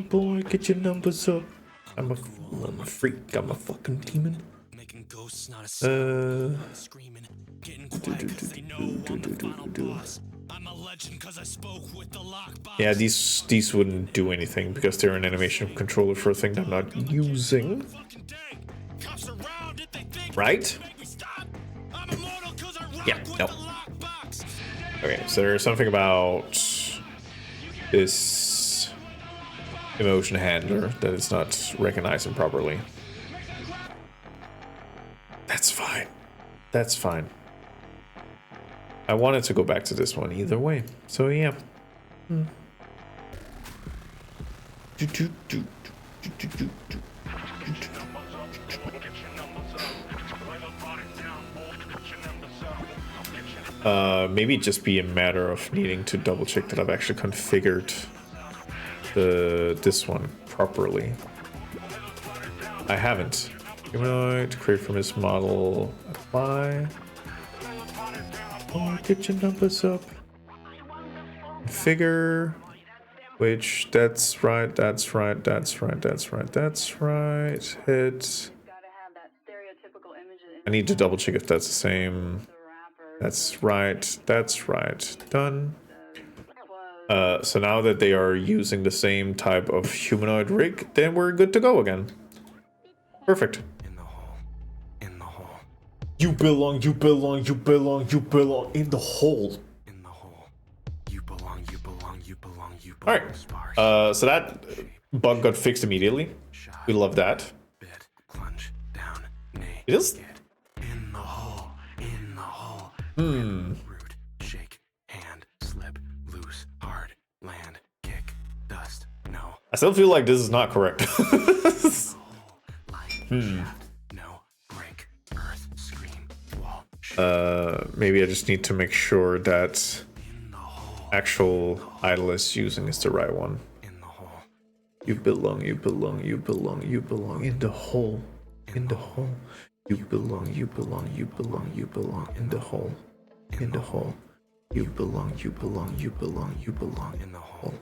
Boy, get your numbers up. I'm a freak. I'm a fucking demon. Yeah, these wouldn't do anything because they're an animation controller for a thing that I'm not using. Right? Yeah, no. Okay, so there's something about this emotion handler that it's not recognizing properly. That's fine. That's fine. I wanted to go back to this one either way. So yeah. Maybe just be a matter of needing to double check that I've actually configured this one properly. I haven't. Humanoid, create from his model, apply. Oh, get your numbers up. Configure. Which, that's right, that's right, that's right, that's right, that's right. Hit. I need to double check if that's the same. That's right, that's right. Done. So now that they are using the same type of humanoid rig, then we're good to go again. Perfect. You belong, you belong, you belong, you belong in the hole. In the hole. You belong, you belong, you belong, you belong. Alright. So that bug got fixed immediately. We love that. It is. In the hole. In the hole. Root, shake, hand, slip, loose, hard, land, kick, dust, no. I still feel like this is not correct. Maybe I just need to make sure that actual idol is using is the right one. You belong, you belong, you belong, you belong in the hole. In the hole. You belong, you belong, you belong, you belong in the hole. In the hole. You belong, you belong, you belong, you belong in the hole.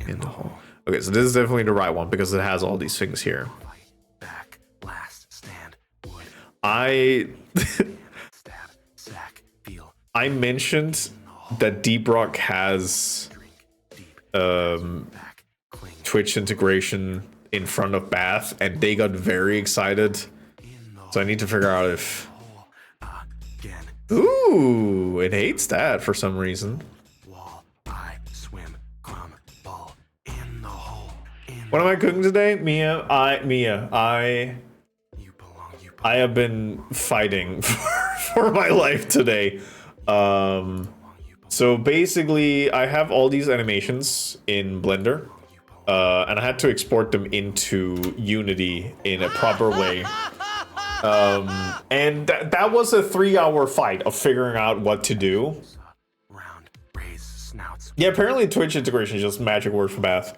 In the hole. Okay, so this is definitely the right one because it has all these things here. I mentioned that Deep Rock has Twitch integration in front of Bath, and they got very excited. So I need to figure out if... Ooh, it hates that for some reason. What am I cooking today? Mia, I have been fighting for my life today. So basically I have all these animations in Blender, and I had to export them into Unity in a proper way. And that was a 3-hour fight of figuring out what to do. Yeah, apparently Twitch integration is just magic word for bath.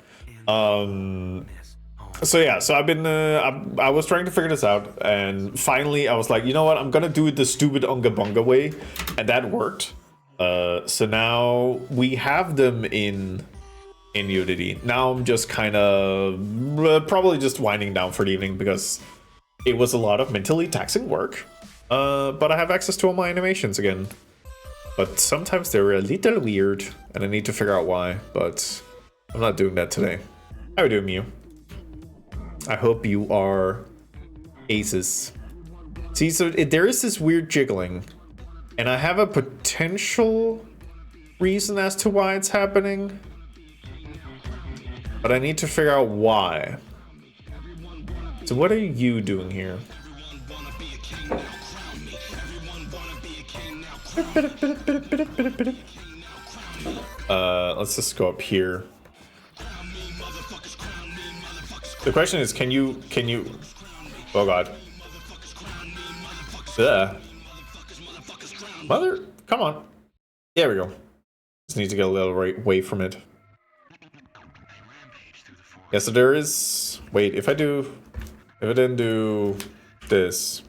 So yeah, so I've been I was trying to figure this out, and finally I was like, you know what, I'm gonna do it the stupid Unga Bunga way, and that worked. So now we have them in Unity. Now I'm just kind of probably just winding down for the evening because it was a lot of mentally taxing work. But I have access to all my animations again. But sometimes they're a little weird, and I need to figure out why. But I'm not doing that today. How are you doing, Mew? I hope you are aces. See, so there is this weird jiggling, and I have a potential reason as to why it's happening, but I need to figure out why. So what are you doing here? Let's just go up here. The question is, can you, oh god. Ugh. Mother, come on. There we go. Just need to get a little right away from it. Yeah, so there is, wait, if I didn't do this.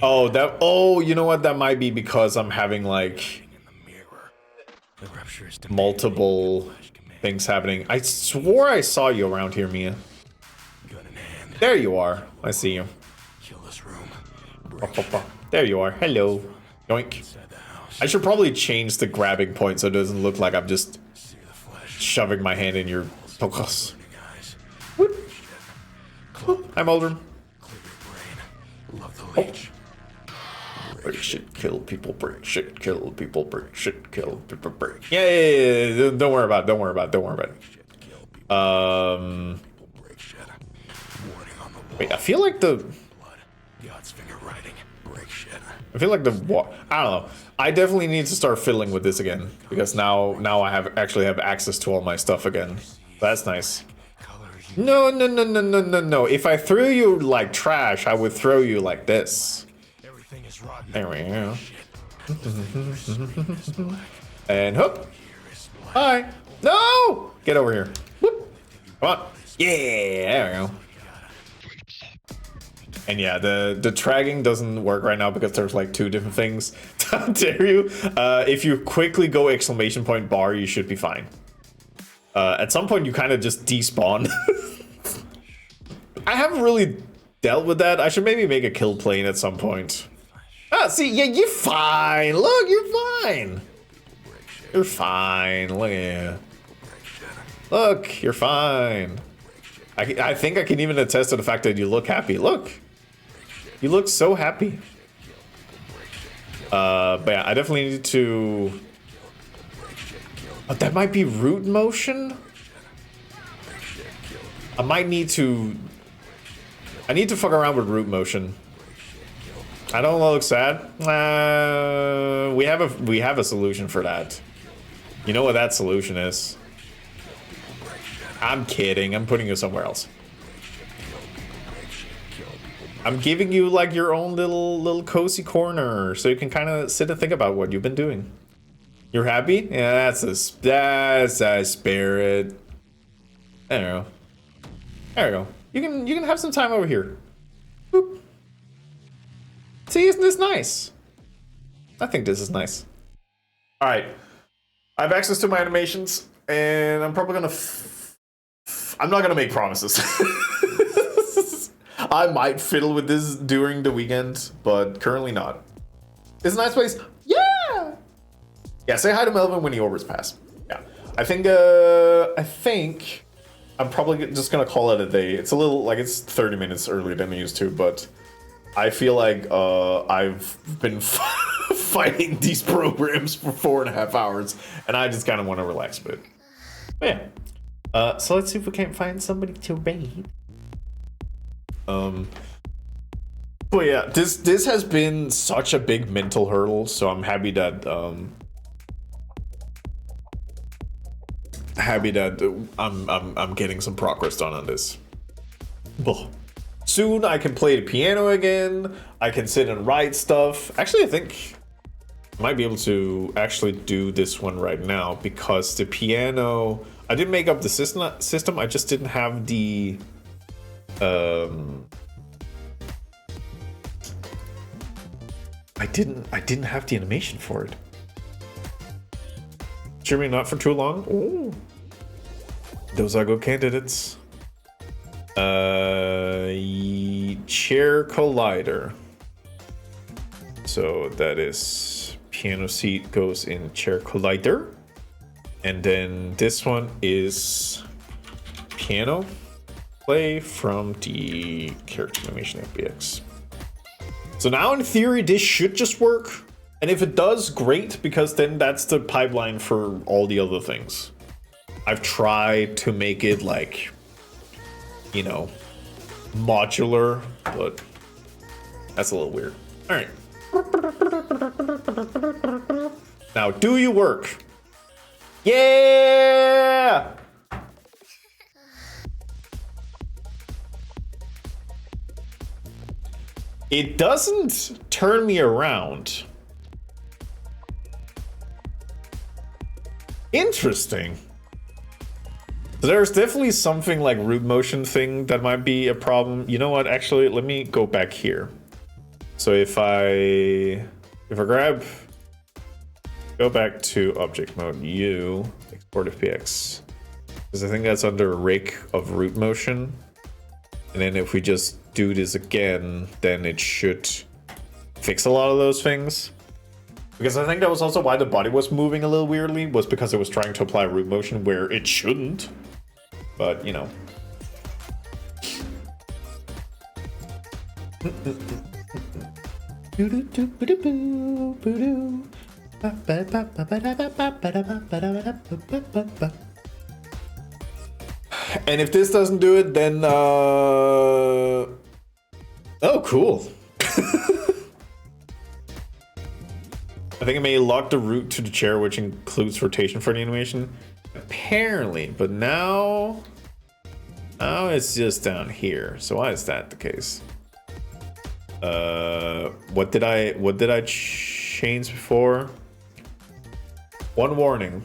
Oh, you know what? That might be because I'm having like multiple things happening. I swore I saw you around here, Mia. There you are. I see you. There you are. Hello. Yoink. I should probably change the grabbing point so it doesn't look like I'm just shoving my hand in your focus. I'm Aldrin. Oh. Break shit, kill people, break shit, kill people, break shit, kill people, break. Yeah. Don't worry about it. Wait, I feel like the I don't know. I definitely need to start fiddling with this again because now I actually have access to all my stuff again. That's nice. No. If I threw you like trash, I would throw you like this. There we go. And hoop. Hi. No! Get over here. Whoop. Come on. Yeah, there we go. And yeah, the tragging doesn't work right now because there's like two different things. How dare you? If you quickly go exclamation point bar, you should be fine. At some point, you kind of just despawn. I haven't really dealt with that. I should maybe make a kill plane at some point. Ah, see, yeah, you're fine. Look, you're fine. You're fine. Look at you. Look, you're fine. I think I can even attest to the fact that you look happy. Look. You look so happy. But yeah, I definitely need to... Oh, that might be root motion? I need to fuck around with root motion. I don't look sad. We have a solution for that. You know what that solution is? I'm kidding. I'm putting you somewhere else. I'm giving you like your own little cozy corner so you can kind of sit and think about what you've been doing. You're happy? Yeah, that's a spirit. There we go. There we go. You can have some time over here. Boop. See, isn't this nice? I think this is nice. All right, I have access to my animations, and I'm probably gonna. I'm not gonna make promises. I might fiddle with this during the weekend, but currently not. It's a nice place. Yeah. Yeah. Say hi to Melvin when he orders pass. Yeah. I think I'm probably just gonna call it a day. It's a little like it's 30 minutes earlier than I used to, but I feel like I've been fighting these programs for 4.5 hours, and I just kind of want to relax a bit. But yeah. So let's see if we can't find somebody to raid. But yeah, this has been such a big mental hurdle, so I'm happy that I'm getting some progress done on this. Ugh. Soon I can play the piano again. I can sit and write stuff. Actually, I think might be able to actually do this one right now because the piano, I didn't make up the system, I just didn't have the I didn't have the animation for it. Cheer not for too long. Ooh. Those are good candidates. Chair collider. So that is piano seat goes in chair collider. And then this one is piano play from the character animation FBX. So now in theory, this should just work. And if it does, great, because then that's the pipeline for all the other things. I've tried to make it like, you know, modular, but that's a little weird. All right. Now, do you work? Yeah! It doesn't turn me around. Interesting. So there's definitely something like root motion thing that might be a problem. You know what? Actually, let me go back here. So if I grab, go back to object mode U, export FBX, because I think that's under rig of root motion. And then if we just do this again, then it should fix a lot of those things. Because I think that was also why the body was moving a little weirdly, was because it was trying to apply root motion where it shouldn't. But, you know. And if this doesn't do it, then oh, cool. I think I may lock the root to the chair, which includes rotation for the animation. Apparently, but now it's just down here. So why is that the case? What did I change before? One warning.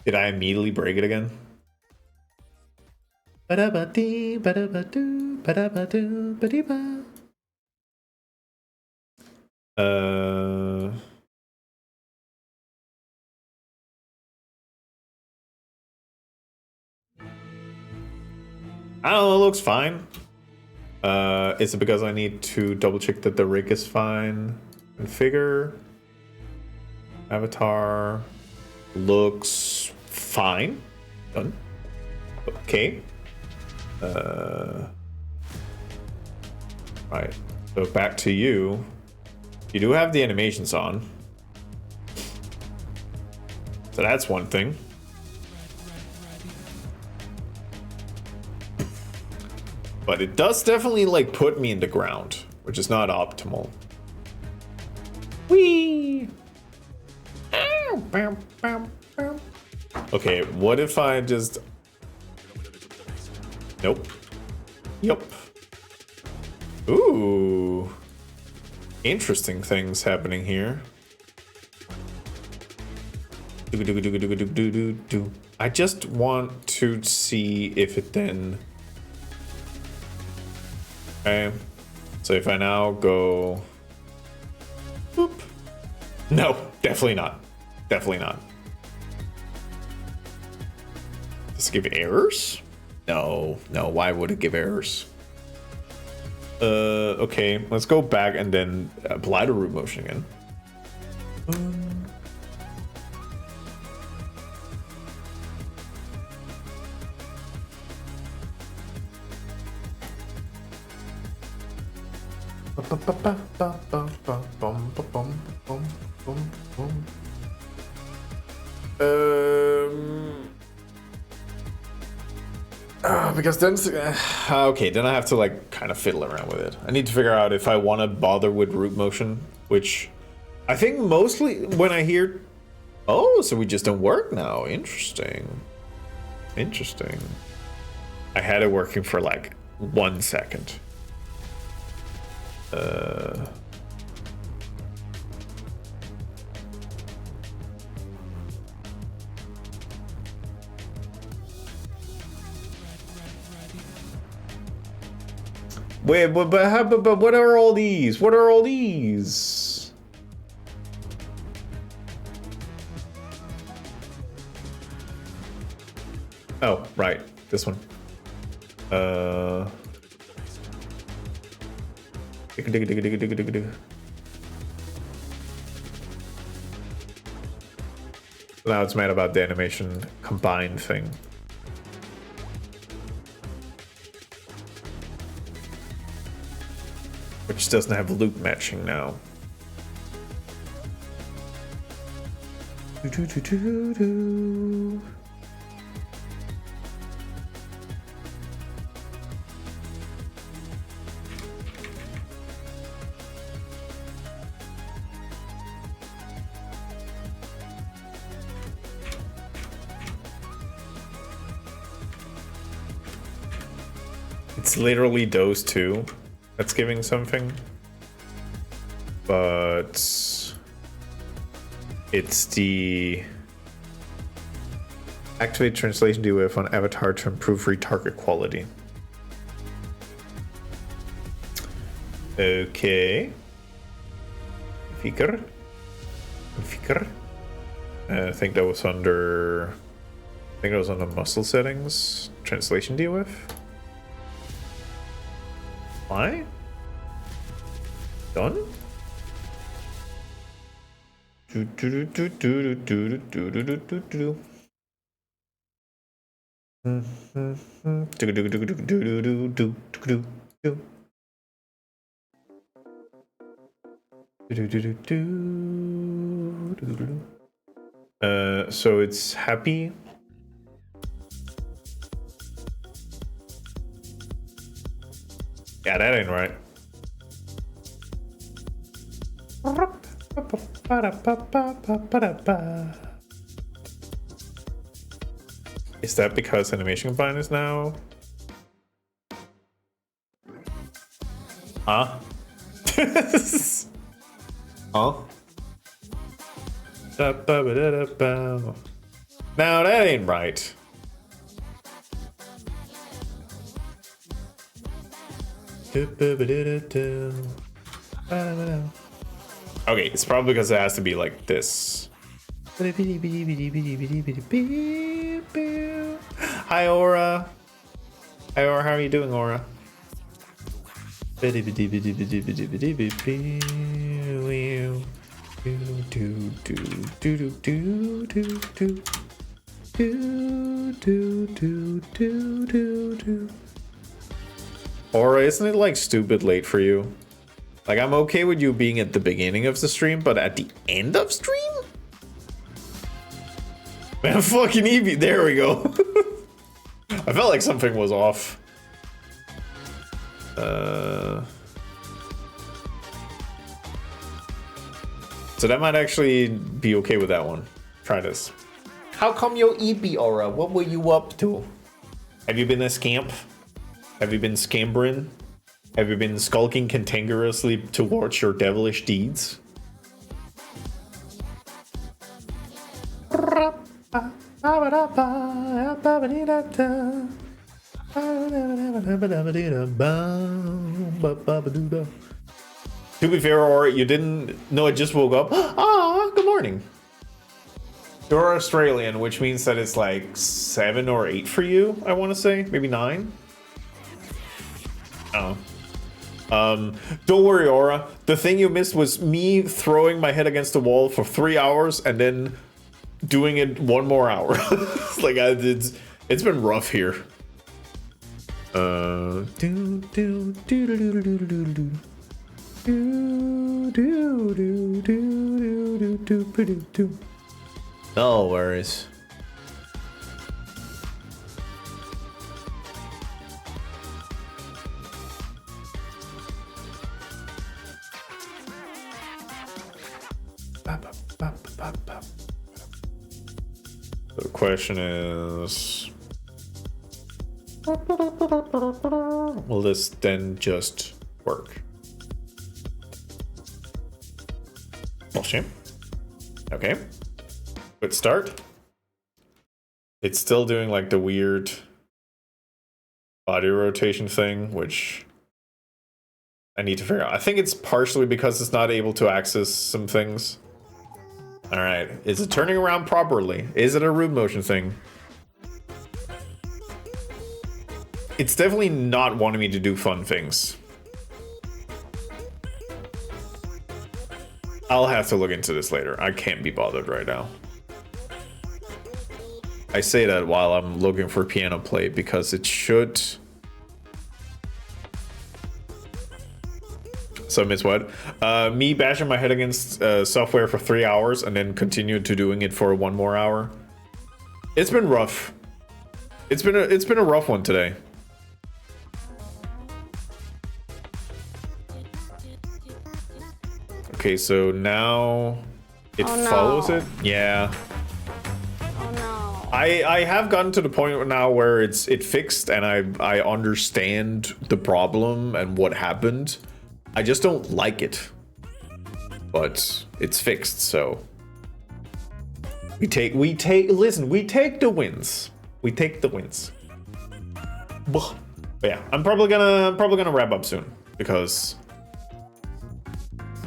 Did I immediately break it again? I don't know, it looks fine. Is it because I need to double check that the rig is fine? Configure. Avatar. Looks fine. Done. Okay. Right. So back to you. You do have the animations on. So that's one thing. But it does definitely like put me in the ground, which is not optimal. Whee! Okay, what if I just... Nope. Yup. Ooh. Interesting things happening here. I just want to see if it then... Okay. So if I now go... Boop. No, definitely not. Definitely not. Does it give errors? No, no, why would it give errors? Okay, let's go back and then apply the root motion again. Because then, okay, then I have to like kind of fiddle around with it. I need to figure out if I want to bother with root motion, which I think mostly when I hear Oh, so we just don't work now. Interesting. Interesting. I had it working for like 1 second. Wait, but what are all these? What are all these? Oh, right. This one. Now it's mad about the animation combined thing. Which doesn't have loop matching now. It's literally those two that's giving something, but it's the activate translation DOF on avatar to improve retarget quality. Okay. Fiker. I think that was under. I think it was on the muscle settings. Translation DOF. Why? Done? So it's happy. Yeah, that ain't right. Is that because animation combine is now? Huh? Huh? Now that ain't right. Okay, it's probably because it has to be like this. Hi, Aura. Hi, Aura. How are you doing, Aura? Aura, isn't it like stupid late for you? Like, I'm okay with you being at the beginning of the stream, but at the end of stream? Man, fucking Eevee, there we go. I felt like something was off. So that might actually be okay with that one. Try this. How come you're Eevee, Aura? What were you up to? Have you been a scamp? Have you been scampering? Have you been skulking cantankerously towards your devilish deeds? To be fair, or you didn't know, I just woke up. Ah, good morning. You're Australian, which means that it's like 7 or 8 for you, I want to say. Maybe 9? Oh. Don't worry, Aura. The thing you missed was me throwing my head against the wall for 3 hours and then doing it 1 more hour. Like, it's been rough here. No worries. question is, will this then just work? Bullshit. Okay. Good start. It's still doing like the weird body rotation thing, which I need to figure out. I think it's partially because it's not able to access some things. All right, is it turning around properly? Is it a root motion thing? It's definitely not wanting me to do fun things. I'll have to look into this later. I can't be bothered right now. I say that while I'm looking for piano play because it should. So miss what? Me bashing my head against software for 3 hours and then continue to doing it for 1 more hour. It's been rough. It's been a rough one today. Okay, so now it follows it. Yeah. Oh no. I have gotten to the point now where it fixed and I understand the problem and what happened. I just don't like it. But it's fixed, so we take the wins. We take the wins. But yeah, I'm probably gonna wrap up soon because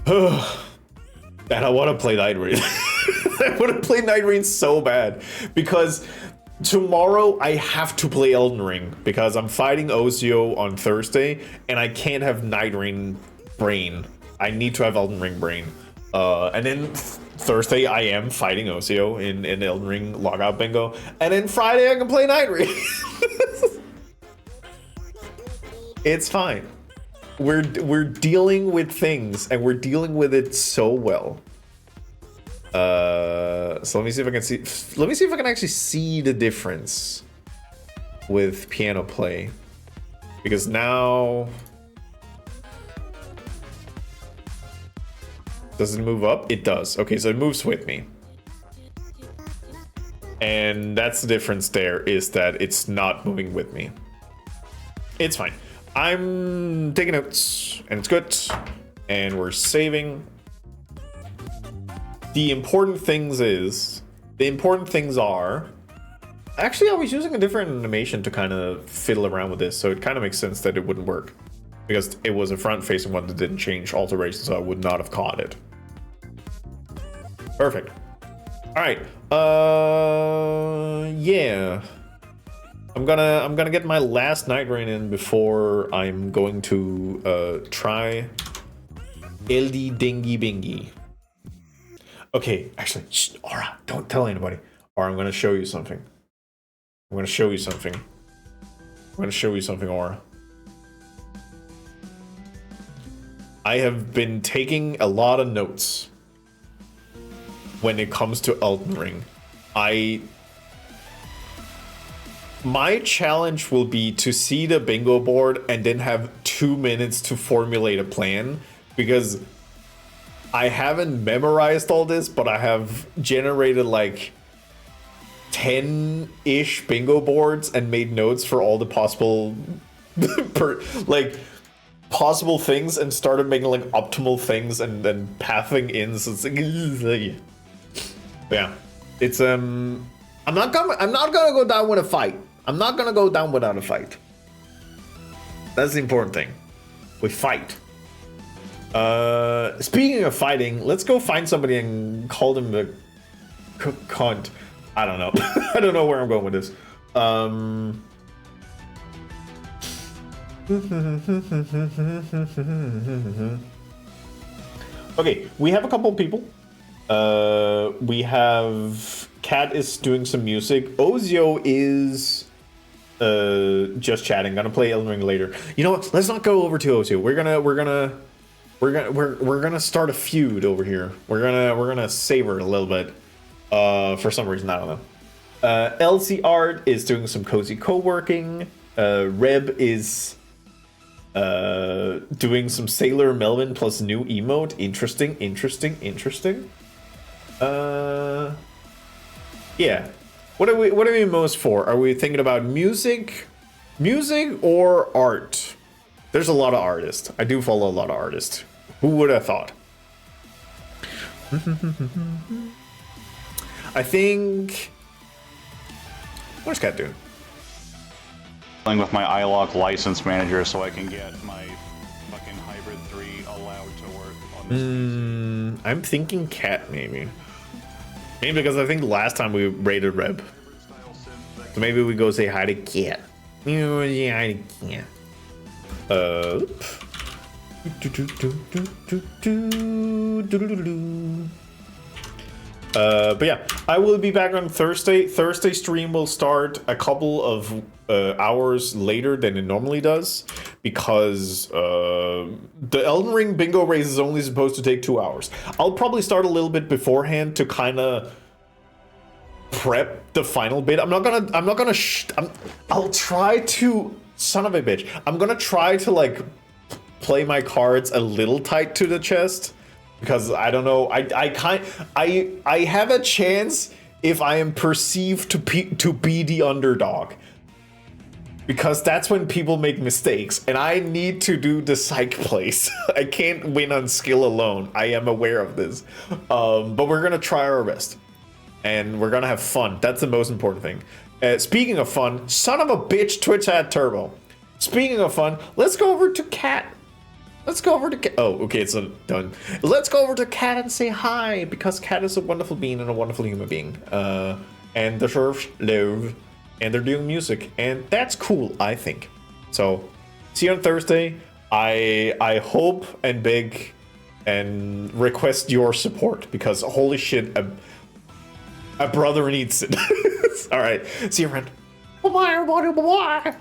and I want to play Night Rain. I want to play Night Rain so bad because tomorrow I have to play Elden Ring because I'm fighting Ozio on Thursday and I can't have Night Rain brain. I need to have Elden Ring brain. And then Thursday I am fighting Ozio in Elden Ring logout bingo, and then Friday I can play Night Rain. It's fine. We're dealing with things and we're dealing with it so well. So let me see if I can see. Let me see if I can actually see the difference with piano play, because now does it move up? It does. Okay, so it moves with me, and that's the difference. There is that it's not moving with me. It's fine. I'm taking notes, and it's good, and we're saving. The important things are, actually I was using a different animation to kind of fiddle around with this, so it kind of makes sense that it wouldn't work, because it was a front-facing one that didn't change alteration, so I would not have caught it. Perfect. All right. Yeah. I'm gonna get my last Night Rain in before I'm going to try Eldy Dingy Bingy. Okay, actually, shh, Aura, don't tell anybody. Aura, I'm gonna show you something. Aura. I have been taking a lot of notes when it comes to Elden Ring. My challenge will be to see the bingo board and then have 2 minutes to formulate a plan, because I haven't memorized all this, but I have generated like 10-ish bingo boards and made notes for all the possible possible things, and started making like optimal things and then pathing in. So it's like, yeah, it's I'm not gonna go down with a fight. I'm not gonna go down without a fight. That's the important thing. We fight. Speaking of fighting, let's go find somebody and call them the cunt. I don't know. I don't know where I'm going with this. Okay, we have a couple people. We have Kat is doing some music. Ozio is just chatting. Gonna play Elden Ring later. You know what? Let's not go over to Ozio. We're gonna start a feud over here. We're gonna savor it a little bit. For some reason, I don't know. LC Art is doing some cozy co-working. Reb is doing some Sailor Melvin plus new emote. Interesting. Yeah. What are we most for? Are we thinking about music or art? There's a lot of artists. I do follow a lot of artists. Who would have thought? I think. What's Cat doing? With my iLock license manager so I can get my fucking Hybrid 3 allowed to work on this. I'm thinking Cat maybe. Maybe because I think last time we raided Reb. So maybe we go say hi to Cat. Yeah, hi to Cat. But yeah, I will be back on Thursday. Thursday stream will start a couple of hours later than it normally does because the Elden Ring bingo race is only supposed to take 2 hours. I'll probably start a little bit beforehand to kind of prep the final bit. I'll try to, son of a bitch. I'm gonna try to like play my cards a little tight to the chest. Because I don't know, I have a chance if I am perceived to be the underdog. Because that's when people make mistakes, and I need to do the psych plays. I can't win on skill alone. I am aware of this, but we're gonna try our best, and we're gonna have fun. That's the most important thing. Speaking of fun, son of a bitch, Twitch had turbo. Speaking of fun, let's go over to Cat. Let's go over to Cat. Oh, okay, it's done. Let's go over to Cat and say hi, because Cat is a wonderful being and a wonderful human being. And deserves love, and they're doing music, and that's cool, I think. So, see you on Thursday. I hope and beg and request your support, because holy shit, a brother needs it. All right, see you around. Bye-bye, everybody. Bye-bye.